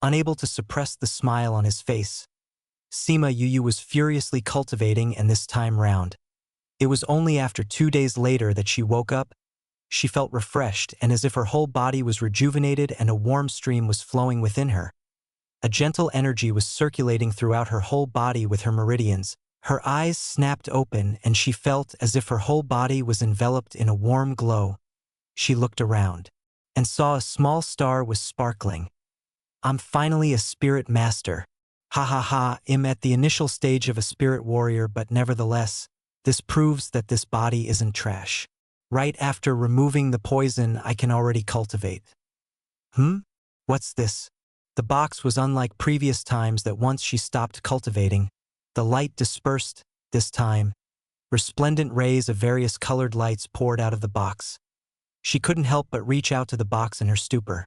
unable to suppress the smile on his face. Sima Yu was furiously cultivating, and this time round, it was only after 2 days later that she woke up. She felt refreshed and as if her whole body was rejuvenated and a warm stream was flowing within her. A gentle energy was circulating throughout her whole body with her meridians. Her eyes snapped open and she felt as if her whole body was enveloped in a warm glow. She looked around and saw a small star was sparkling. I'm finally a spirit master. Ha ha ha, I'm at the initial stage of a spirit warrior, but nevertheless, this proves that this body isn't trash. Right after removing the poison, I can already cultivate. What's this? The box was unlike previous times that once she stopped cultivating, the light dispersed. This time, resplendent rays of various colored lights poured out of the box. She couldn't help but reach out to the box in her stupor.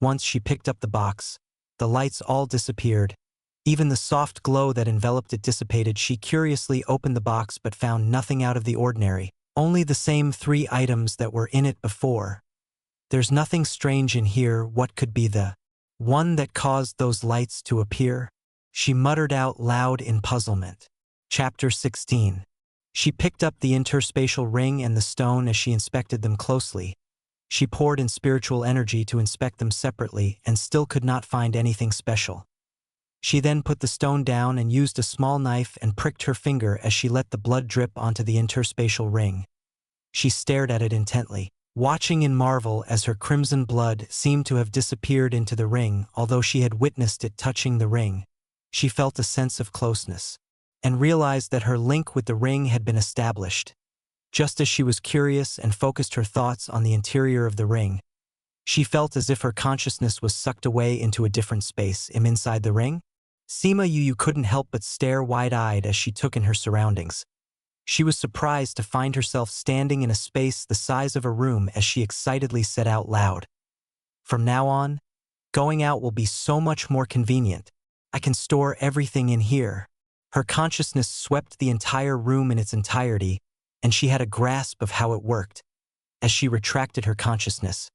Once she picked up the box, the lights all disappeared. Even the soft glow that enveloped it dissipated. She curiously opened the box but found nothing out of the ordinary, only the same 3 items that were in it before. There's nothing strange in here. What could be the one that caused those lights to appear? She muttered out loud in puzzlement. Chapter 16. She picked up the interspatial ring and the stone as she inspected them closely. She poured in spiritual energy to inspect them separately and still could not find anything special. She then put the stone down and used a small knife and pricked her finger as she let the blood drip onto the interspatial ring. She stared at it intently, watching in marvel as her crimson blood seemed to have disappeared into the ring. Although she had witnessed it touching the ring, she felt a sense of closeness and realized that her link with the ring had been established. Just as she was curious and focused her thoughts on the interior of the ring, she felt as if her consciousness was sucked away into a different space inside the ring. Sima Yu couldn't help but stare wide-eyed as she took in her surroundings. She was surprised to find herself standing in a space the size of a room as she excitedly said out loud, "From now on, going out will be so much more convenient. I can store everything in here." Her consciousness swept the entire room in its entirety, and she had a grasp of how it worked. As she retracted her consciousness,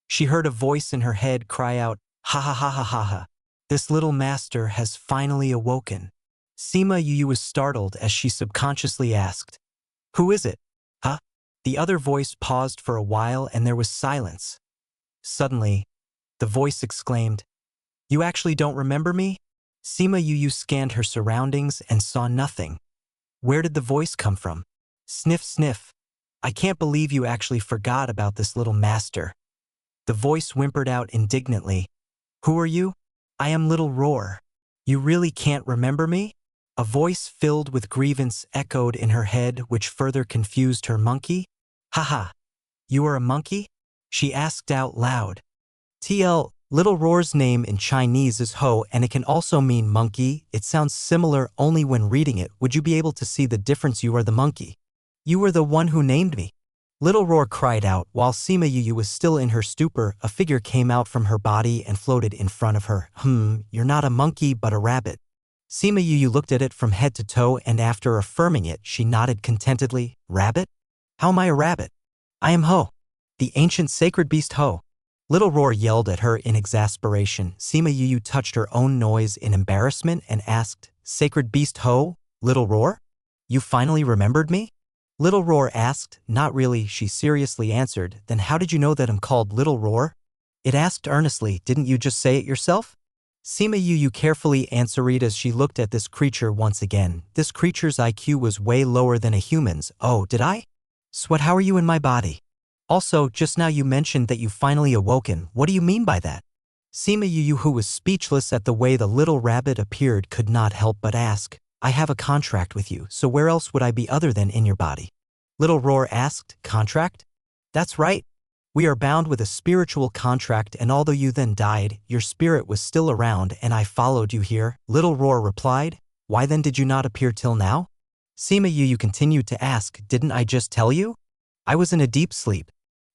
she heard a voice in her head cry out, "Ha ha ha ha ha ha. This little master has finally awoken." Sima Yu was startled as she subconsciously asked, "Who is it? Huh?" The other voice paused for a while and there was silence. Suddenly, the voice exclaimed, "You actually don't remember me?" Sima Yu scanned her surroundings and saw nothing. Where did the voice come from? Sniff, sniff. I can't believe you actually forgot about this little master. The voice whimpered out indignantly, "Who are you?" "I am Little Roar. You really can't remember me?" A voice filled with grievance echoed in her head, which further confused her. "Monkey? Haha. You are a monkey?" she asked out loud. Little Roar's name in Chinese is Ho, and it can also mean monkey. It sounds similar only when reading it. Would you be able to see the difference? You are the monkey. You were the one who named me. Little Roar cried out. While Sima Yu was still in her stupor, a figure came out from her body and floated in front of her. You're not a monkey but a rabbit." Sima Yu looked at it from head to toe, and after affirming it, she nodded contentedly. "Rabbit? How am I a rabbit? I am Ho, the ancient sacred beast Ho." Little Roar yelled at her in exasperation. Sima Yu touched her own nose in embarrassment and asked, "Sacred beast Ho, Little Roar? You finally remembered me?" Little Roar asked. "Not really," she seriously answered. "Then how did you know that I'm called Little Roar?" It asked earnestly. "Didn't you just say it yourself?" Sima Yu carefully answered as she looked at this creature once again. This creature's IQ was way lower than a human's. "Oh, did I? Sweat, how are you in my body? Also, just now you mentioned that you finally awoken. What do you mean by that?" Sima Yu, who was speechless at the way the little rabbit appeared, could not help but ask, "I have a contract with you, so where else would I be other than in your body?" Little Roar asked. "Contract?" "That's right. We are bound with a spiritual contract, and although you then died, your spirit was still around and I followed you here. Little Roar replied, why then did you not appear till now? Sima Yu continued to ask, didn't I just tell you? I was in a deep sleep.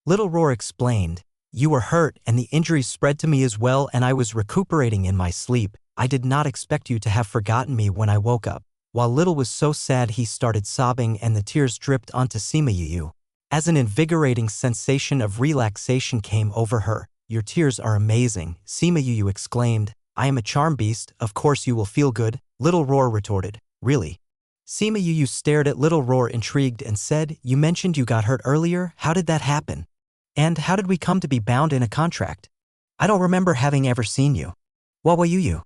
Little Roar explained, you were hurt and the injuries spread to me as well, and I was recuperating in my sleep. I did not expect you to have forgotten me when I woke up. While Little was so sad he started sobbing and the tears dripped onto Sima Yu. As an invigorating sensation of relaxation came over her, your tears are amazing, Sima Yu exclaimed. I am a charm beast, of course you will feel good, Little Roar retorted. Really? Sima Yu stared at Little Roar intrigued and said, you mentioned you got hurt earlier, how did that happen? And how did we come to be bound in a contract? I don't remember having ever seen you. What were you?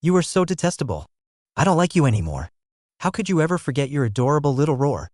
You were so detestable. I don't like you anymore. How could you ever forget your adorable Little Roar?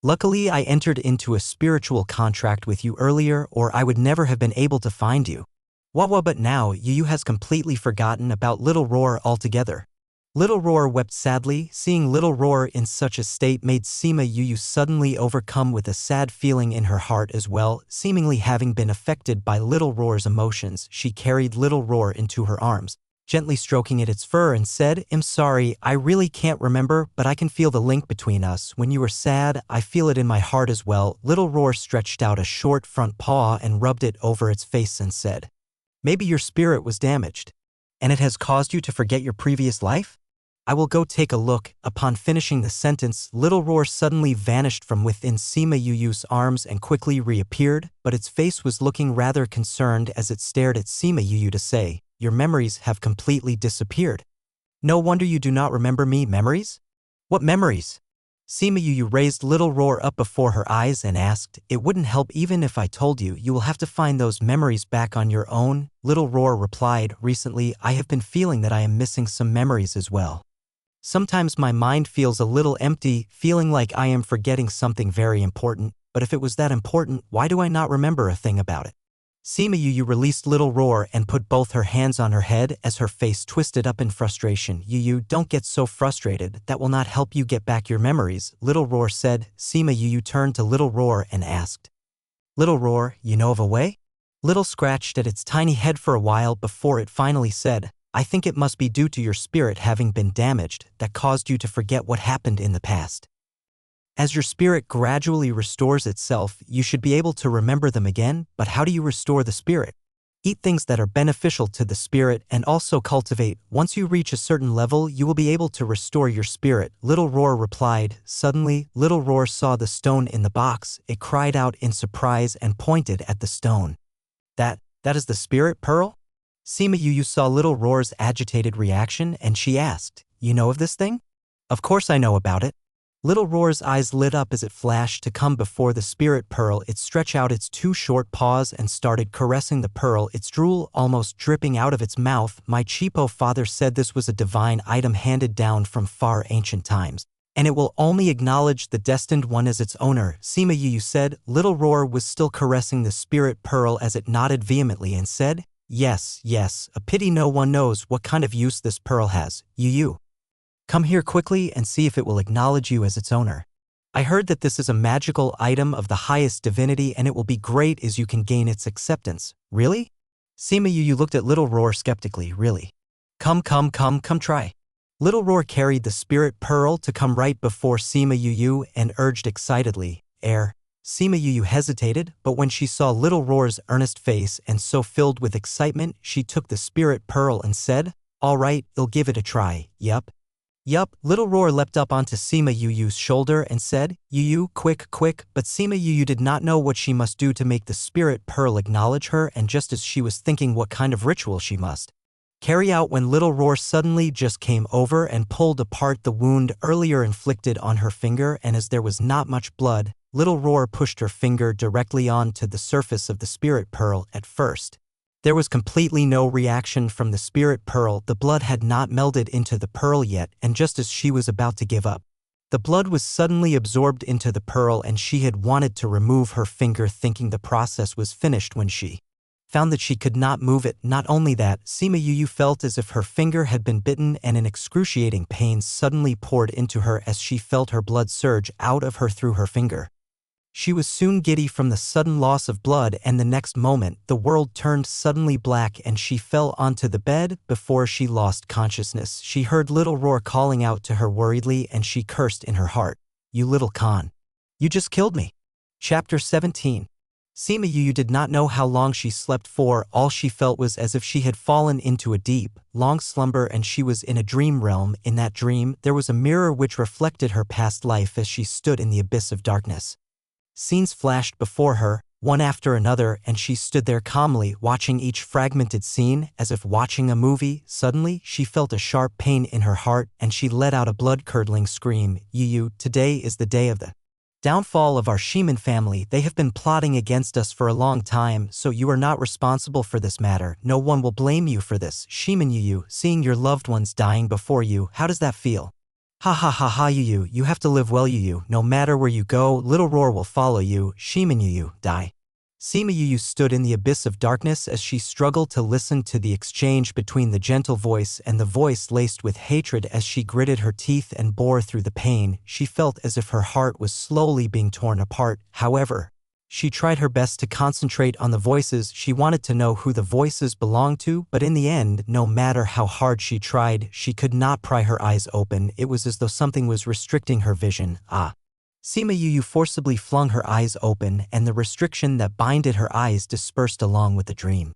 Luckily I entered into a spiritual contract with you earlier, or I would never have been able to find you. But now Yu has completely forgotten about Little Roar altogether. Little Roar wept sadly. Seeing Little Roar in such a state made Sima Yu suddenly overcome with a sad feeling in her heart as well. Seemingly having been affected by Little Roar's emotions, she carried Little Roar into her arms, gently stroking its fur and said, I'm sorry, I really can't remember, but I can feel the link between us. When you were sad, I feel it in my heart as well. Little Roar stretched out a short front paw and rubbed it over its face and said, maybe your spirit was damaged, and it has caused you to forget your previous life? I will go take a look. Upon finishing the sentence, Little Roar suddenly vanished from within Sima Yu's arms and quickly reappeared, but its face was looking rather concerned as it stared at Sima Yu to say, your memories have completely disappeared. No wonder you do not remember me. Memories? What memories? Sima Yu raised Little Roar up before her eyes and asked, it wouldn't help even if I told you. You will have to find those memories back on your own. Little Roar replied, recently I have been feeling that I am missing some memories as well. Sometimes my mind feels a little empty, feeling like I am forgetting something very important, but if it was that important, why do I not remember a thing about it? Sima Yu released Little Roar and put both her hands on her head as her face twisted up in frustration. Yu, don't get so frustrated, that will not help you get back your memories, Little Roar said. Sima Yu turned to Little Roar and asked, Little Roar, you know of a way? Little scratched at its tiny head for a while before it finally said, I think it must be due to your spirit having been damaged that caused you to forget what happened in the past. As your spirit gradually restores itself, you should be able to remember them again, but how do you restore the spirit? Eat things that are beneficial to the spirit and also cultivate. Once you reach a certain level, you will be able to restore your spirit, Little Roar replied. Suddenly, Little Roar saw the stone in the box. It cried out in surprise and pointed at the stone. That is the spirit pearl? Sima Yu saw Little Roar's agitated reaction and she asked, you know of this thing? Of course I know about it. Little Roar's eyes lit up as it flashed to come before the spirit pearl. It stretched out its two short paws and started caressing the pearl, its drool almost dripping out of its mouth. My cheapo father said this was a divine item handed down from far ancient times, and it will only acknowledge the destined one as its owner, Sima Yu said. Little Roar was still caressing the spirit pearl as it nodded vehemently and said, yes, a pity no one knows what kind of use this pearl has. Yu. Come here quickly and see if it will acknowledge you as its owner. I heard that this is a magical item of the highest divinity and it will be great as you can gain its acceptance. Really? Sima Yu looked at Little Roar skeptically. Really? Come try. Little Roar carried the spirit pearl to come right before Sima Yu and urged excitedly, Sima Yu hesitated, but when she saw Little Roar's earnest face and so filled with excitement, she took the spirit pearl and said, all right, I'll give it a try. Yup. Little Roar leapt up onto Sima Yu's shoulder and said, Yu, quick, but Sima Yu did not know what she must do to make the spirit pearl acknowledge her, and just as she was thinking what kind of ritual she must carry out when Little Roar suddenly just came over and pulled apart the wound earlier inflicted on her finger, and as there was not much blood, Little Roar pushed her finger directly onto the surface of the spirit pearl. At first, there was completely no reaction from the spirit pearl. The blood had not melded into the pearl yet, and just as she was about to give up, the blood was suddenly absorbed into the pearl, and she had wanted to remove her finger thinking the process was finished when she found that she could not move it. Not only that, Sima Yu felt as if her finger had been bitten, and an excruciating pain suddenly poured into her as she felt her blood surge out of her through her finger. She was soon giddy from the sudden loss of blood, and the next moment the world turned suddenly black and she fell onto the bed. Before she lost consciousness, she heard little Roar calling out to her worriedly, and she cursed in her heart, "You little con. You just killed me." Chapter 17. Sima Yu did not know how long she slept for. All she felt was as if she had fallen into a deep, long slumber, and she was in a dream realm. In that dream, there was a mirror which reflected her past life as she stood in the abyss of darkness. Scenes flashed before her, one after another, and she stood there calmly, watching each fragmented scene, as if watching a movie. Suddenly, she felt a sharp pain in her heart, and she let out a blood-curdling scream. "Yu, today is the day of the downfall of our Shiman family. They have been plotting against us for a long time, so you are not responsible for this matter. No one will blame you for this. Shiman Yu, seeing your loved ones dying before you, how does that feel? Ha ha ha ha Yu, you have to live well Yu. No matter where you go, little Roar will follow you. Shiman Yu, die." Sima Yu stood in the abyss of darkness as she struggled to listen to the exchange between the gentle voice and the voice laced with hatred. As she gritted her teeth and bore through the pain, she felt as if her heart was slowly being torn apart. However, she tried her best to concentrate on the voices. She wanted to know who the voices belonged to, but in the end, no matter how hard she tried, she could not pry her eyes open. It was as though something was restricting her vision. Sima Yu forcibly flung her eyes open, and the restriction that binded her eyes dispersed along with the dream.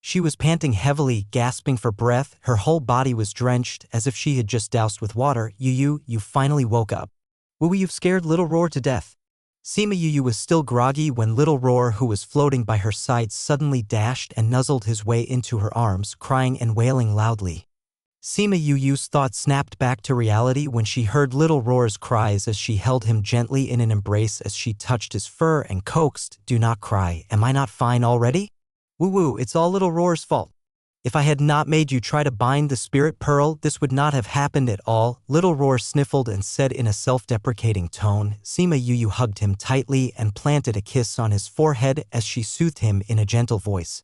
She was panting heavily, gasping for breath. Her whole body was drenched, as if she had just doused with water. You finally woke up. Woo, you've scared little Roar to death." Sima Yu was still groggy when little Roar, who was floating by her side, suddenly dashed and nuzzled his way into her arms, crying and wailing loudly. Sima Yu's thoughts snapped back to reality when she heard little Roar's cries as she held him gently in an embrace as she touched his fur and coaxed, "Do not cry, am I not fine already? Woo, it's all little Roar's fault. If I had not made you try to bind the spirit pearl, this would not have happened at all." Little Roar sniffled and said in a self-deprecating tone. Sima Yu hugged him tightly and planted a kiss on his forehead as she soothed him in a gentle voice.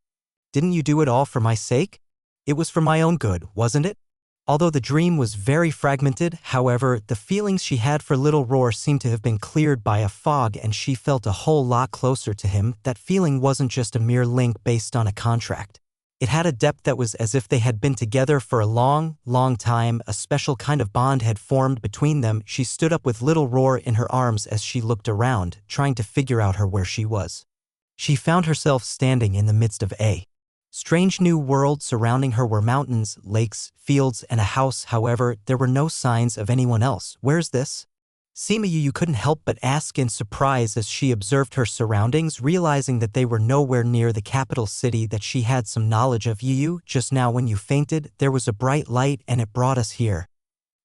"Didn't you do it all for my sake? It was for my own good, wasn't it?" Although the dream was very fragmented, however, the feelings she had for little Roar seemed to have been cleared by a fog, and she felt a whole lot closer to him. That feeling wasn't just a mere link based on a contract. It had a depth that was as if they had been together for a long, long time. A special kind of bond had formed between them. She stood up with little Roar in her arms as she looked around, trying to figure out where she was. She found herself standing in the midst of a strange new world. Surrounding her were mountains, lakes, fields, and a house. However, there were no signs of anyone else. "Where's this?" Sima Yu couldn't help but ask in surprise as she observed her surroundings, realizing that they were nowhere near the capital city that she had some knowledge of. "Yu, just now when you fainted, there was a bright light and it brought us here.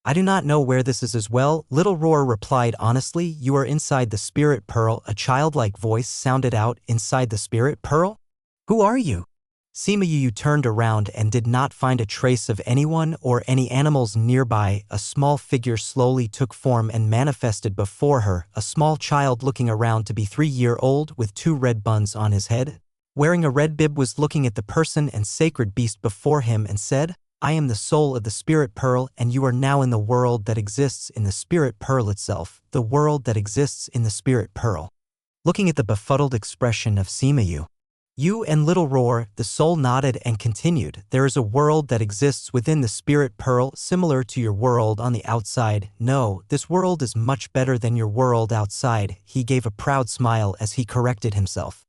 I do not know where this is as well," little Roar replied honestly. "You are inside the spirit pearl." A childlike voice sounded out. "Inside the spirit pearl? Who are you?" Sima Yu turned around and did not find a trace of anyone or any animals nearby. A small figure slowly took form and manifested before her, a small child looking around to be 3-year-old with 2 red buns on his head. Wearing a red bib, was looking at the person and sacred beast before him and said, "I am the soul of the spirit pearl, and you are now in the world that exists in the spirit pearl itself, the world that exists in the spirit pearl." Looking at the befuddled expression of Sima Yu and little Roar, the soul nodded and continued, "There is a world that exists within the spirit pearl, similar to your world on the outside. No, this world is much better than your world outside." He gave a proud smile as he corrected himself.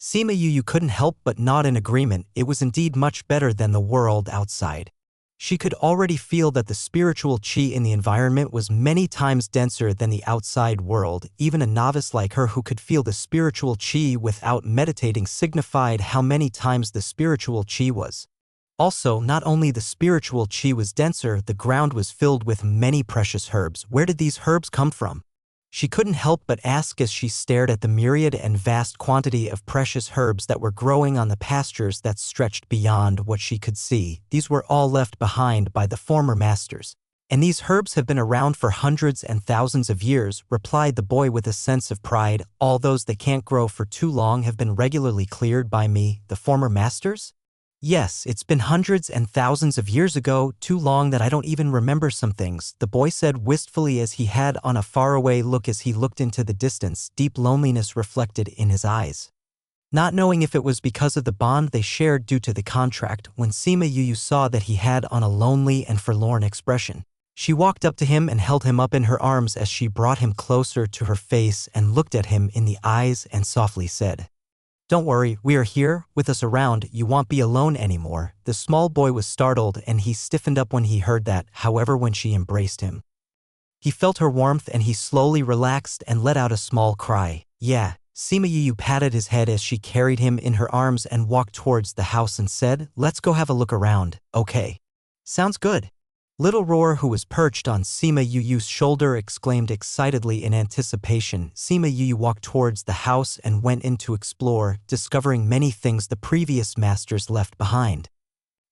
Sima Yu couldn't help but nod in agreement. It was indeed much better than the world outside. She could already feel that the spiritual qi in the environment was many times denser than the outside world. Even a novice like her who could feel the spiritual qi without meditating signified how many times the spiritual qi was. Also, not only the spiritual qi was denser, the ground was filled with many precious herbs. Where did these herbs come from? She couldn't help but ask as she stared at the myriad and vast quantity of precious herbs that were growing on the pastures that stretched beyond what she could see. These were all left behind by the former masters. "And these herbs have been around for hundreds and thousands of years," replied the boy with a sense of pride. "All those that can't grow for too long have been regularly cleared by me, the former masters?" Yes, it's been hundreds and thousands of years ago, too long that I don't even remember some things, the boy said wistfully as he had on a faraway look as he looked into the distance, deep loneliness reflected in his eyes. Not knowing if it was because of the bond they shared due to the contract, when Sima Yu saw that he had on a lonely and forlorn expression. She walked up to him and held him up in her arms as she brought him closer to her face and looked at him in the eyes and softly said, "Don't worry, we are here, with us around, you won't be alone anymore." The small boy was startled and he stiffened up when he heard that, however when she embraced him. He felt her warmth and he slowly relaxed and let out a small cry. Yeah, Sima Yu patted his head as she carried him in her arms and walked towards the house and said, "Let's go have a look around, okay?" "Sounds good." Little Roar, who was perched on Sima Yu's shoulder, exclaimed excitedly in anticipation. Sima Yu walked towards the house and went in to explore, discovering many things the previous masters left behind.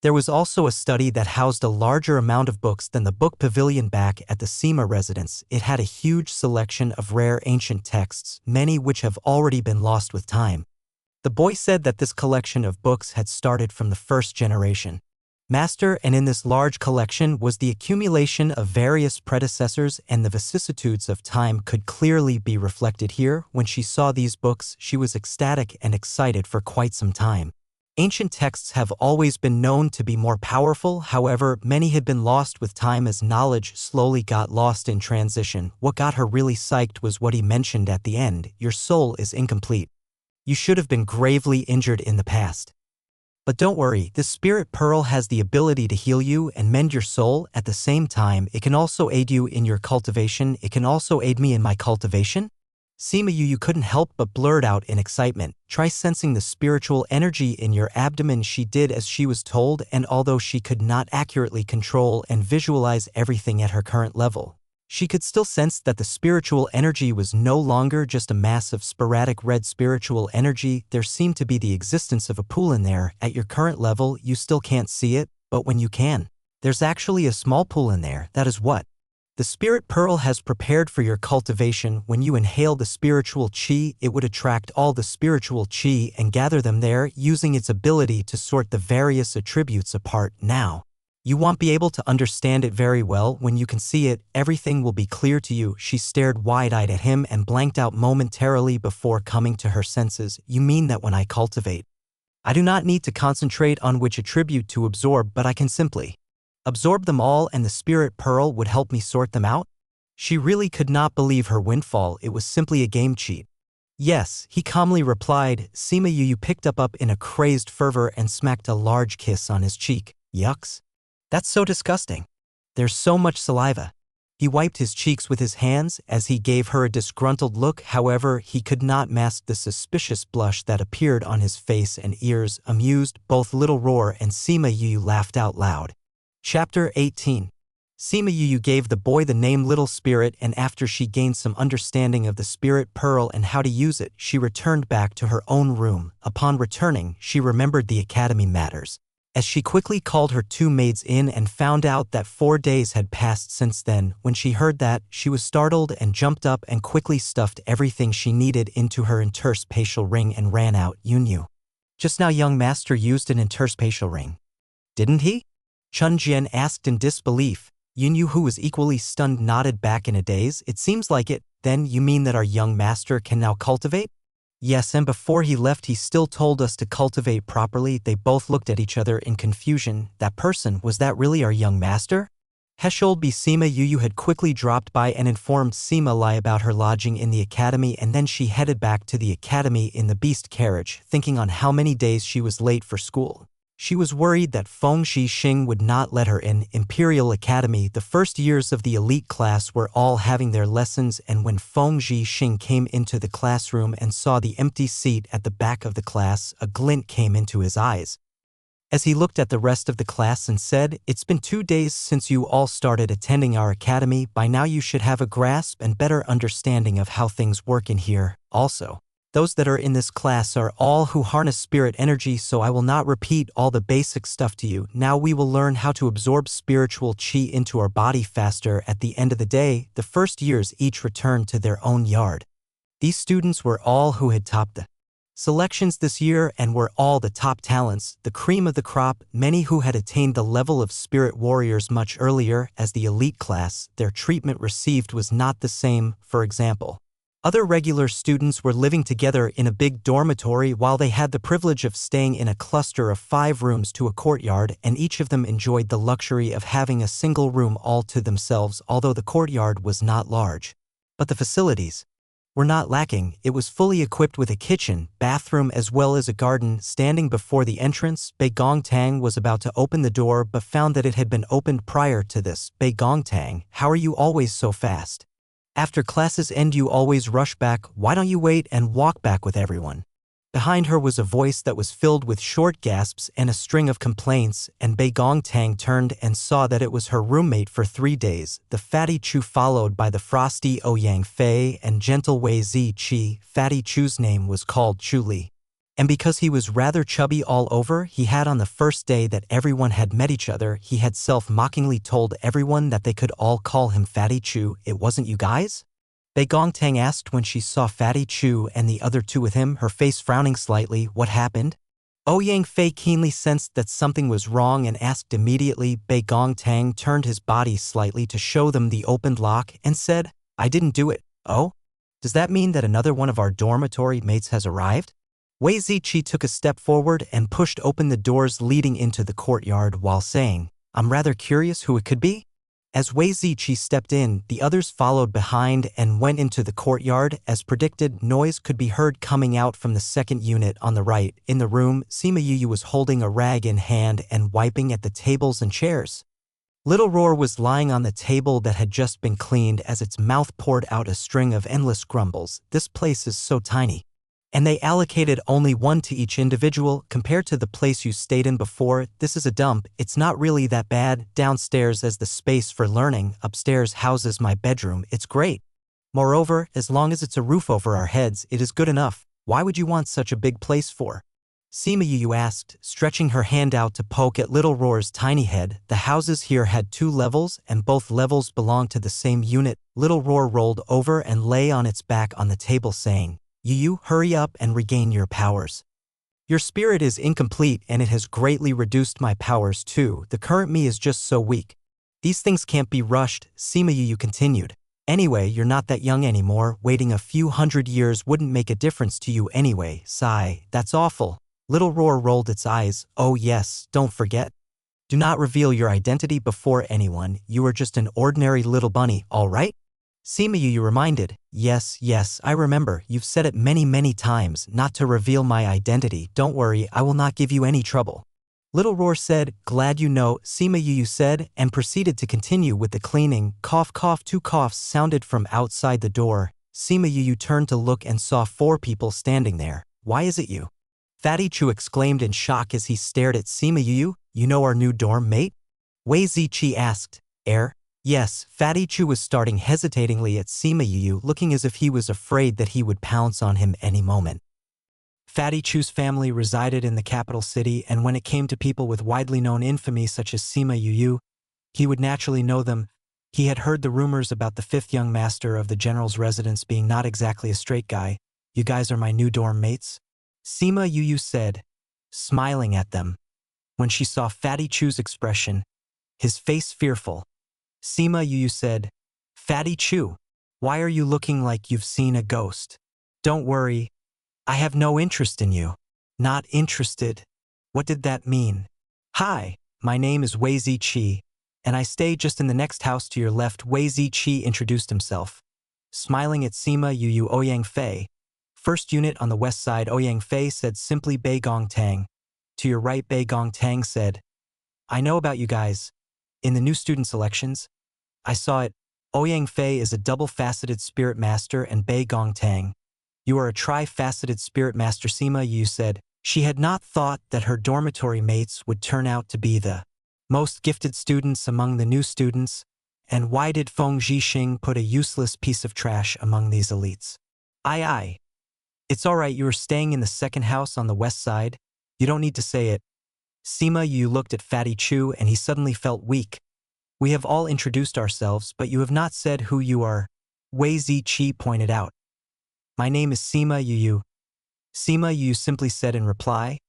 There was also a study that housed a larger amount of books than the book pavilion back at the Sima residence. It had a huge selection of rare ancient texts, many which have already been lost with time. The boy said that this collection of books had started from the first generation master, and in this large collection was the accumulation of various predecessors, and the vicissitudes of time could clearly be reflected here. When she saw these books, she was ecstatic and excited for quite some time. Ancient texts have always been known to be more powerful, however, many had been lost with time as knowledge slowly got lost in transition. What got her really psyched was what he mentioned at the end: your soul is incomplete. You should have been gravely injured in the past. But don't worry, this spirit pearl has the ability to heal you and mend your soul. At the same time, it can also aid you in your cultivation. It can also aid me in my cultivation? Sima Yu couldn't help but blurt out in excitement. Try sensing the spiritual energy in your abdomen. She did as she was told, and although she could not accurately control and visualize everything at her current level, she could still sense that the spiritual energy was no longer just a mass of sporadic red spiritual energy. There seemed to be the existence of a pool in there. At your current level, you still can't see it, but when you can, there's actually a small pool in there. That is what the spirit pearl has prepared for your cultivation. When you inhale the spiritual qi, it would attract all the spiritual qi and gather them there, using its ability to sort the various attributes apart. Now, you won't be able to understand it very well. When you can see it, everything will be clear to you. She stared wide-eyed at him and blanked out momentarily before coming to her senses. You mean that when I cultivate, I do not need to concentrate on which attribute to absorb, but I can simply absorb them all and the spirit pearl would help me sort them out? She really could not believe her windfall. It was simply a game cheat. Yes, he calmly replied. Sima Yu picked up in a crazed fervor and smacked a large kiss on his cheek. Yucks. That's so disgusting. There's so much saliva. He wiped his cheeks with his hands as he gave her a disgruntled look. However, he could not mask the suspicious blush that appeared on his face and ears. Amused, both Little Roar and Sima Yu laughed out loud. Chapter 18. Sima Yu gave the boy the name Little Spirit, and after she gained some understanding of the spirit pearl and how to use it, she returned back to her own room. Upon returning, she remembered the academy matters, as she quickly called her two maids in and found out that 4 days had passed since then. When she heard that, she was startled and jumped up and quickly stuffed everything she needed into her interspatial ring and ran out. You knew. Just now young master used an interspatial ring, didn't he? Chun Jian asked in disbelief. Yunyu, who was equally stunned, nodded back in a daze. It seems like it. Then you mean that our young master can now cultivate? Yes, and before he left he still told us to cultivate properly. They both looked at each other in confusion. That person, was that really our young master? Heshold B. Sima Yu had quickly dropped by and informed Sima Lai about her lodging in the academy, and then she headed back to the academy in the beast carriage, thinking on how many days she was late for school. She was worried that Feng Xing would not let her in. Imperial Academy. The first years of the elite class were all having their lessons, and when Feng Xing came into the classroom and saw the empty seat at the back of the class, a glint came into his eyes as he looked at the rest of the class and said, "It's been 2 days since you all started attending our academy. By now you should have a grasp and better understanding of how things work in here. Also, those that are in this class are all who harness spirit energy, so I will not repeat all the basic stuff to you. Now we will learn how to absorb spiritual qi into our body faster." At the end of the day, the first years each returned to their own yard. These students were all who had topped the selections this year and were all the top talents, the cream of the crop, many who had attained the level of spirit warriors much earlier as the elite class. Their treatment received was not the same. For example, other regular students were living together in a big dormitory while they had the privilege of staying in a cluster of 5 rooms to a courtyard, and each of them enjoyed the luxury of having a single room all to themselves, although the courtyard was not large. But the facilities were not lacking. It was fully equipped with a kitchen, bathroom as well as a garden. Standing before the entrance, Bei Gongtang was about to open the door but found that it had been opened prior to this. Bei Gongtang, how are you always so fast? After classes end you always rush back, why don't you wait and walk back with everyone? Behind her was a voice that was filled with short gasps and a string of complaints, and Bei Gongtang turned and saw that it was her roommate for 3 days, the Fatty Chu, followed by the frosty Ouyang Fei and gentle Wei Ziqi. Fatty Chu's name was called Chu Li. And because he was rather chubby all over, he had on the first day that everyone had met each other, he had self-mockingly told everyone that they could all call him Fatty Chu. It wasn't you guys? Bei Gongtang asked when she saw Fatty Chu and the other 2 with him, her face frowning slightly. What happened? Ouyang Fei keenly sensed that something was wrong and asked immediately. Bei Gongtang turned his body slightly to show them the opened lock and said, I didn't do it. Oh? Does that mean that another one of our dormitory mates has arrived? Wei Ziqi took a step forward and pushed open the doors leading into the courtyard while saying, I'm rather curious who it could be. As Wei Ziqi stepped in, the others followed behind and went into the courtyard. As predicted, noise could be heard coming out from the second unit on the right. In the room, Sima Yuyu was holding a rag in hand and wiping at the tables and chairs. Little Roar was lying on the table that had just been cleaned as its mouth poured out a string of endless grumbles. This place is so tiny. And they allocated only 1 to each individual. Compared to the place you stayed in before, this is a dump. It's not really that bad. Downstairs is the space for learning. Upstairs houses my bedroom. It's great. Moreover, as long as it's a roof over our heads, it is good enough. Why would you want such a big place for? Sima Yuyu asked, stretching her hand out to poke at Little Roar's tiny head. The houses here had 2 levels, and both levels belonged to the same unit. Little Roar rolled over and lay on its back on the table saying, Yuyu, hurry up and regain your powers. Your spirit is incomplete and it has greatly reduced my powers too. The current me is just so weak. These things can't be rushed, Sima Yuyu continued. Anyway, you're not that young anymore. Waiting a few hundred years wouldn't make a difference to you anyway. Sigh, that's awful. Little Roar rolled its eyes. Oh yes, don't forget. Do not reveal your identity before anyone. You are just an ordinary little bunny, all right? Sima Yuyu reminded, yes, I remember, you've said it many times, not to reveal my identity. Don't worry, I will not give you any trouble. Little Roar said, glad you know, Sima Yuyu said, and proceeded to continue with the cleaning. Cough, 2 coughs sounded from outside the door. Sima Yuyu turned to look and saw 4 people standing there. Why is it you? Fatty Chu exclaimed in shock as he stared at Sima Yuyu. You know our new dorm mate? Wei Ziqi asked. Yes, Fatty Chu was starting hesitatingly at Sima Yuyu, looking as if he was afraid that he would pounce on him any moment. Fatty Chu's family resided in the capital city, and when it came to people with widely known infamy such as Sima Yuyu, he would naturally know them. He had heard the rumors about the 5th young master of the general's residence being not exactly a straight guy. You guys are my new dorm mates? Sima Yuyu said, smiling at them. When she saw Fatty Chu's expression, his face fearful, Sima Yuyu said, Fatty Chu, why are you looking like you've seen a ghost? Don't worry, I have no interest in you. Not interested? What did that mean? Hi, my name is Wei Ziqi, and I stay just in the next house to your left. Wei Ziqi introduced himself. Smiling at Sima Yuyu, Ouyang Fei, 1st unit on the west side. Ouyang Fei said simply Bei Gongtang. To your right, Bei Gongtang said, I know about you guys. In the new student selections, I saw it. Ouyang Fei is a double-faceted spirit master, and Bei Gongtang, you are a tri-faceted spirit master. Sima Yuyu said. She had not thought that her dormitory mates would turn out to be the most gifted students among the new students, and why did Feng Zhixing put a useless piece of trash among these elites? Aye. It's all right, you are staying in the 2nd house on the west side. You don't need to say it. Sima Yuyu looked at Fatty Chu and he suddenly felt weak. We have all introduced ourselves, but you have not said who you are, Wei Ziqi pointed out. My name is Sima Yuyu. Sima Yu simply said in reply,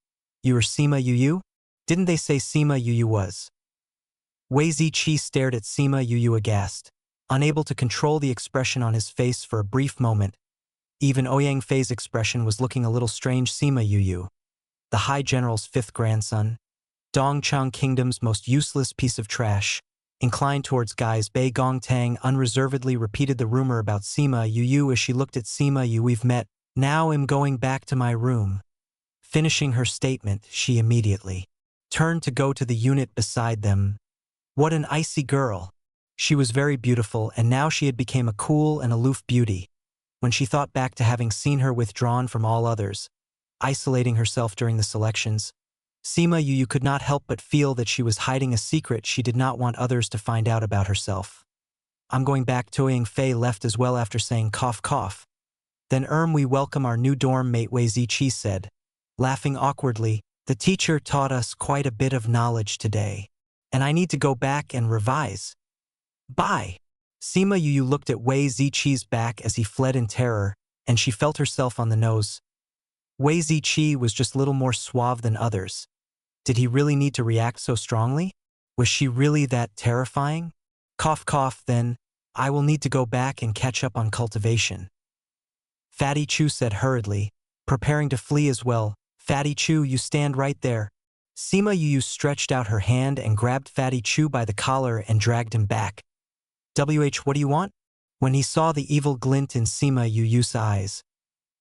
"You are Sima Yu? Didn't they say Sima Yu was?" Wei Ziqi stared at Sima Yu aghast, unable to control the expression on his face for a brief moment. Even Ouyang Fei's expression was looking a little strange. Sima Yu, the High General's fifth grandson, Dongchang Kingdom's most useless piece of trash, inclined towards guys. Bei Gongtang unreservedly repeated the rumor about Sima Yu as she looked at Sima Yu. "We've met. Now I'm going back to my room." Finishing her statement, she immediately turned to go to the unit beside them. What an icy girl! She was very beautiful, and now she had become a cool and aloof beauty. When she thought back to having seen her withdrawn from all others, isolating herself during the selections, Sima Yu could not help but feel that she was hiding a secret she did not want others to find out about herself. "I'm going back." Ouyang Fei left as well after saying cough cough. "Then we welcome our new dorm mate," Wei Ziqi said, laughing awkwardly. "The teacher taught us quite a bit of knowledge today, and I need to go back and revise. Bye." Sima Yu looked at Wei Ziqi's back as he fled in terror, and she felt herself on the nose. Wei Ziqi was just a little more suave than others. Did he really need to react so strongly? Was she really that terrifying? Cough cough. "Then I will need to go back and catch up on cultivation," Fatty Chu said hurriedly, preparing to flee as well. "Fatty Chu, you stand right there." Sima Yu stretched out her hand and grabbed Fatty Chu by the collar and dragged him back. "What do you want?" When he saw the evil glint in Sima Yu's eyes,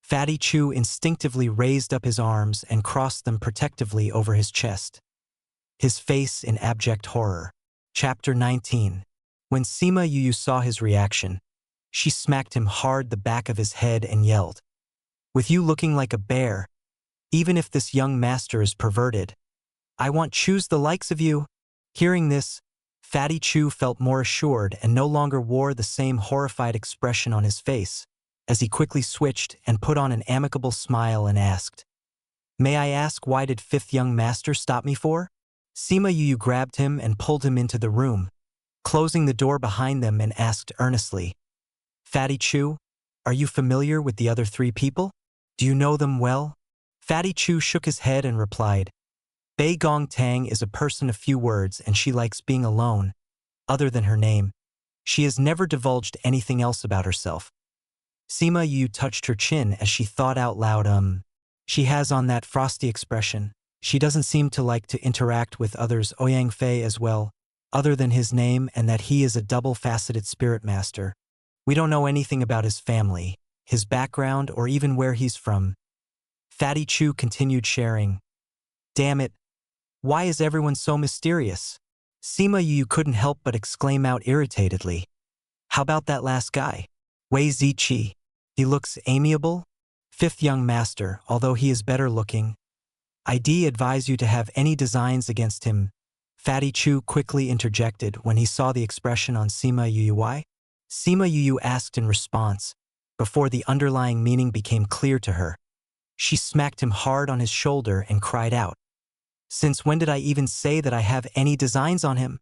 Fatty Chu instinctively raised up his arms and crossed them protectively over his chest, his face in abject horror. Chapter 19. When Sima Yu saw his reaction, she smacked him hard the back of his head and yelled, "With you looking like a bear, even if this young master is perverted, I won't choose the likes of you." Hearing this, Fatty Chu felt more assured and no longer wore the same horrified expression on his face, as he quickly switched and put on an amicable smile and asked, "May I ask, why did fifth young master stop me for?" Sima Yu grabbed him and pulled him into the room, closing the door behind them, and asked earnestly, "Fatty Chu, are you familiar with the other three people? Do you know them well?" Fatty Chu shook his head and replied, "Bei Gongtang is a person of few words, and she likes being alone. Other than her name, she has never divulged anything else about herself." Sima Yu touched her chin as she thought out loud, She has on that frosty expression. She doesn't seem to like to interact with others." Ouyang Fei as well, other than his name and that he is a double-faceted spirit master. "We don't know anything about his family, his background, or even where he's from." Fatty Chu continued sharing. "Damn it, why is everyone so mysterious?" Sima Yu couldn't help but exclaim out irritatedly, "How about that last guy? Wei Ziqi. He looks amiable. Fifth young master, although he is better looking. I'd advise you to have any designs against him." Fatty Chu quickly interjected when he saw the expression on Sima Yu. "Why?" Sima Yu asked in response, before the underlying meaning became clear to her. She smacked him hard on his shoulder and cried out, "Since when did I even say that I have any designs on him?"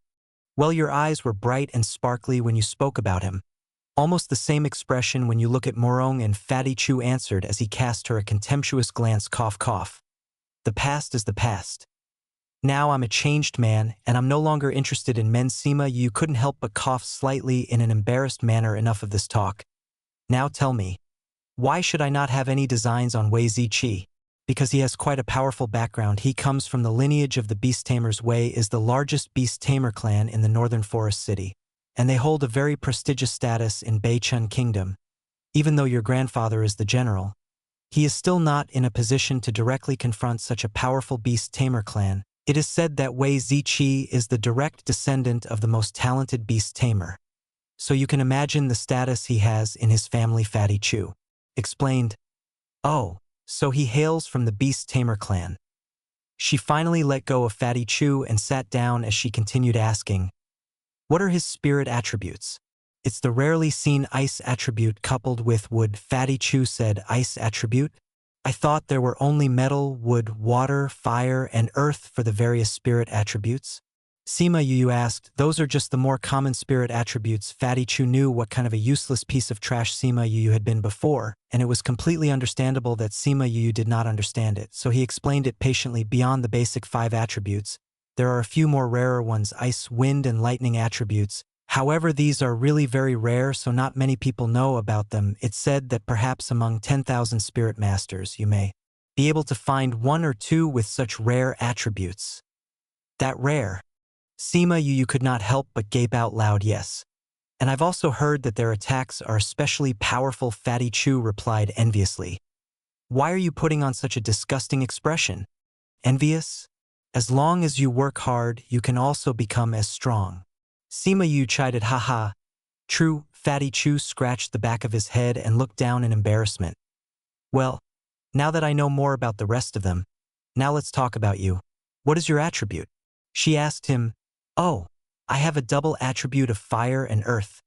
"Well, your eyes were bright and sparkly when you spoke about him. Almost the same expression when you look at Morong," and Fatty Chu answered as he cast her a contemptuous glance. Cough cough. "The past is the past. Now I'm a changed man, and I'm no longer interested in men." Sima Yu couldn't help but cough slightly in an embarrassed manner. "Enough of this talk. Now tell me, why should I not have any designs on Wei Ziqi?" "Because he has quite a powerful background. He comes from the lineage of the beast tamers. Wei is the largest beast tamer clan in the northern forest city, and they hold a very prestigious status in Beichun Kingdom. Even though your grandfather is the general, he is still not in a position to directly confront such a powerful beast tamer clan. It is said that Wei Ziqi is the direct descendant of the most talented beast tamer. So you can imagine the status he has in his family." Fatty Chu explained. "Oh, so he hails from the beast tamer clan." She finally let go of Fatty Chu and sat down as she continued asking, "What are his spirit attributes?" "It's the rarely seen ice attribute coupled with wood." Fatty Chu said, "Ice attribute? I thought there were only metal, wood, water, fire, and earth for the various spirit attributes." Sima Yu asked. Those are just the more common spirit attributes. Fatty Chu knew what kind of a useless piece of trash Sima Yu had been before, and it was completely understandable that Sima Yu did not understand it, so he explained it patiently. Beyond the basic 5 attributes, there are a few more rarer ones: ice, wind, and lightning attributes. However, these are really very rare, so not many people know about them. It's said that perhaps among 10,000 spirit masters you may be able to find 1 or 2 with such rare attributes. That rare? Sima Yu could not help but gape out loud. Yes. And I've also heard that their attacks are especially powerful. Fatty Chu replied enviously. Why are you putting on such a disgusting expression? Envious? As long as you work hard, you can also become as strong. Sima Yu chided. Haha. True. Fatty Chu scratched the back of his head and looked down in embarrassment. Well, now that I know more about the rest of them, now let's talk about you. What is your attribute? She asked him. Oh, I have a double attribute of fire and earth.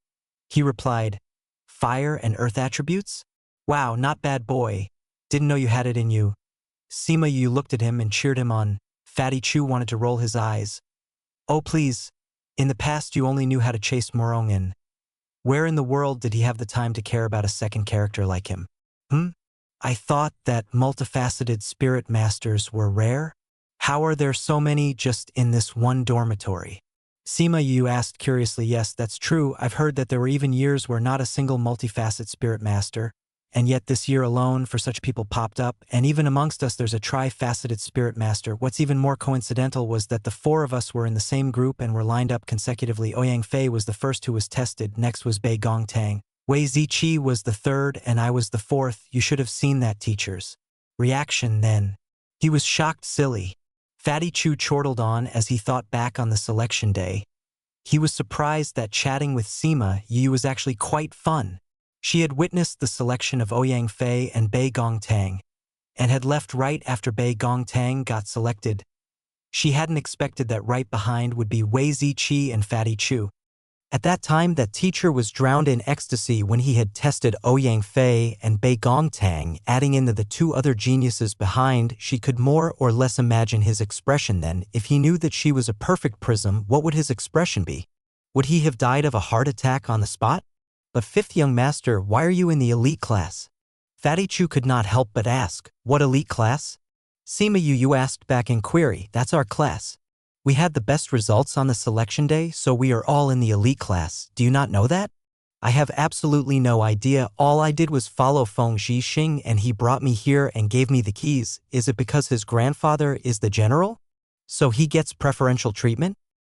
He replied. Fire and earth attributes? Wow, not bad, boy. Didn't know you had it in you. Sima Yu looked at him and cheered him on. Fatty Chu wanted to roll his eyes. Oh please, in the past you only knew how to chase Morongin. Where in the world did he have the time to care about a second character like him? I thought that multifaceted spirit masters were rare? How are there so many just in this one dormitory? Sima Yu asked curiously. Yes, that's true. I've heard that there were even years where not a single multifaceted spirit master, and yet this year alone for such people popped up, and even amongst us there's a tri-faceted spirit master. What's even more coincidental was that the 4 of us were in the same group and were lined up consecutively. Ouyang Fei was the first who was tested, next was Bei Gongtang. Wei Ziqi was the 3rd, and I was the 4th. You should have seen that teacher's reaction then. He was shocked silly. Fatty Chu chortled on as he thought back on the selection day. He was surprised that chatting with Sima Yu was actually quite fun. She had witnessed the selection of Ouyang Fei and Bei Gongtang, and had left right after Bei Gongtang got selected. She hadn't expected that right behind would be Wei Ziqi and Fatty Chu. At that time, that teacher was drowned in ecstasy when he had tested Ouyang Fei and Bei Gongtang, adding in the 2 other geniuses behind. She could more or less imagine his expression then. If he knew that she was a perfect prism, what would his expression be? Would he have died of a heart attack on the spot? But 5th young master, why are you in the elite class? Fatty Chu could not help but ask. What elite class? Sima Yu asked back in query. That's our class. We had the best results on the selection day, so we are all in the elite class. Do you not know that? I have absolutely no idea. All I did was follow Feng Zhixing and he brought me here and gave me the keys. Is it because his grandfather is the general? So he gets preferential treatment?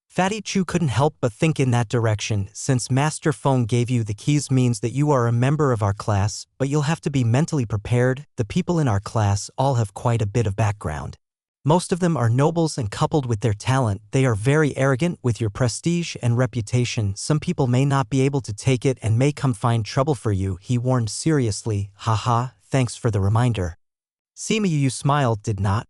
Fatty Chu couldn't help but think in that direction. Since Master Feng gave you the keys means that you are a member of our class, but you'll have to be mentally prepared. The people in our class all have quite a bit of background. Most of them are nobles, and coupled with their talent, they are very arrogant. With your prestige and reputation, some people may not be able to take it and may come find trouble for you, he warned seriously. Haha, thanks for the reminder. Sima Yu smiled. Did not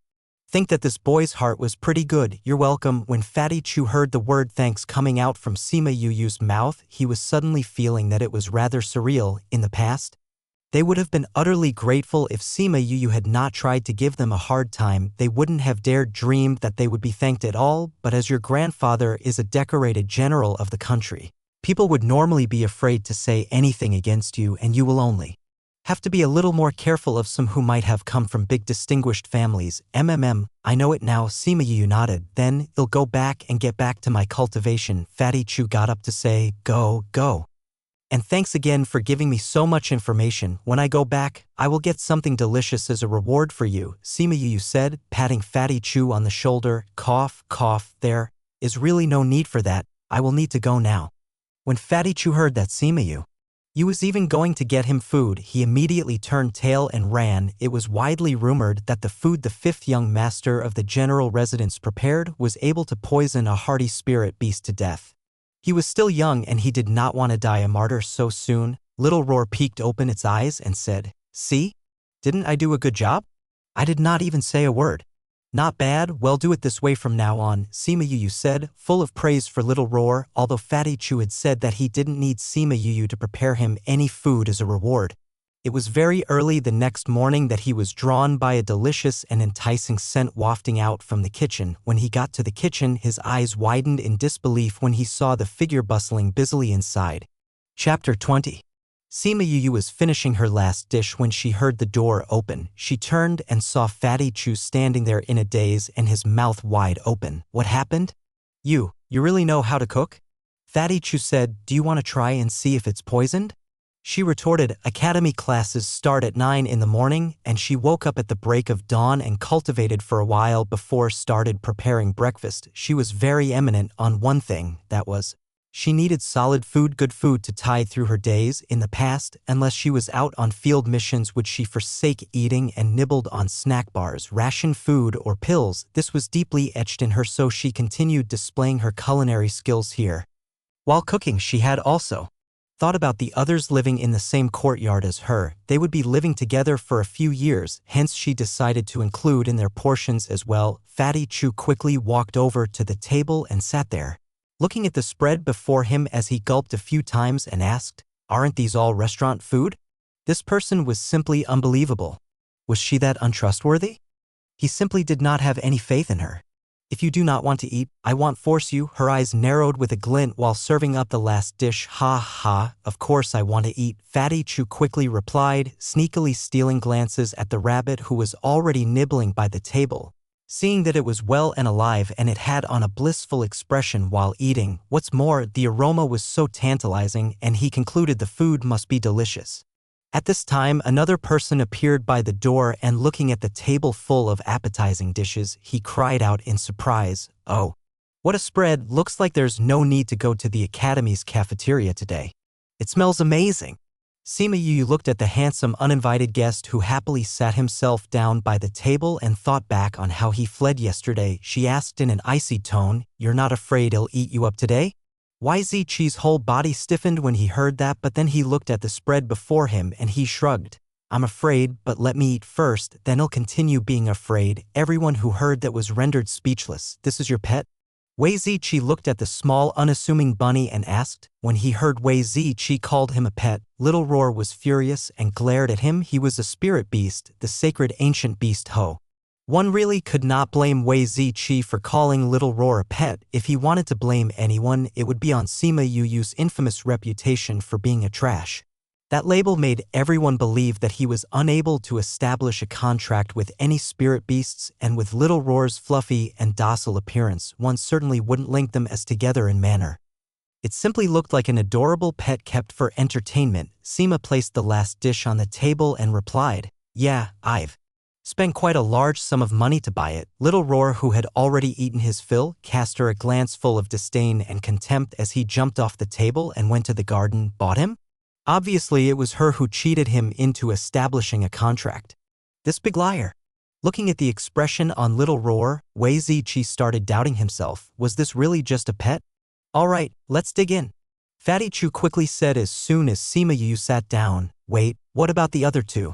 think that this boy's heart was pretty good. You're welcome. When Fatty Chu heard the word thanks coming out from Sima Yu's mouth, he was suddenly feeling that it was rather surreal. In the past, they would have been utterly grateful if Sima Yu had not tried to give them a hard time. They wouldn't have dared dream that they would be thanked at all, but as your grandfather is a decorated general of the country, people would normally be afraid to say anything against you, and you will only have to be a little more careful of some who might have come from big distinguished families. I know it now. Sima Yu nodded. Then I'll go back and get back to my cultivation. Fatty Chu got up to say, go. And thanks again for giving me so much information. When I go back, I will get something delicious as a reward for you, Sima Yu said, patting Fatty Chu on the shoulder. Cough. There is really no need for that. I will need to go now. When Fatty Chu heard that Sima Yu was even going to get him food, he immediately turned tail and ran. It was widely rumored that the food the 5th young master of the general residence prepared was able to poison a hardy spirit beast to death. He was still young and he did not want to die a martyr so soon. Little Roar peeked open its eyes and said, See? Didn't I do a good job? I did not even say a word. Not bad, well do it this way from now on, Sima Yu said, full of praise for Little Roar, although Fatty Chu had said that he didn't need Sima Yu to prepare him any food as a reward. It was very early the next morning that he was drawn by a delicious and enticing scent wafting out from the kitchen. When he got to the kitchen, his eyes widened in disbelief when he saw the figure bustling busily inside. Chapter 20. Sima Yu was finishing her last dish when she heard the door open. She turned and saw Fatty Chu standing there in a daze and his mouth wide open. What happened? You really know how to cook? Fatty Chu said, do you want to try and see if it's poisoned? She retorted, academy classes start at 9 in the morning, and she woke up at the break of dawn and cultivated for a while before started preparing breakfast. She was very eminent on one thing, that was, she needed solid food, good food to tide through her days. In the past, unless she was out on field missions, would she forsake eating and nibbled on snack bars, ration food, or pills. This was deeply etched in her, so she continued displaying her culinary skills here. While cooking, she had also thought about the others living in the same courtyard as her. They would be living together for a few years, hence she decided to include in their portions as well. Fatty Chu quickly walked over to the table and sat there, looking at the spread before him as he gulped a few times and asked, aren't these all restaurant food? This person was simply unbelievable. Was she that untrustworthy? He simply did not have any faith in her. If you do not want to eat, I won't force you. Her eyes narrowed with a glint while serving up the last dish. Ha ha, of course I want to eat, Fatty Chu quickly replied, sneakily stealing glances at the rabbit who was already nibbling by the table. Seeing that it was well and alive and it had on a blissful expression while eating. What's more, the aroma was so tantalizing and he concluded the food must be delicious. At this time, another person appeared by the door and looking at the table full of appetizing dishes, he cried out in surprise, oh, what a spread, looks like there's no need to go to the academy's cafeteria today. It smells amazing. Sima Yu looked at the handsome uninvited guest who happily sat himself down by the table and thought back on how he fled yesterday. She asked in an icy tone, you're not afraid he'll eat you up today? YZ whole body stiffened when he heard that, but then he looked at the spread before him and he shrugged. I'm afraid, but let me eat first, then he'll continue being afraid. Everyone who heard that was rendered speechless. This is your pet? Wei Ziqi looked at the small, unassuming bunny and asked. When he heard Wei Ziqi called him a pet, Little Roar was furious and glared at him. He was a spirit beast, the sacred ancient beast Ho. One really could not blame Wei Ziqi for calling Little Roar a pet. If he wanted to blame anyone, it would be on Sima Yu's infamous reputation for being a trash. That label made everyone believe that he was unable to establish a contract with any spirit beasts, and with Little Roar's fluffy and docile appearance, one certainly wouldn't link them as together in manner. It simply looked like an adorable pet kept for entertainment. Sima placed the last dish on the table and replied, yeah, I've spent quite a large sum of money to buy it. Little Roar, who had already eaten his fill, cast her a glance full of disdain and contempt as he jumped off the table and went to the garden. Bought him? Obviously, it was her who cheated him into establishing a contract. This big liar. Looking at the expression on Little Roar, Wei Ziqi started doubting himself. Was this really just a pet? All right, let's dig in. Fatty Chu quickly said as soon as Sima Yu sat down. Wait, what about the other two?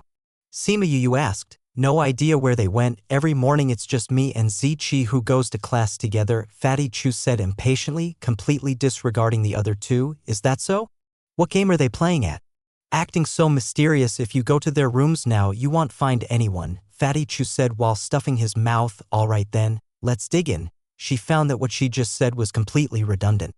Sima Yu asked. No idea where they went. Every morning it's just me and Ziqi who goes to class together, Fatty Chu said impatiently, completely disregarding the other two. Is that so? What game are they playing at? Acting so mysterious. If you go to their rooms now, you won't find anyone, Fatty Chu said while stuffing his mouth. All right then, let's dig in. She found that what she just said was completely redundant.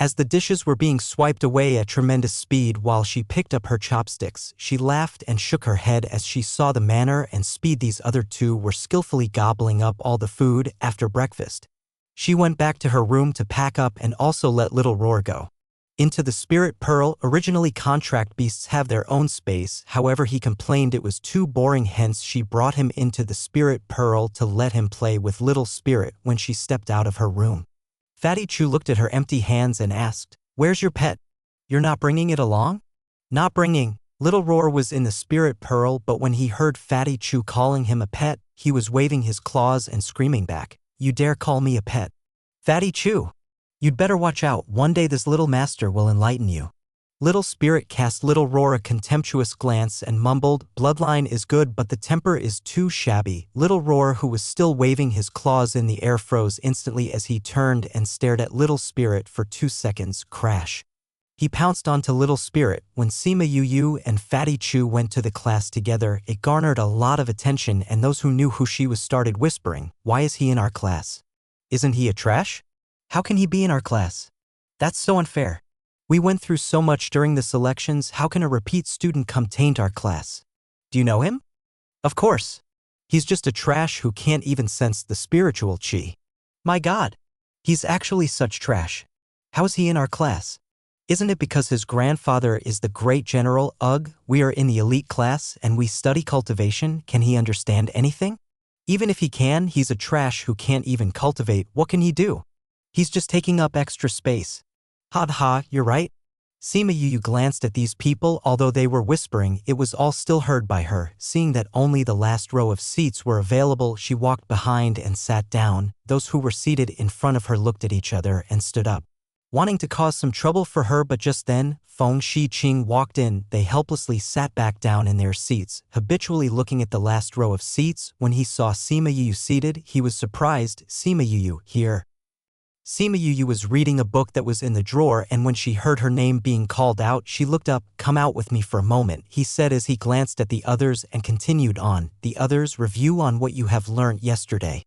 As the dishes were being swiped away at tremendous speed while she picked up her chopsticks, she laughed and shook her head as she saw the manner and speed these other two were skillfully gobbling up all the food after breakfast. She went back to her room to pack up and also let Little Roar go into the Spirit Pearl. Originally, contract beasts have their own space, however he complained it was too boring, hence she brought him into the Spirit Pearl to let him play with Little Spirit. When she stepped out of her room, Fatty Chu looked at her empty hands and asked, where's your pet? You're not bringing it along? Not bringing. Little Roar was in the Spirit Pearl, but when he heard Fatty Chu calling him a pet, he was waving his claws and screaming back, you dare call me a pet? Fatty Chu, you'd better watch out. One day this little master will enlighten you. Little Spirit cast Little Roar a contemptuous glance and mumbled, bloodline is good but the temper is too shabby. Little Roar, who was still waving his claws in the air, froze instantly as he turned and stared at Little Spirit for 2 seconds. Crash. He pounced onto Little Spirit. When Sima Yu and Fatty Chu went to the class together, it garnered a lot of attention, and those who knew who she was started whispering, "Why is he in our class? Isn't he a trash? How can he be in our class? That's so unfair. We went through so much during the selections, how can a repeat student come taint our class? Do you know him? Of course. He's just a trash who can't even sense the spiritual chi. My God. He's actually such trash. How is he in our class? Isn't it because his grandfather is the great general? Ugh, we are in the elite class and we study cultivation. Can he understand anything? Even if he can, he's a trash who can't even cultivate. What can he do? He's just taking up extra space. Ha, you're right. Sima Yu glanced at these people. Although they were whispering, it was all still heard by her. Seeing that only the last row of seats were available, she walked behind and sat down. Those who were seated in front of her looked at each other and stood up, wanting to cause some trouble for her, but just then, Feng Shiqing walked in. They helplessly sat back down in their seats, habitually looking at the last row of seats. When he saw Sima Yu seated, he was surprised. Sima Yu, here. Sima Yu was reading a book that was in the drawer, and when she heard her name being called out, she looked up. Come out with me for a moment, he said as he glanced at the others and continued on. The others, review on what you have learned yesterday.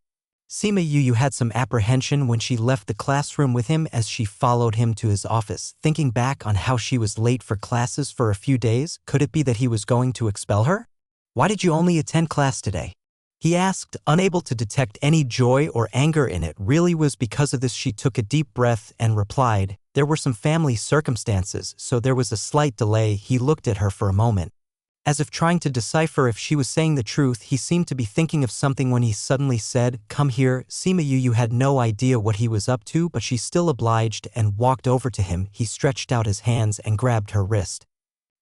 Sima Yu had some apprehension when she left the classroom with him as she followed him to his office, thinking back on how she was late for classes for a few days. Could it be that he was going to expel her? Why did you only attend class today? He asked, unable to detect any joy or anger in it. Really was because of this. She took a deep breath and replied, there were some family circumstances, so there was a slight delay. He looked at her for a moment, as if trying to decipher if she was saying the truth. He seemed to be thinking of something when he suddenly said, come here. Sima Yu had no idea what he was up to, but she still obliged and walked over to him. He stretched out his hands and grabbed her wrist.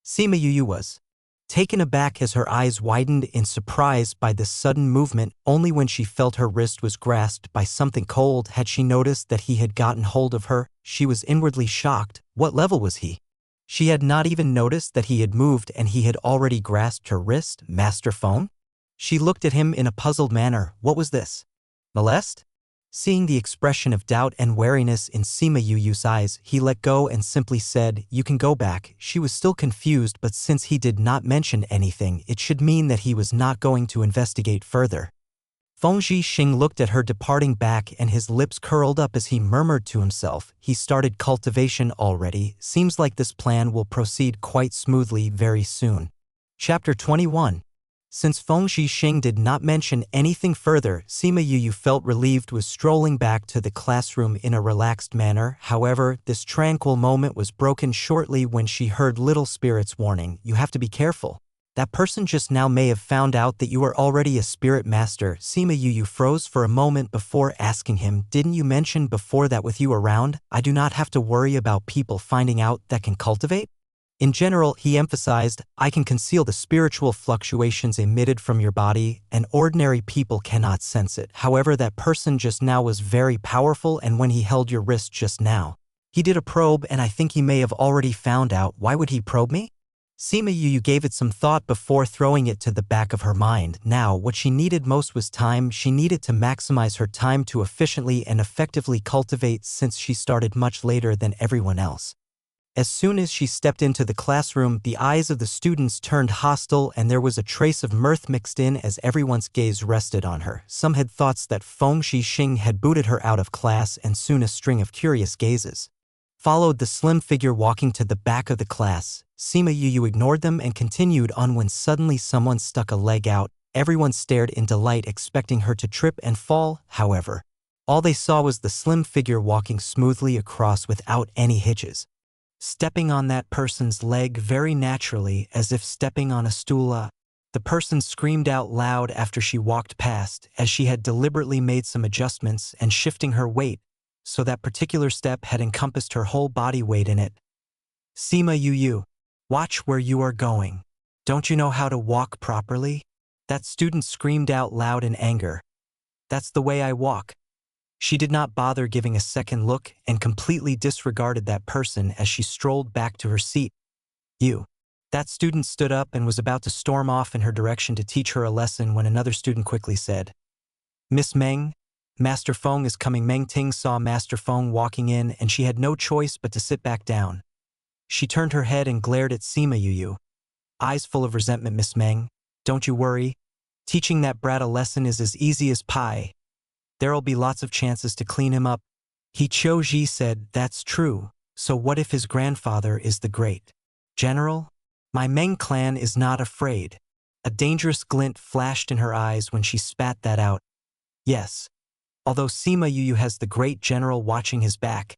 Sima Yu was taken aback as her eyes widened in surprise by this sudden movement. Only when she felt her wrist was grasped by something cold had she noticed that he had gotten hold of her. She was inwardly shocked. What level was he? She had not even noticed that he had moved and he had already grasped her wrist. Master Feng? She looked at him in a puzzled manner. What was this? Molest? Seeing the expression of doubt and wariness in Sima Yu's eyes, he let go and simply said, you can go back. She was still confused, but since he did not mention anything, it should mean that he was not going to investigate further. Feng Shiqing looked at her departing back and his lips curled up as he murmured to himself, he started cultivation already. Seems like this plan will proceed quite smoothly very soon. Chapter 21. Since Feng Shiqing did not mention anything further, Sima Yu felt relieved, was strolling back to the classroom in a relaxed manner. However, this tranquil moment was broken shortly when she heard Little Spirit's warning, you have to be careful. That person just now may have found out that you are already a spirit master. Sima Yu froze for a moment before asking him, didn't you mention before that with you around, I do not have to worry about people finding out that can cultivate? In general, he emphasized, I can conceal the spiritual fluctuations emitted from your body, and ordinary people cannot sense it. However, that person just now was very powerful, and when he held your wrist just now, he did a probe, and I think he may have already found out. Why would he probe me? Sima Yu gave it some thought before throwing it to the back of her mind. Now, what she needed most was time. She needed to maximize her time to efficiently and effectively cultivate, since she started much later than everyone else. As soon as she stepped into the classroom, the eyes of the students turned hostile and there was a trace of mirth mixed in as everyone's gaze rested on her. Some had thoughts that Feng Shiqing had booted her out of class, and soon a string of curious gazes followed the slim figure walking to the back of the class. Sima Yu ignored them and continued on when suddenly someone stuck a leg out. Everyone stared in delight, expecting her to trip and fall. However, all they saw was the slim figure walking smoothly across without any hitches, stepping on that person's leg very naturally, as if stepping on a stool. The person screamed out loud after she walked past, as she had deliberately made some adjustments and shifting her weight, so that particular step had encompassed her whole body weight in it. Sima Yu, watch where you are going. Don't you know how to walk properly? That student screamed out loud in anger. That's the way I walk. She did not bother giving a second look and completely disregarded that person as she strolled back to her seat. You. That student stood up and was about to storm off in her direction to teach her a lesson when another student quickly said, Miss Meng, Master Feng is coming. Meng Ting saw Master Feng walking in and she had no choice but to sit back down. She turned her head and glared at Sima Yu, eyes full of resentment. Miss Meng, don't you worry. Teaching that brat a lesson is as easy as pie. There'll be lots of chances to clean him up. He Ji said, that's true. So what if his grandfather is the great general? My Meng clan is not afraid. A dangerous glint flashed in her eyes when she spat that out. Yes. Although Sima Yu has the great general watching his back,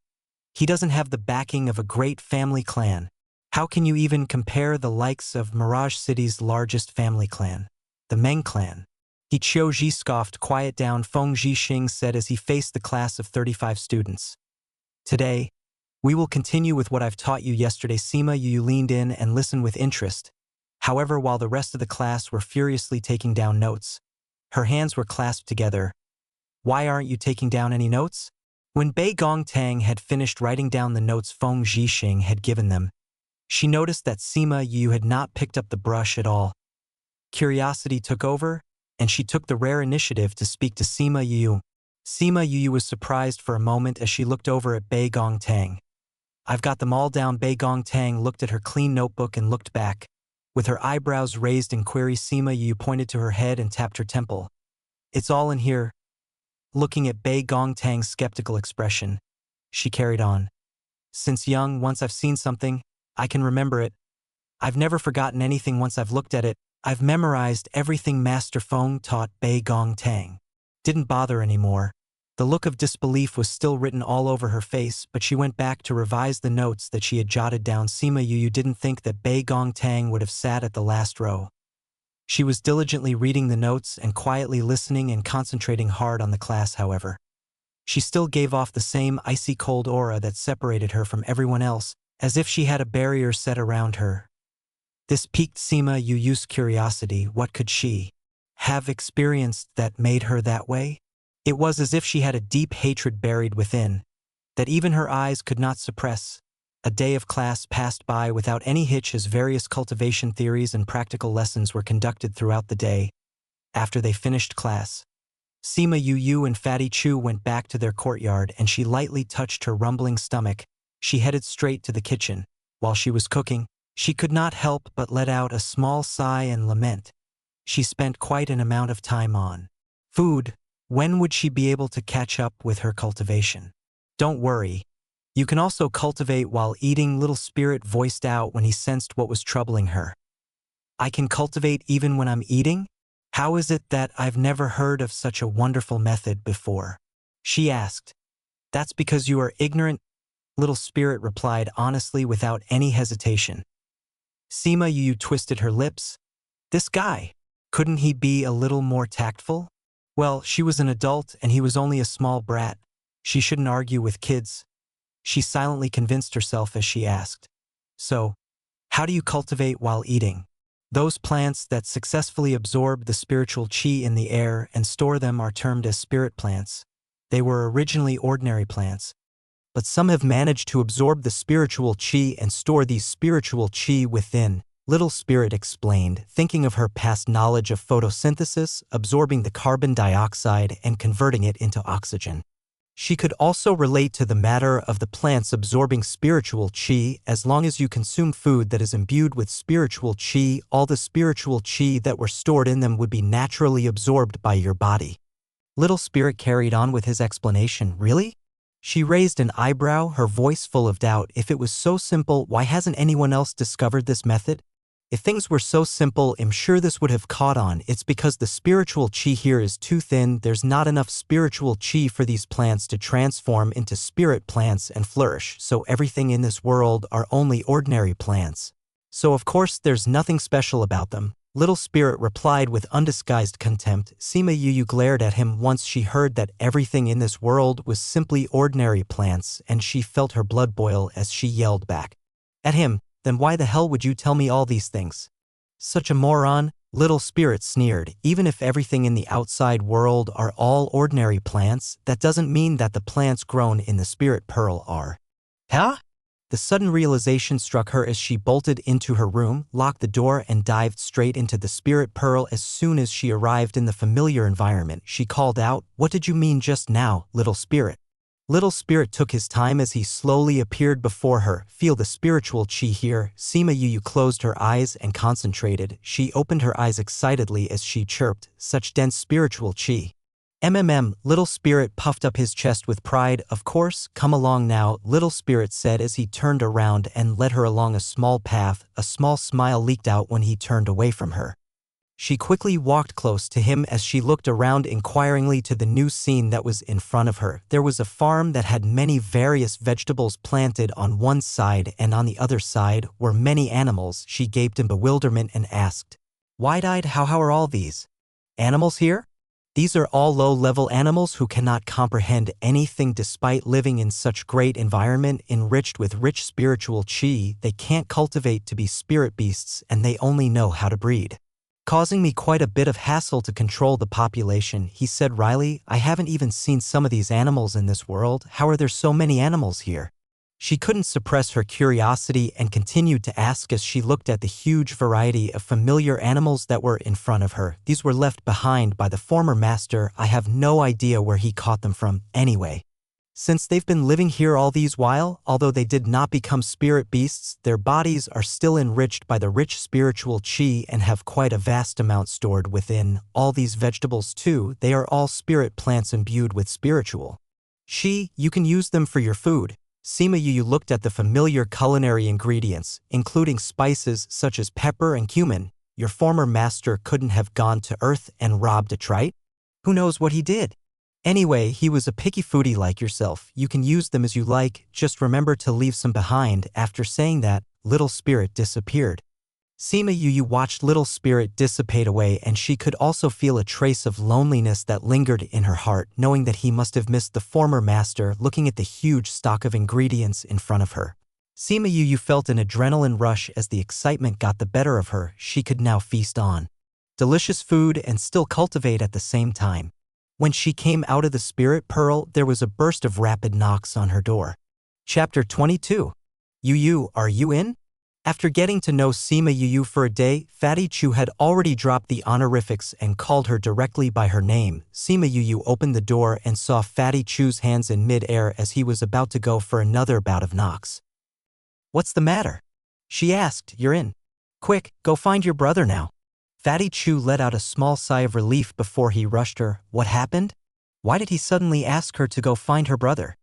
he doesn't have the backing of a great family clan. How can you even compare the likes of Mirage City's largest family clan, the Meng clan? He Ji scoffed. Quiet down, Feng Zhixing said as he faced the class of 35 students. Today, we will continue with what I've taught you yesterday. Sima Yu leaned in and listened with interest. However, while the rest of the class were furiously taking down notes, her hands were clasped together. Why aren't you taking down any notes? When Bei Gongtang had finished writing down the notes Feng Zhixing had given them, she noticed that Sima Yu had not picked up the brush at all. Curiosity took over, and she took the rare initiative to speak to Sima Yu. Sima Yu was surprised for a moment as she looked over at Bei Gongtang. I've got them all down. Bei Gongtang looked at her clean notebook and looked back. With her eyebrows raised in query, Sima Yu pointed to her head and tapped her temple. It's all in here. Looking at Bei Gongtang's skeptical expression, she carried on. Since young, once I've seen something, I can remember it. I've never forgotten anything once I've looked at it. I've memorized everything Master Feng taught. Bei Gongtang didn't bother anymore. The look of disbelief was still written all over her face, but she went back to revise the notes that she had jotted down. Sima Yu didn't think that Bei Gongtang would have sat at the last row. She was diligently reading the notes and quietly listening and concentrating hard on the class. However, she still gave off the same icy cold aura that separated her from everyone else, as if she had a barrier set around her. This piqued Sima Yu's curiosity. What could she have experienced that made her that way? It was as if she had a deep hatred buried within, that even her eyes could not suppress. A day of class passed by without any hitch as various cultivation theories and practical lessons were conducted throughout the day. After they finished class, Sima Yu and Fatty Chu went back to their courtyard and she lightly touched her rumbling stomach. She headed straight to the kitchen. While she was cooking, she could not help but let out a small sigh and lament. She spent quite an amount of time on food. When would she be able to catch up with her cultivation? Don't worry. You can also cultivate while eating, Little Spirit voiced out when he sensed what was troubling her. I can cultivate even when I'm eating? How is it that I've never heard of such a wonderful method before? She asked. That's because you are ignorant, Little Spirit replied honestly without any hesitation. Sima Yu twisted her lips. This guy, couldn't he be a little more tactful? Well, she was an adult and he was only a small brat. She shouldn't argue with kids. She silently convinced herself as she asked. So, how do you cultivate while eating? Those plants that successfully absorb the spiritual qi in the air and store them are termed as spirit plants. They were originally ordinary plants, but some have managed to absorb the spiritual qi and store these spiritual qi within. Little Spirit explained, thinking of her past knowledge of photosynthesis, absorbing the carbon dioxide and converting it into oxygen. She could also relate to the matter of the plants absorbing spiritual qi. As long as you consume food that is imbued with spiritual qi, all the spiritual qi that were stored in them would be naturally absorbed by your body. Little Spirit carried on with his explanation. Really? She raised an eyebrow, her voice full of doubt. If it was so simple, why hasn't anyone else discovered this method? If things were so simple, I'm sure this would have caught on. It's because the spiritual qi here is too thin. There's not enough spiritual qi for these plants to transform into spirit plants and flourish, so everything in this world are only ordinary plants. So of course there's nothing special about them. Little Spirit replied with undisguised contempt. Sima Yu glared at him once she heard that everything in this world was simply ordinary plants, and she felt her blood boil as she yelled back at him. Then why the hell would you tell me all these things? Such a moron, Little Spirit sneered. Even if everything in the outside world are all ordinary plants, that doesn't mean that the plants grown in the spirit pearl are. Huh? The sudden realization struck her as she bolted into her room, locked the door, and dived straight into the spirit pearl. As soon as she arrived in the familiar environment, she called out, "What did you mean just now, Little Spirit?" Little Spirit took his time as he slowly appeared before her. Feel the spiritual chi here. Sima Yu closed her eyes and concentrated. She opened her eyes excitedly as she chirped, such dense spiritual chi. Little Spirit puffed up his chest with pride. Of course, come along now, Little Spirit said as he turned around and led her along a small path. A small smile leaked out when he turned away from her. She quickly walked close to him as she looked around inquiringly to the new scene that was in front of her. There was a farm that had many various vegetables planted on one side, and on the other side were many animals. She gaped in bewilderment and asked, wide-eyed, how are all these animals here? These are all low-level animals who cannot comprehend anything despite living in such great environment enriched with rich spiritual chi. They can't cultivate to be spirit beasts, and they only know how to breed. Causing me quite a bit of hassle to control the population, he said wryly. I haven't even seen some of these animals in this world. How are there so many animals here? She couldn't suppress her curiosity and continued to ask as she looked at the huge variety of familiar animals that were in front of her. These were left behind by the former master. I have no idea where he caught them from, anyway. Since they've been living here all these while, although they did not become spirit beasts, their bodies are still enriched by the rich spiritual chi and have quite a vast amount stored within. All these vegetables too, they are all spirit plants imbued with spiritual chi. You can use them for your food. Sima Yu looked at the familiar culinary ingredients, including spices such as pepper and cumin. Your former master couldn't have gone to Earth and robbed a trite? Who knows what he did? Anyway, he was a picky foodie like yourself. You can use them as you like, just remember to leave some behind. After saying that, Little Spirit disappeared. Sima Yu watched Little Spirit dissipate away, and she could also feel a trace of loneliness that lingered in her heart, knowing that he must have missed the former master. Looking at the huge stock of ingredients in front of her, Sima Yu felt an adrenaline rush as the excitement got the better of her. She could now feast on delicious food and still cultivate at the same time. When she came out of the spirit pearl, there was a burst of rapid knocks on her door. Chapter 22. Yu, are you in? After getting to know Sima Yu for a day, Fatty Chu had already dropped the honorifics and called her directly by her name. Sima Yu opened the door and saw Fatty Chu's hands in mid-air as he was about to go for another bout of knocks. What's the matter? She asked. You're in. Quick, go find your brother now. Fatty Chu let out a small sigh of relief before he rushed her. What happened? Why did he suddenly ask her to go find her brother?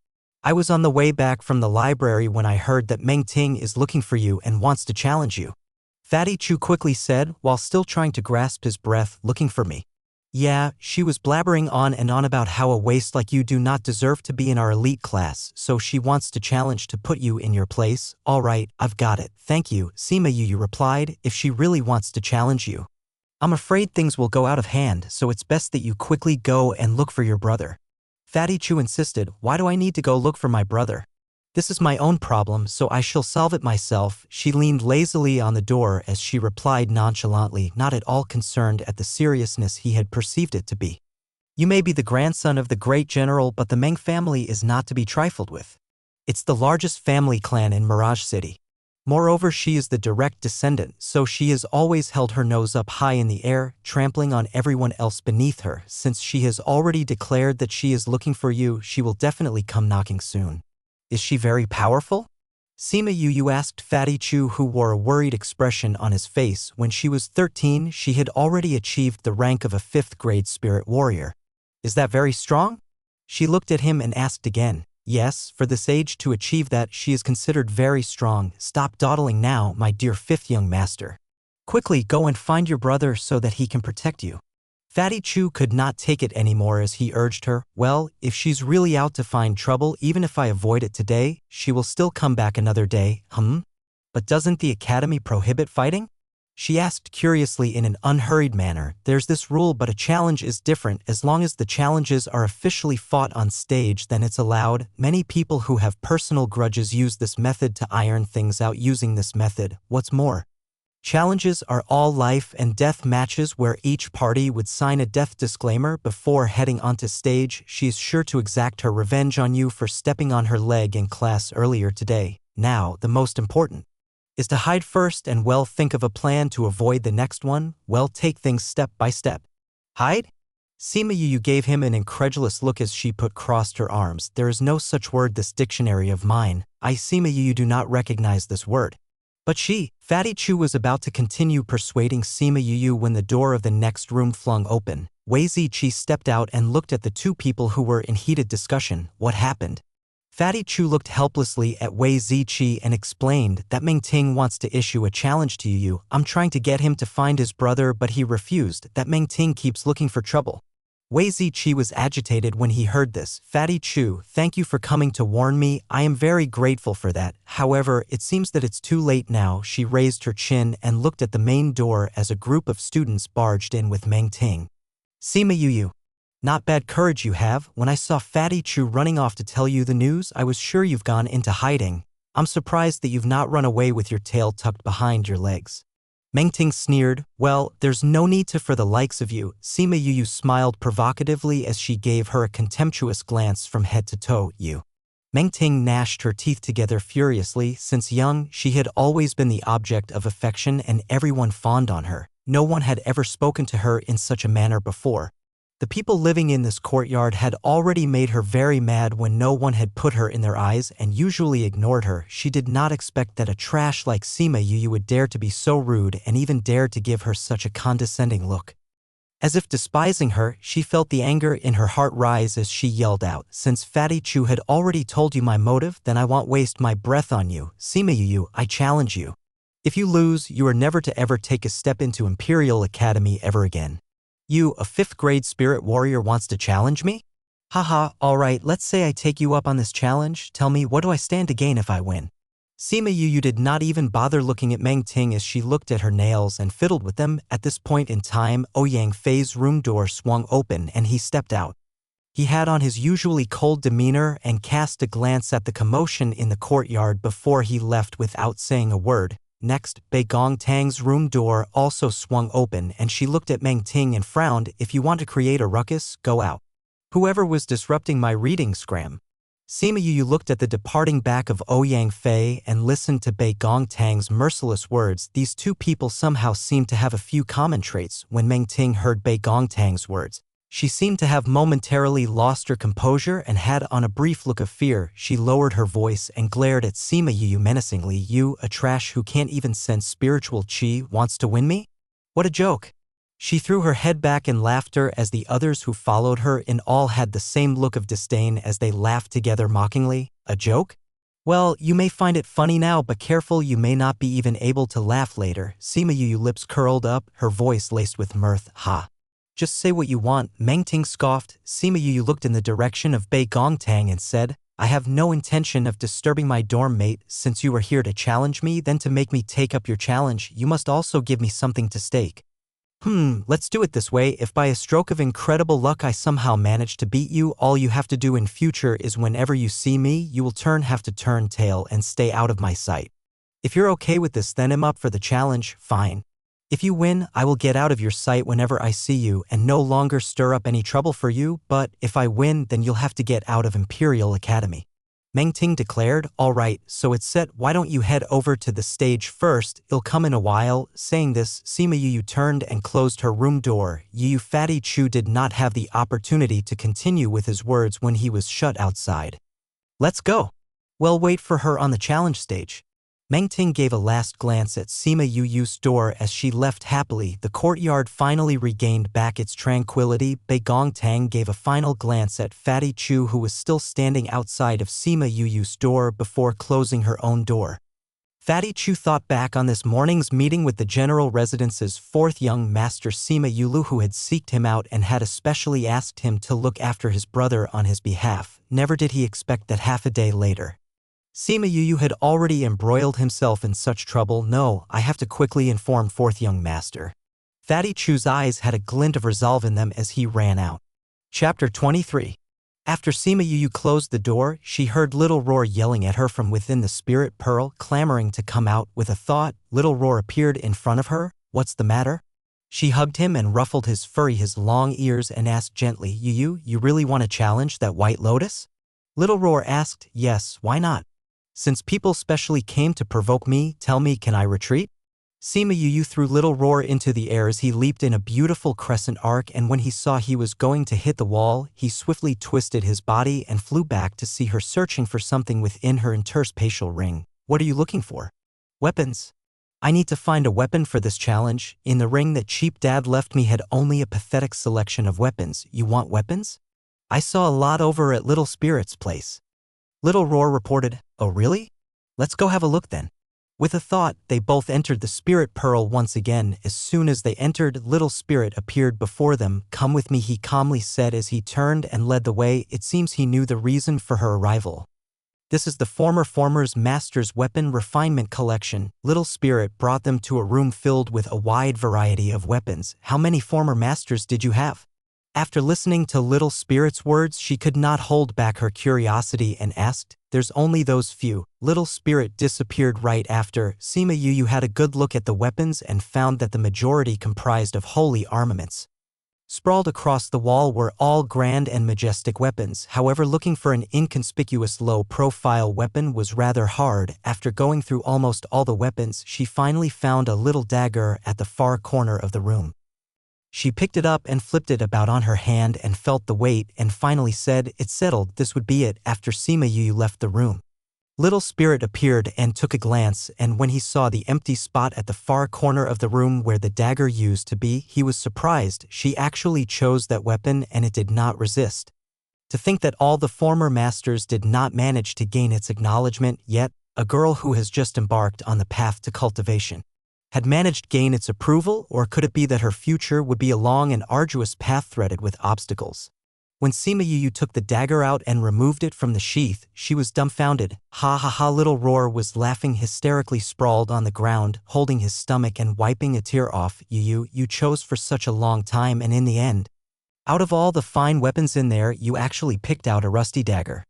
I was on the way back from the library when I heard that Meng Ting is looking for you and wants to challenge you. Fatty Chu quickly said, while still trying to grasp his breath. Looking for me? Yeah, she was blabbering on and on about how a waste like you do not deserve to be in our elite class, so she wants to challenge to put you in your place. All right, I've got it. Thank you, Sima Yu replied. If she really wants to challenge you, I'm afraid things will go out of hand, so it's best that you quickly go and look for your brother. Fatty Chu insisted. Why do I need to go look for my brother? This is my own problem, so I shall solve it myself. She leaned lazily on the door as she replied nonchalantly, not at all concerned at the seriousness he had perceived it to be. You may be the grandson of the great general, but the Meng family is not to be trifled with. It's the largest family clan in Mirage City. Moreover, she is the direct descendant, so she has always held her nose up high in the air, trampling on everyone else beneath her. Since she has already declared that she is looking for you, she will definitely come knocking soon. Is she very powerful? Sima Yu asked Fatty Chu, who wore a worried expression on his face. When she was 13, she had already achieved the rank of a 5th-grade spirit warrior. Is that very strong? She looked at him and asked again. Yes, for this age to achieve that, she is considered very strong. Stop dawdling now, my dear 5th young master. Quickly go and find your brother so that he can protect you. Fatty Chu could not take it anymore as he urged her. Well, if she's really out to find trouble, even if I avoid it today, she will still come back another day. But doesn't the academy prohibit fighting? She asked curiously in an unhurried manner. There's this rule, but a challenge is different. As long as the challenges are officially fought on stage, then it's allowed. Many people who have personal grudges use this method to iron things out using this method. What's more, challenges are all life and death matches where each party would sign a death disclaimer before heading onto stage. She is sure to exact her revenge on you for stepping on her leg in class earlier today. Now, the most important is to hide first and think of a plan to avoid the next one. Take things step by step. Hide? Sima Yu gave him an incredulous look as she crossed her arms. There is no such word this dictionary of mine. I Sima Yu do not recognize this word. But Fatty Chu was about to continue persuading Sima Yu when the door of the next room flung open. Wei Ziqi stepped out and looked at the two people who were in heated discussion. What happened? Fatty Chu looked helplessly at Wei Ziqi and explained that Meng Ting wants to issue a challenge to Yu. I'm trying to get him to find his brother, but he refused. That Meng Ting keeps looking for trouble. Wei Ziqi was agitated when he heard this. Fatty Chu, thank you for coming to warn me. I am very grateful for that. However, it seems that it's too late now. She raised her chin and looked at the main door as a group of students barged in with Meng Ting. Sima Yu, not bad courage you have. When I saw Fatty Chu running off to tell you the news, I was sure you've gone into hiding. I'm surprised that you've not run away with your tail tucked behind your legs. Meng Ting sneered. Well, there's no need to for the likes of you. Sima Yu smiled provocatively as she gave her a contemptuous glance from head to toe. You. Meng Ting gnashed her teeth together furiously. Since young, she had always been the object of affection and everyone fawned on her. No one had ever spoken to her in such a manner before. The people living in this courtyard had already made her very mad when no one had put her in their eyes and usually ignored her. She did not expect that a trash like Sima Yu would dare to be so rude and even dare to give her such a condescending look. As if despising her, she felt the anger in her heart rise as she yelled out, since Fatty Chu had already told you my motive, then I won't waste my breath on you. Sima Yu, I challenge you. If you lose, you are never to ever take a step into Imperial Academy ever again. You, a 5th grade spirit warrior, wants to challenge me? Haha, alright, let's say I take you up on this challenge. Tell me, what do I stand to gain if I win? Sima Yu did not even bother looking at Meng Ting as she looked at her nails and fiddled with them. At this point in time, Ouyang Fei's room door swung open and he stepped out. He had on his usually cold demeanor and cast a glance at the commotion in the courtyard before he left without saying a word. Next, Bei Gongtang's room door also swung open and she looked at Meng Ting and frowned. If you want to create a ruckus, go out. Whoever was disrupting my reading scram. Sima Yu looked at the departing back of Ouyang Fei and listened to Bei Gongtang's merciless words. These two people somehow seemed to have a few common traits. When Meng Ting heard Bei Gongtang's words, she seemed to have momentarily lost her composure and had on a brief look of fear. She lowered her voice and glared at Sima Yu menacingly. You, a trash who can't even sense spiritual qi, wants to win me? What a joke. She threw her head back in laughter as the others who followed her in all had the same look of disdain as they laughed together mockingly. A joke? Well, you may find it funny now, but careful, you may not be even able to laugh later. Sima Yu's lips curled up, her voice laced with mirth. Ha. Just say what you want. Meng Ting scoffed. Sima Yu looked in the direction of Bei Gongtang and said, I have no intention of disturbing my dorm mate. Since you are here to challenge me, then to make me take up your challenge, you must also give me something to stake. Let's do it this way. If by a stroke of incredible luck I somehow manage to beat you, all you have to do in future is whenever you see me, you will have to turn tail and stay out of my sight. If you're okay with this, then I'm up for the challenge. Fine. If you win, I will get out of your sight whenever I see you and no longer stir up any trouble for you, but if I win, then you'll have to get out of Imperial Academy. Meng Ting declared. All right, so it's set. Why don't you head over to the stage first? It'll come in a while. Saying this, Sima Yu turned and closed her room door. Fatty Chu did not have the opportunity to continue with his words when he was shut outside. Let's go. Well, wait for her on the challenge stage. Meng Ting gave a last glance at Sima Yu's door as she left happily. The courtyard finally regained back its tranquility. Bei Gongtang gave a final glance at Fatty Chu, who was still standing outside of Sima Yu's door, before closing her own door. Fatty Chu thought back on this morning's meeting with the general residence's 4th young master Sima Yulu, who had seeked him out and had especially asked him to look after his brother on his behalf. Never did he expect that half a day later, Sima Yu had already embroiled himself in such trouble. No, I have to quickly inform 4th young master. Fatty Chu's eyes had a glint of resolve in them as he ran out. Chapter 23. After Sima Yu closed the door, she heard Little Roar yelling at her from within the spirit pearl, clamoring to come out. With a thought, Little Roar appeared in front of her. What's the matter? She hugged him and ruffled his long ears and asked gently, You really want to challenge that White Lotus? Little Roar asked. Yes, why not? Since people specially came to provoke me, tell me, can I retreat? Sima Yu threw Little Roar into the air as he leaped in a beautiful crescent arc, and when he saw he was going to hit the wall, he swiftly twisted his body and flew back to see her searching for something within her interspatial ring. What are you looking for? Weapons. I need to find a weapon for this challenge. In the ring that cheap dad left me had only a pathetic selection of weapons. You want weapons? I saw a lot over at Little Spirit's place. Little Roar reported. Oh really? Let's go have a look then. With a thought, they both entered the Spirit Pearl once again. As soon as they entered, Little Spirit appeared before them. Come with me, he calmly said as he turned and led the way. It seems he knew the reason for her arrival. This is the former's master's weapon refinement collection. Little Spirit brought them to a room filled with a wide variety of weapons. How many former masters did you have? After listening to Little Spirit's words, she could not hold back her curiosity and asked, There's only those few. Little Spirit disappeared right after. Sima Yu had a good look at the weapons and found that the majority comprised of holy armaments. Sprawled across the wall were all grand and majestic weapons. However, looking for an inconspicuous low-profile weapon was rather hard. After going through almost all the weapons, she finally found a little dagger at the far corner of the room. She picked it up and flipped it about on her hand and felt the weight and finally said, It's settled, this would be it. After Sima Yu left the room, Little Spirit appeared and took a glance, and when he saw the empty spot at the far corner of the room where the dagger used to be, he was surprised. She actually chose that weapon and it did not resist. To think that all the former masters did not manage to gain its acknowledgement, yet a girl who has just embarked on the path to cultivation had managed to gain its approval, or could it be that her future would be a long and arduous path threaded with obstacles? When Sima Yu took the dagger out and removed it from the sheath, she was dumbfounded. Ha ha ha! Little Roar was laughing hysterically, sprawled on the ground, holding his stomach and wiping a tear off. You chose for such a long time, and in the end, out of all the fine weapons in there, you actually picked out a rusty dagger.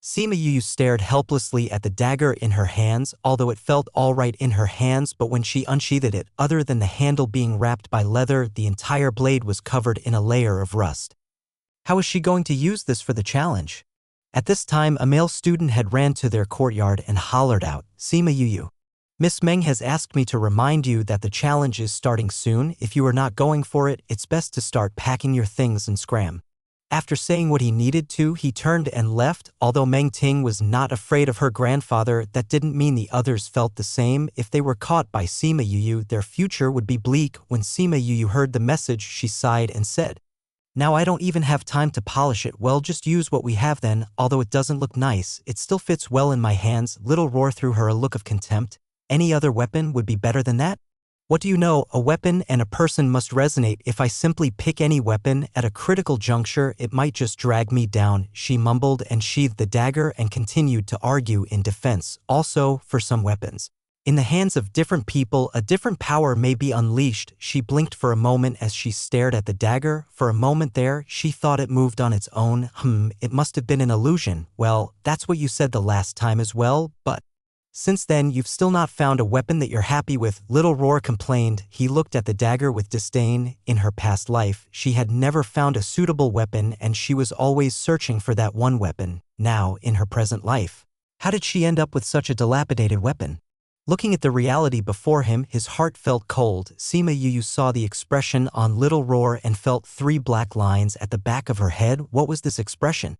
Sima Yu stared helplessly at the dagger in her hands, although it felt all right in her hands, but when she unsheathed it, other than the handle being wrapped by leather, the entire blade was covered in a layer of rust. How is she going to use this for the challenge? At this time, a male student had ran to their courtyard and hollered out, Sima Yu. Miss Meng has asked me to remind you that the challenge is starting soon. If you are not going for it, it's best to start packing your things and scram. After saying what he needed to, he turned and left. Although Meng Ting was not afraid of her grandfather, that didn't mean the others felt the same. If they were caught by Sima Yu, their future would be bleak. When Sima Yu heard the message, she sighed and said, Now I don't even have time to polish it. Well, just use what we have then. Although it doesn't look nice, it still fits well in my hands. Little Roar threw her a look of contempt. Any other weapon would be better than that? What do you know? A weapon and a person must resonate. If I simply pick any weapon at a critical juncture, it might just drag me down. She mumbled and sheathed the dagger and continued to argue in defense. Also, for some weapons, in the hands of different people, a different power may be unleashed. She blinked for a moment as she stared at the dagger. For a moment there, she thought it moved on its own. It must have been an illusion. Well, that's what you said the last time as well, but since then, you've still not found a weapon that you're happy with, Little Roar complained. He looked at the dagger with disdain. In her past life, she had never found a suitable weapon, and she was always searching for that one weapon. Now, in her present life, how did she end up with such a dilapidated weapon? Looking at the reality before him, his heart felt cold. Sima Yu saw the expression on Little Roar and felt 3 black lines at the back of her head. What was this expression?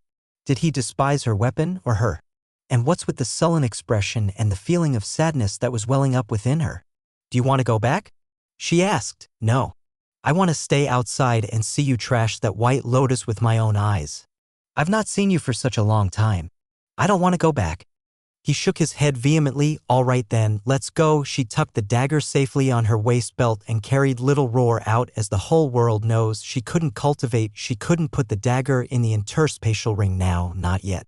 Did he despise her weapon or her? And what's with the sullen expression and the feeling of sadness that was welling up within her? Do you want to go back? She asked. No. I want to stay outside and see you trash that white lotus with my own eyes. I've not seen you for such a long time. I don't want to go back. He shook his head vehemently. All right then, let's go. She tucked the dagger safely on her waist belt and carried Little Roar out. As the whole world knows, she couldn't cultivate, she couldn't put the dagger in the interspatial ring now, not yet.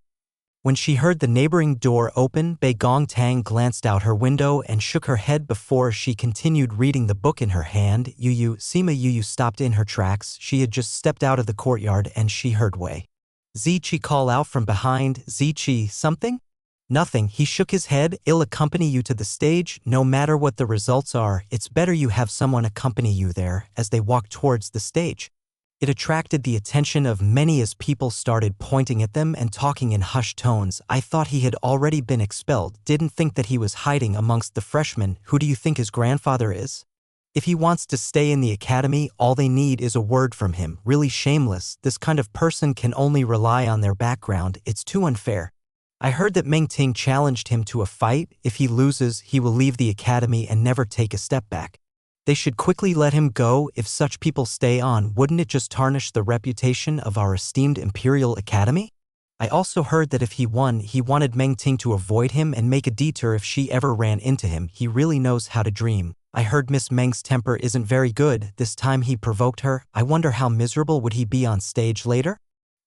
When she heard the neighboring door open, Bei Gong Tang glanced out her window and shook her head before she continued reading the book in her hand. Sima Yu stopped in her tracks. She had just stepped out of the courtyard and she heard Wei Ziqi call out from behind. Ziqi, something? Nothing. He shook his head. I'll accompany you to the stage. No matter what the results are, it's better you have someone accompany you there. As they walked towards the stage, It attracted the attention of many as people started pointing at them and talking in hushed tones. I thought he had already been expelled, didn't think that he was hiding amongst the freshmen. Who do you think his grandfather is? If he wants to stay in the academy, all they need is a word from him. Really shameless. This kind of person can only rely on their background. It's too unfair. I heard that Meng Ting challenged him to a fight. If he loses, he will leave the academy and never take a step back. They should quickly let him go. If such people stay on, wouldn't it just tarnish the reputation of our esteemed Imperial Academy? I also heard that if he won, he wanted Meng Ting to avoid him and make a detour if she ever ran into him. He really knows how to dream. I heard Miss Meng's temper isn't very good. This time he provoked her. I wonder how miserable would he be on stage later?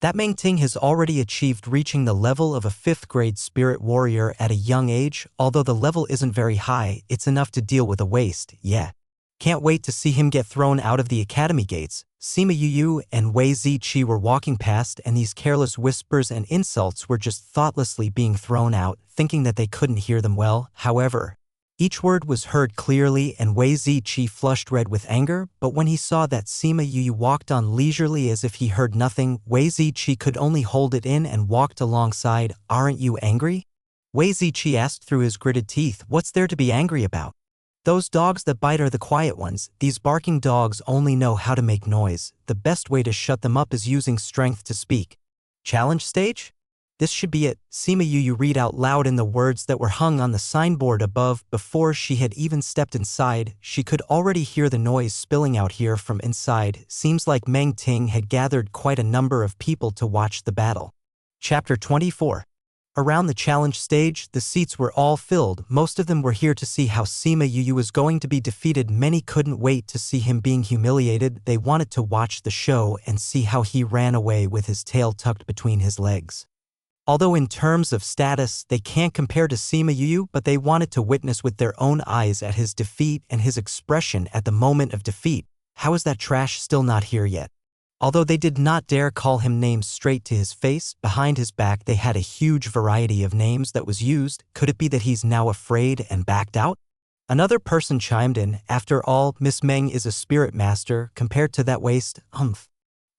That Meng Ting has already achieved reaching the level of a 5th grade spirit warrior at a young age. Although the level isn't very high, it's enough to deal with a waste, yeah. Can't wait to see him get thrown out of the academy gates. Sima Yu and Wei Ziqi were walking past, and these careless whispers and insults were just thoughtlessly being thrown out, thinking that they couldn't hear them well. However, each word was heard clearly, and Wei Ziqi flushed red with anger, but when he saw that Sima Yu walked on leisurely as if he heard nothing, Wei Ziqi could only hold it in and walked alongside. Aren't you angry? Wei Ziqi asked through his gritted teeth. What's there to be angry about? Those dogs that bite are the quiet ones. These barking dogs only know how to make noise. The best way to shut them up is using strength to speak. Challenge stage? This should be it. Sima Yu read out loud in the words that were hung on the signboard above. Before she had even stepped inside, she could already hear the noise spilling out here from inside. Seems like Meng Ting had gathered quite a number of people to watch the battle. Chapter 24. Around the challenge stage, the seats were all filled. Most of them were here to see how Sima Yu was going to be defeated. Many couldn't wait to see him being humiliated. They wanted to watch the show and see how he ran away with his tail tucked between his legs. Although in terms of status, they can't compare to Sima Yu, but they wanted to witness with their own eyes at his defeat and his expression at the moment of defeat. How is that trash still not here yet? Although they did not dare call him names straight to his face, behind his back they had a huge variety of names that was used. Could it be that he's now afraid and backed out? Another person chimed in. After all, Miss Meng is a spirit master compared to that waste. I'm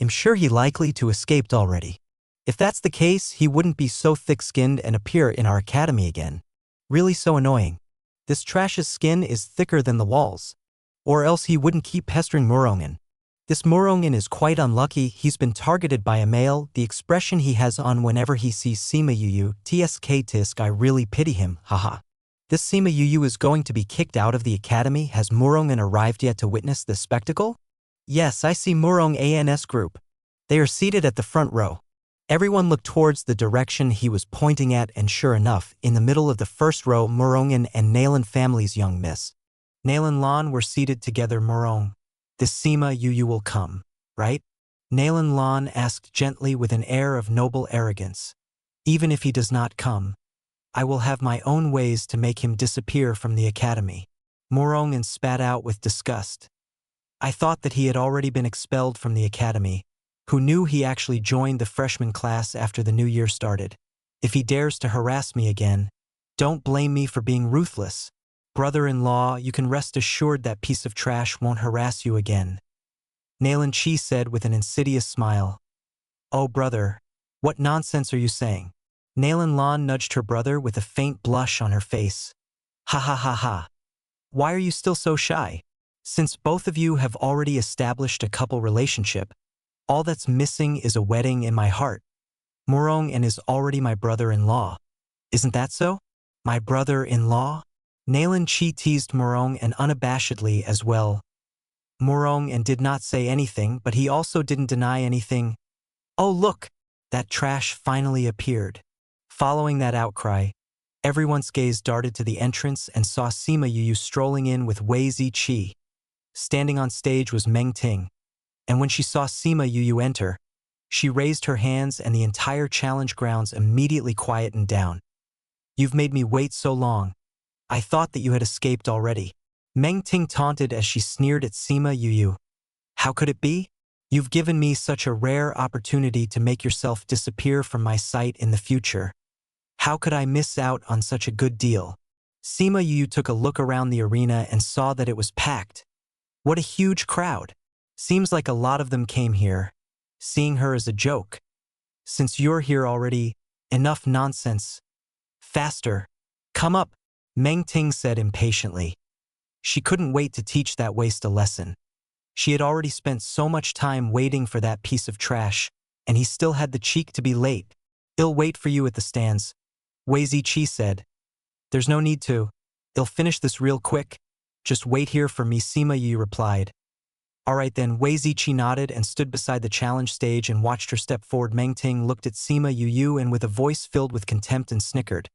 sure he likely to escaped already. If that's the case, he wouldn't be so thick-skinned and appear in our academy again. Really so annoying. This trash's skin is thicker than the walls. Or else he wouldn't keep pestering Murongen. This Murongen is quite unlucky. He's been targeted by a male. The expression he has on whenever he sees Sima Yu, tisk, I really pity him, haha. This Sima Yu is going to be kicked out of the academy. Has Murongen arrived yet to witness this spectacle? Yes, I see Murong ANS group. They are seated at the front row. Everyone looked towards the direction he was pointing at, and sure enough, in the middle of the first row, Murongen and Nalan family's young miss Nalan Lan were seated together. Murong, this Sima Yu will come, right? Nalan Lan asked gently with an air of noble arrogance. Even if he does not come, I will have my own ways to make him disappear from the academy. Murongen spat out with disgust. I thought that he had already been expelled from the academy. Who knew he actually joined the freshman class after the new year started? If he dares to harass me again, don't blame me for being ruthless. Brother-in-law, you can rest assured that piece of trash won't harass you again. Nalan Chi said with an insidious smile. Oh brother, what nonsense are you saying? Nalan Lan nudged her brother with a faint blush on her face. Ha ha ha ha. Why are you still so shy? Since both of you have already established a couple relationship, all that's missing is a wedding in my heart. Murongen is already my brother-in-law. Isn't that so? My brother-in-law? Nalan Chi teased Murongen unabashedly as well. Murongen did not say anything, but he also didn't deny anything. Oh look, that trash finally appeared. Following that outcry, everyone's gaze darted to the entrance and saw Sima Yu strolling in with Wei Ziqi. Standing on stage was Meng Ting, and when she saw Sima Yu enter, she raised her hands and the entire challenge grounds immediately quietened down. You've made me wait so long. I thought that you had escaped already. Meng Ting taunted as she sneered at Sima Yu. How could it be? You've given me such a rare opportunity to make yourself disappear from my sight in the future. How could I miss out on such a good deal? Sima Yu took a look around the arena and saw that it was packed. What a huge crowd. Seems like a lot of them came here, seeing her as a joke. Since you're here already, enough nonsense. Faster. Come up, Meng Ting said impatiently. She couldn't wait to teach that waste a lesson. She had already spent so much time waiting for that piece of trash, and he still had the cheek to be late. "I'll wait for you at the stands," Wei Ziqi said. "There's no need to. I'll finish this real quick. Just wait here for me," Sima Yu replied. "All right then." Wei Ziqi nodded and stood beside the challenge stage and watched her step forward. Meng Ting looked at Sima Yu and with a voice filled with contempt and snickered.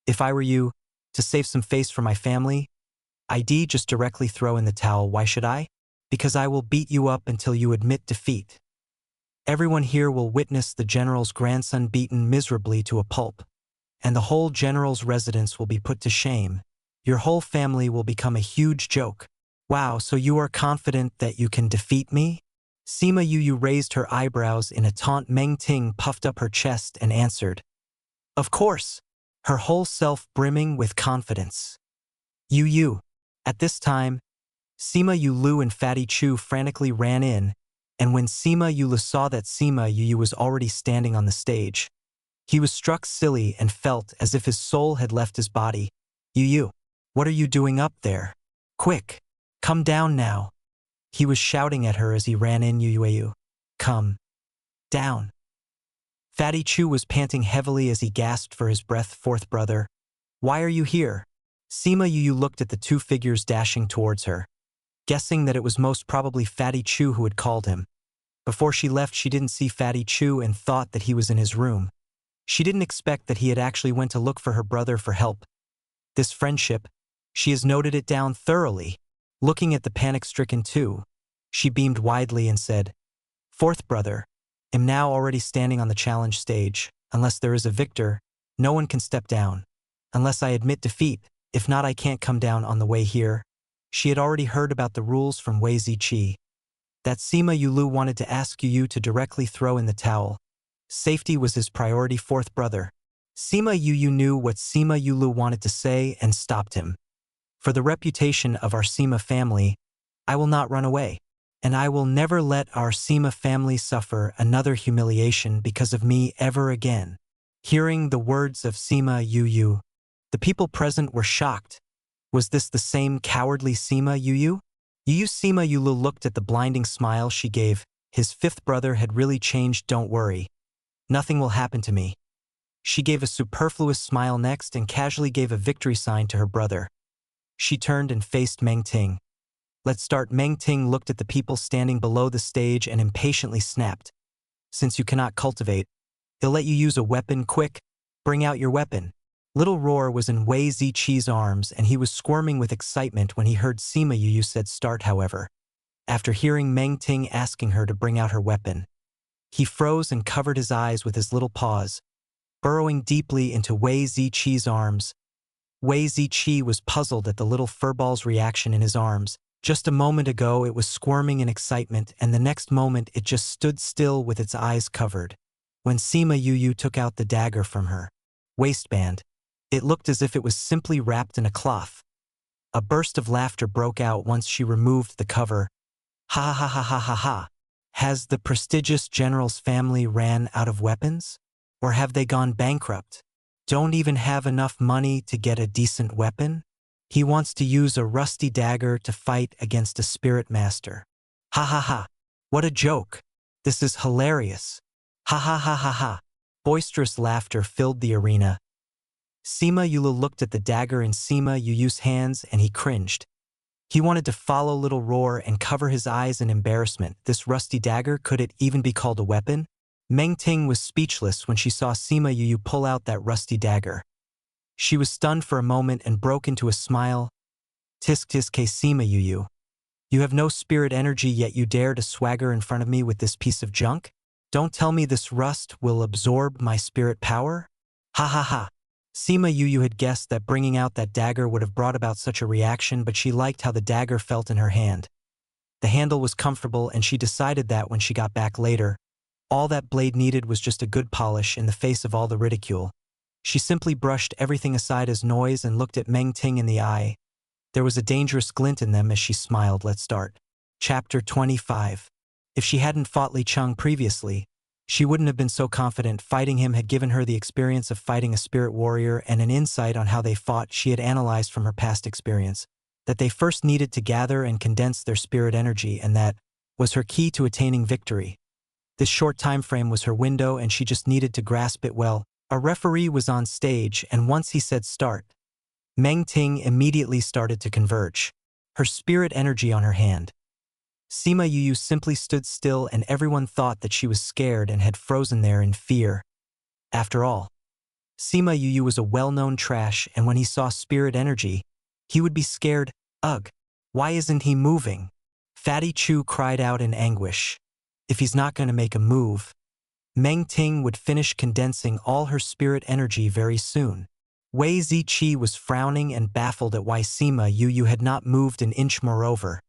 "If I were you, to save some face for my family, I'd just directly throw in the towel. Why should I? Because I will beat you up until you admit defeat. Everyone here will witness the general's grandson beaten miserably to a pulp, and the whole general's residence will be put to shame. Your whole family will become a huge joke. Wow, so you are confident that you can defeat me?" Sima Yu raised her eyebrows in a taunt. Meng Ting puffed up her chest and answered, "Of course," her whole self brimming with confidence. Yu. At this time, Sima Yu Lu and Fatty Chu frantically ran in, and when Sima Yu Lu saw that Sima Yu was already standing on the stage, he was struck silly and felt as if his soul had left his body. Yu, what are you doing up there? Quick, come down now." He was shouting at her as he ran in. Yu, come down. Fatty Chu was panting heavily as he gasped for his breath. "Fourth brother, why are you here?" Sima Yu looked at the two figures dashing towards her, guessing that it was most probably Fatty Chu who had called him. Before she left, she didn't see Fatty Chu and thought that he was in his room. She didn't expect that he had actually went to look for her brother for help. This friendship, she has noted it down thoroughly. Looking at the panic-stricken two, she beamed widely and said, "Fourth brother, am now already standing on the challenge stage. Unless there is a victor, no one can step down. Unless I admit defeat, if not I can't come down on the way here." She had already heard about the rules from Wei Ziqi. That Sima Yu Lu wanted to ask Yu to directly throw in the towel. Safety was his priority. Fourth brother. Sima Yu knew what Sima Yu Lu wanted to say and stopped him. "For the reputation of our Sima family, I will not run away. And I will never let our Sima family suffer another humiliation because of me ever again." Hearing the words of Sima Yu, the people present were shocked. Was this the same cowardly Sima Yu? Sima Yu looked at the blinding smile she gave. His fifth brother had really changed. "Don't worry. Nothing will happen to me." She gave a superfluous smile next and casually gave a victory sign to her brother. She turned and faced Meng Ting. "Let's start." Meng Ting looked at the people standing below the stage and impatiently snapped. "Since you cannot cultivate, he'll let you use a weapon. Quick, bring out your weapon." Little Roar was in Wei Ziqi's arms and he was squirming with excitement when he heard Sima Yu said start. However, after hearing Meng Ting asking her to bring out her weapon, he froze and covered his eyes with his little paws, burrowing deeply into Wei Ziqi's arms. Wei Ziqi was puzzled at the little furball's reaction in his arms. Just a moment ago it was squirming in excitement, and the next moment it just stood still with its eyes covered. When Sima Yu took out the dagger from her waistband, it looked as if it was simply wrapped in a cloth. A burst of laughter broke out once she removed the cover. "Ha ha ha ha ha ha. Has the prestigious general's family ran out of weapons? Or have they gone bankrupt? Don't even have enough money to get a decent weapon? He wants to use a rusty dagger to fight against a spirit master. Ha ha ha. What a joke. This is hilarious. Ha ha ha ha ha." Boisterous laughter filled the arena. Sima Yu looked at the dagger in Sima Yu's hands and he cringed. He wanted to follow Little Roar and cover his eyes in embarrassment. This rusty dagger, could it even be called a weapon? Meng Ting was speechless when she saw Sima Yu pull out that rusty dagger. She was stunned for a moment and broke into a smile. "Tisk tisk ke Sima Yu. You have no spirit energy, yet you dare to swagger in front of me with this piece of junk? Don't tell me this rust will absorb my spirit power? Ha ha ha." Sima Yu had guessed that bringing out that dagger would have brought about such a reaction, but she liked how the dagger felt in her hand. The handle was comfortable, and she decided that when she got back later, all that blade needed was just a good polish in the face of all the ridicule. She simply brushed everything aside as noise and looked at Meng Ting in the eye. There was a dangerous glint in them as she smiled. "Let's start." Chapter 25. If she hadn't fought Li Cheng previously, she wouldn't have been so confident. Fighting him had given her the experience of fighting a spirit warrior and an insight on how they fought. She had analyzed from her past experience that they first needed to gather and condense their spirit energy, and that was her key to attaining victory. This short time frame was her window, and she just needed to grasp it well. A referee was on stage, and once he said start, Meng Ting immediately started to converge, her spirit energy on her hand. Sima Yuyu simply stood still, and everyone thought that she was scared and had frozen there in fear. After all, Sima Yuyu was a well-known trash, and when he saw spirit energy, he would be scared. Ugh, why isn't he moving? Fatty Chu cried out in anguish. If he's not going to make a move, Meng Ting would finish condensing all her spirit energy very soon. Wei Ziqi was frowning and baffled at why Sima Yuyu had not moved an inch. Moreover,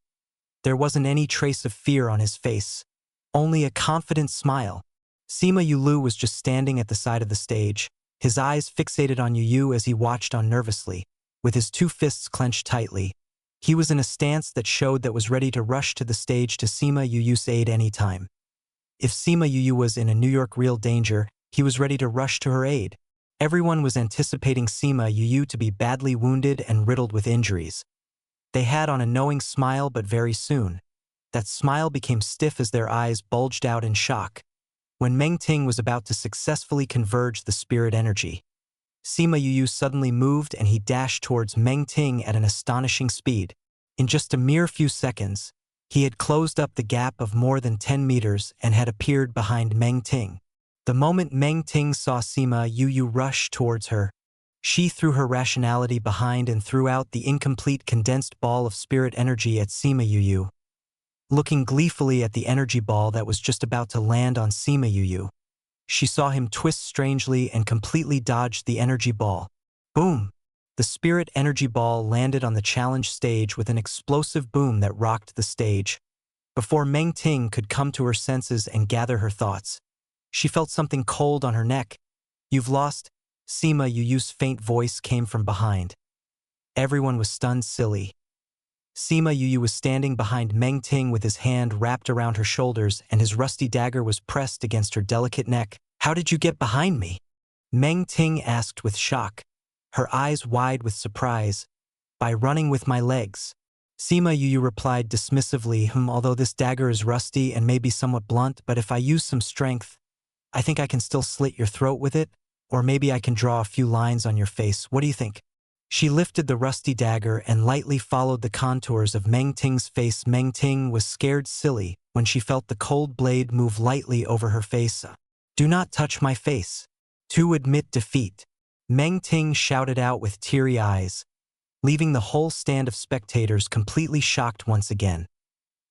there wasn't any trace of fear on his face, only a confident smile. Sima Yulu was just standing at the side of the stage, his eyes fixated on Yuyu as he watched on nervously, with his two fists clenched tightly. He was in a stance that showed that was ready to rush to the stage to Sima Yuyu's aid any time. If Sima Yuyu was in a New York real danger, he was ready to rush to her aid. Everyone was anticipating Sima Yuyu to be badly wounded and riddled with injuries. They had on a knowing smile, but very soon, that smile became stiff as their eyes bulged out in shock. When Meng Ting was about to successfully converge the spirit energy, Sima Yuyu suddenly moved, and he dashed towards Meng Ting at an astonishing speed. In just a mere few seconds, he had closed up the gap of more than 10 meters and had appeared behind Meng Ting. The moment Meng Ting saw Sima Yuyu rush towards her, she threw her rationality behind and threw out the incomplete condensed ball of spirit energy at Sima Yuyu. Looking gleefully at the energy ball that was just about to land on Sima Yuyu, she saw him twist strangely and completely dodged the energy ball. Boom! The spirit energy ball landed on the challenge stage with an explosive boom that rocked the stage. Before Meng Ting could come to her senses and gather her thoughts, she felt something cold on her neck. "You've lost." Sima Yuyu's faint voice came from behind. Everyone was stunned silly. Sima Yuyu was standing behind Meng Ting with his hand wrapped around her shoulders, and his rusty dagger was pressed against her delicate neck. "How did you get behind me?" Meng Ting asked with shock, her eyes wide with surprise. "By running with my legs." Sima Yuyu replied dismissively, although this dagger is rusty and may be somewhat blunt, but if I use some strength, I think I can still slit your throat with it. Or maybe I can draw a few lines on your face. What do you think?" She lifted the rusty dagger and lightly followed the contours of Meng Ting's face. Meng Ting was scared silly when she felt the cold blade move lightly over her face. "Do not touch my face." "To admit defeat," Meng Ting shouted out with teary eyes, leaving the whole stand of spectators completely shocked once again.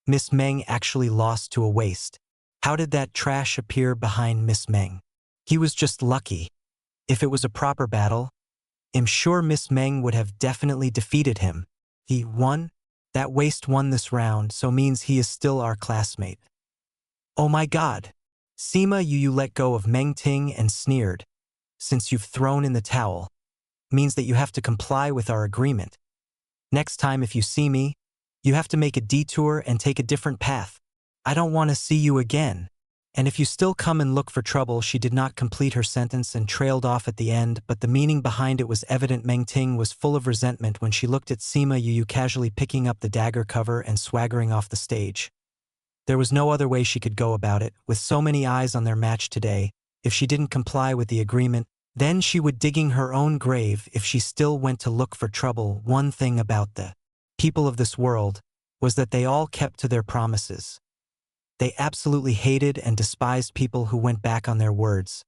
Miss Meng actually lost to a waste. How did that trash appear behind Miss Meng? He was just lucky. If it was a proper battle, I'm sure Miss Meng would have definitely defeated him. He won? That waste won this round, so means he is still our classmate. Oh my god! Sima Yuyu let go of Meng Ting and sneered. "Since you've thrown in the towel, means that you have to comply with our agreement. Next time if you see me, you have to make a detour and take a different path. I don't want to see you again. And if you still come and look for trouble." She did not complete her sentence and trailed off at the end, but the meaning behind it was evident. Meng Ting was full of resentment when she looked at Sima Yuyu casually picking up the dagger cover and swaggering off the stage. There was no other way she could go about it. With so many eyes on their match today, if she didn't comply with the agreement, then she would digging her own grave if she still went to look for trouble. One thing about the people of this world was that they all kept to their promises. They absolutely hated and despised people who went back on their words.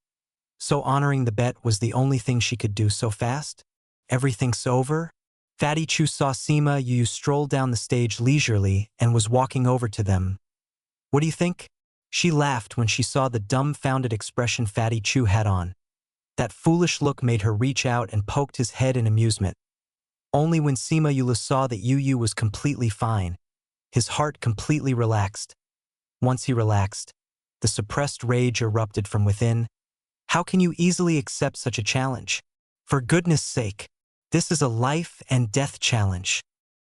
So honoring the bet was the only thing she could do. So fast? Everything's over? Fatty Chu saw Sima Yuyu stroll down the stage leisurely and was walking over to them. "What do you think?" She laughed when she saw the dumbfounded expression Fatty Chu had on. That foolish look made her reach out and poked his head in amusement. Only when Sima Yuyu saw that Yuyu was completely fine, his heart completely relaxed. Once he relaxed, the suppressed rage erupted from within. How can you easily accept such a challenge? For goodness sake, this is a life and death challenge.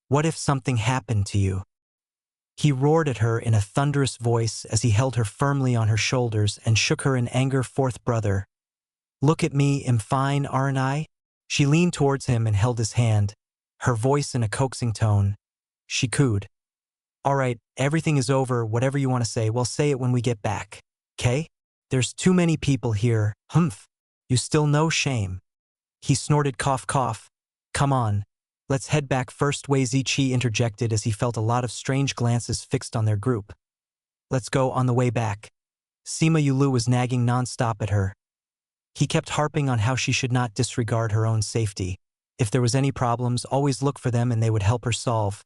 What if something happened to you? He roared at her in a thunderous voice as he held her firmly on her shoulders and shook her in anger. Fourth brother. Look at me, I'm fine, aren't I? She leaned towards him and held his hand, her voice in a coaxing tone. She cooed. All right, everything is over, whatever you want to say, well say it when we get back. 'Kay? There's too many people here, humph. You still no shame. He snorted cough cough. Come on, let's head back first. Wei Ziqi interjected as he felt a lot of strange glances fixed on their group. Let's go on the way back. Sima Yulu was nagging non-stop at her. He kept harping on how she should not disregard her own safety. If there was any problems, always look for them and they would help her solve.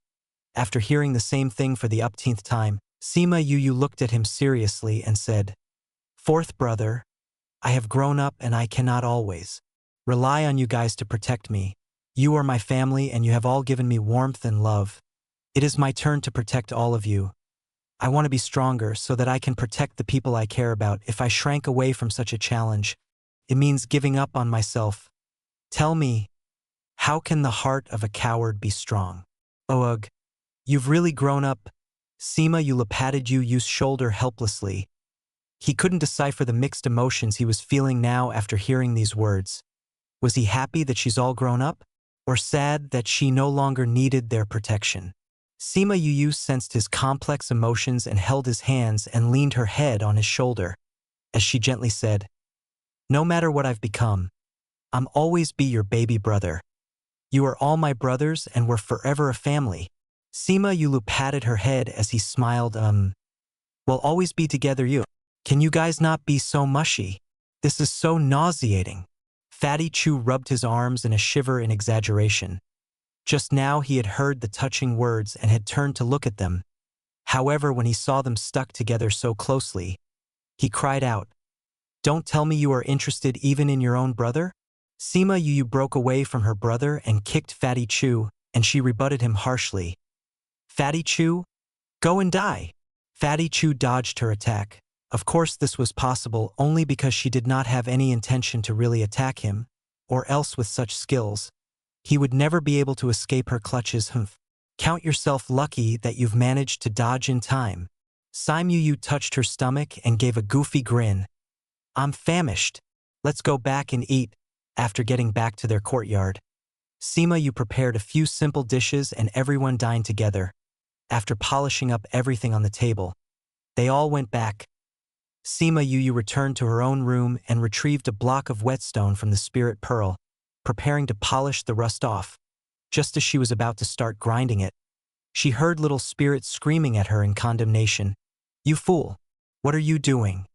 After hearing the same thing for the upteenth time, Sima Yu looked at him seriously and said, Fourth brother, I have grown up and I cannot always rely on you guys to protect me. You are my family and you have all given me warmth and love. It is my turn to protect all of you. I want to be stronger so that I can protect the people I care about. If I shrank away from such a challenge, it means giving up on myself. Tell me, how can the heart of a coward be strong? Oh ugh, you've really grown up. Sima Yula patted Yu's shoulder helplessly. He couldn't decipher the mixed emotions he was feeling now after hearing these words. Was he happy that she's all grown up? Or sad that she no longer needed their protection? Sima Yu sensed his complex emotions and held his hands and leaned her head on his shoulder, as she gently said, No matter what I've become, I'm always be your baby brother. You are all my brothers and we're forever a family. Sima Yulu patted her head as he smiled, We'll always be together you. Can you guys not be so mushy? This is so nauseating. Fatty Chu rubbed his arms in a shiver in exaggeration. Just now he had heard the touching words and had turned to look at them. However, when he saw them stuck together so closely, he cried out, Don't tell me you are interested even in your own brother? Sima Yu broke away from her brother and kicked Fatty Chu, and she rebutted him harshly. Fatty Chu? Go and die! Fatty Chu dodged her attack. Of course this was possible only because she did not have any intention to really attack him, or else with such skills, he would never be able to escape her clutches. Count yourself lucky that you've managed to dodge in time. Sima Yu touched her stomach and gave a goofy grin. I'm famished. Let's go back and eat. After getting back to their courtyard, Sima Yu prepared a few simple dishes and everyone dined together. After polishing up everything on the table, they all went back. Sima Yu returned to her own room and retrieved a block of whetstone from the spirit pearl, preparing to polish the rust off. Just as she was about to start grinding it, she heard little spirit screaming at her in condemnation. You fool! What are you doing?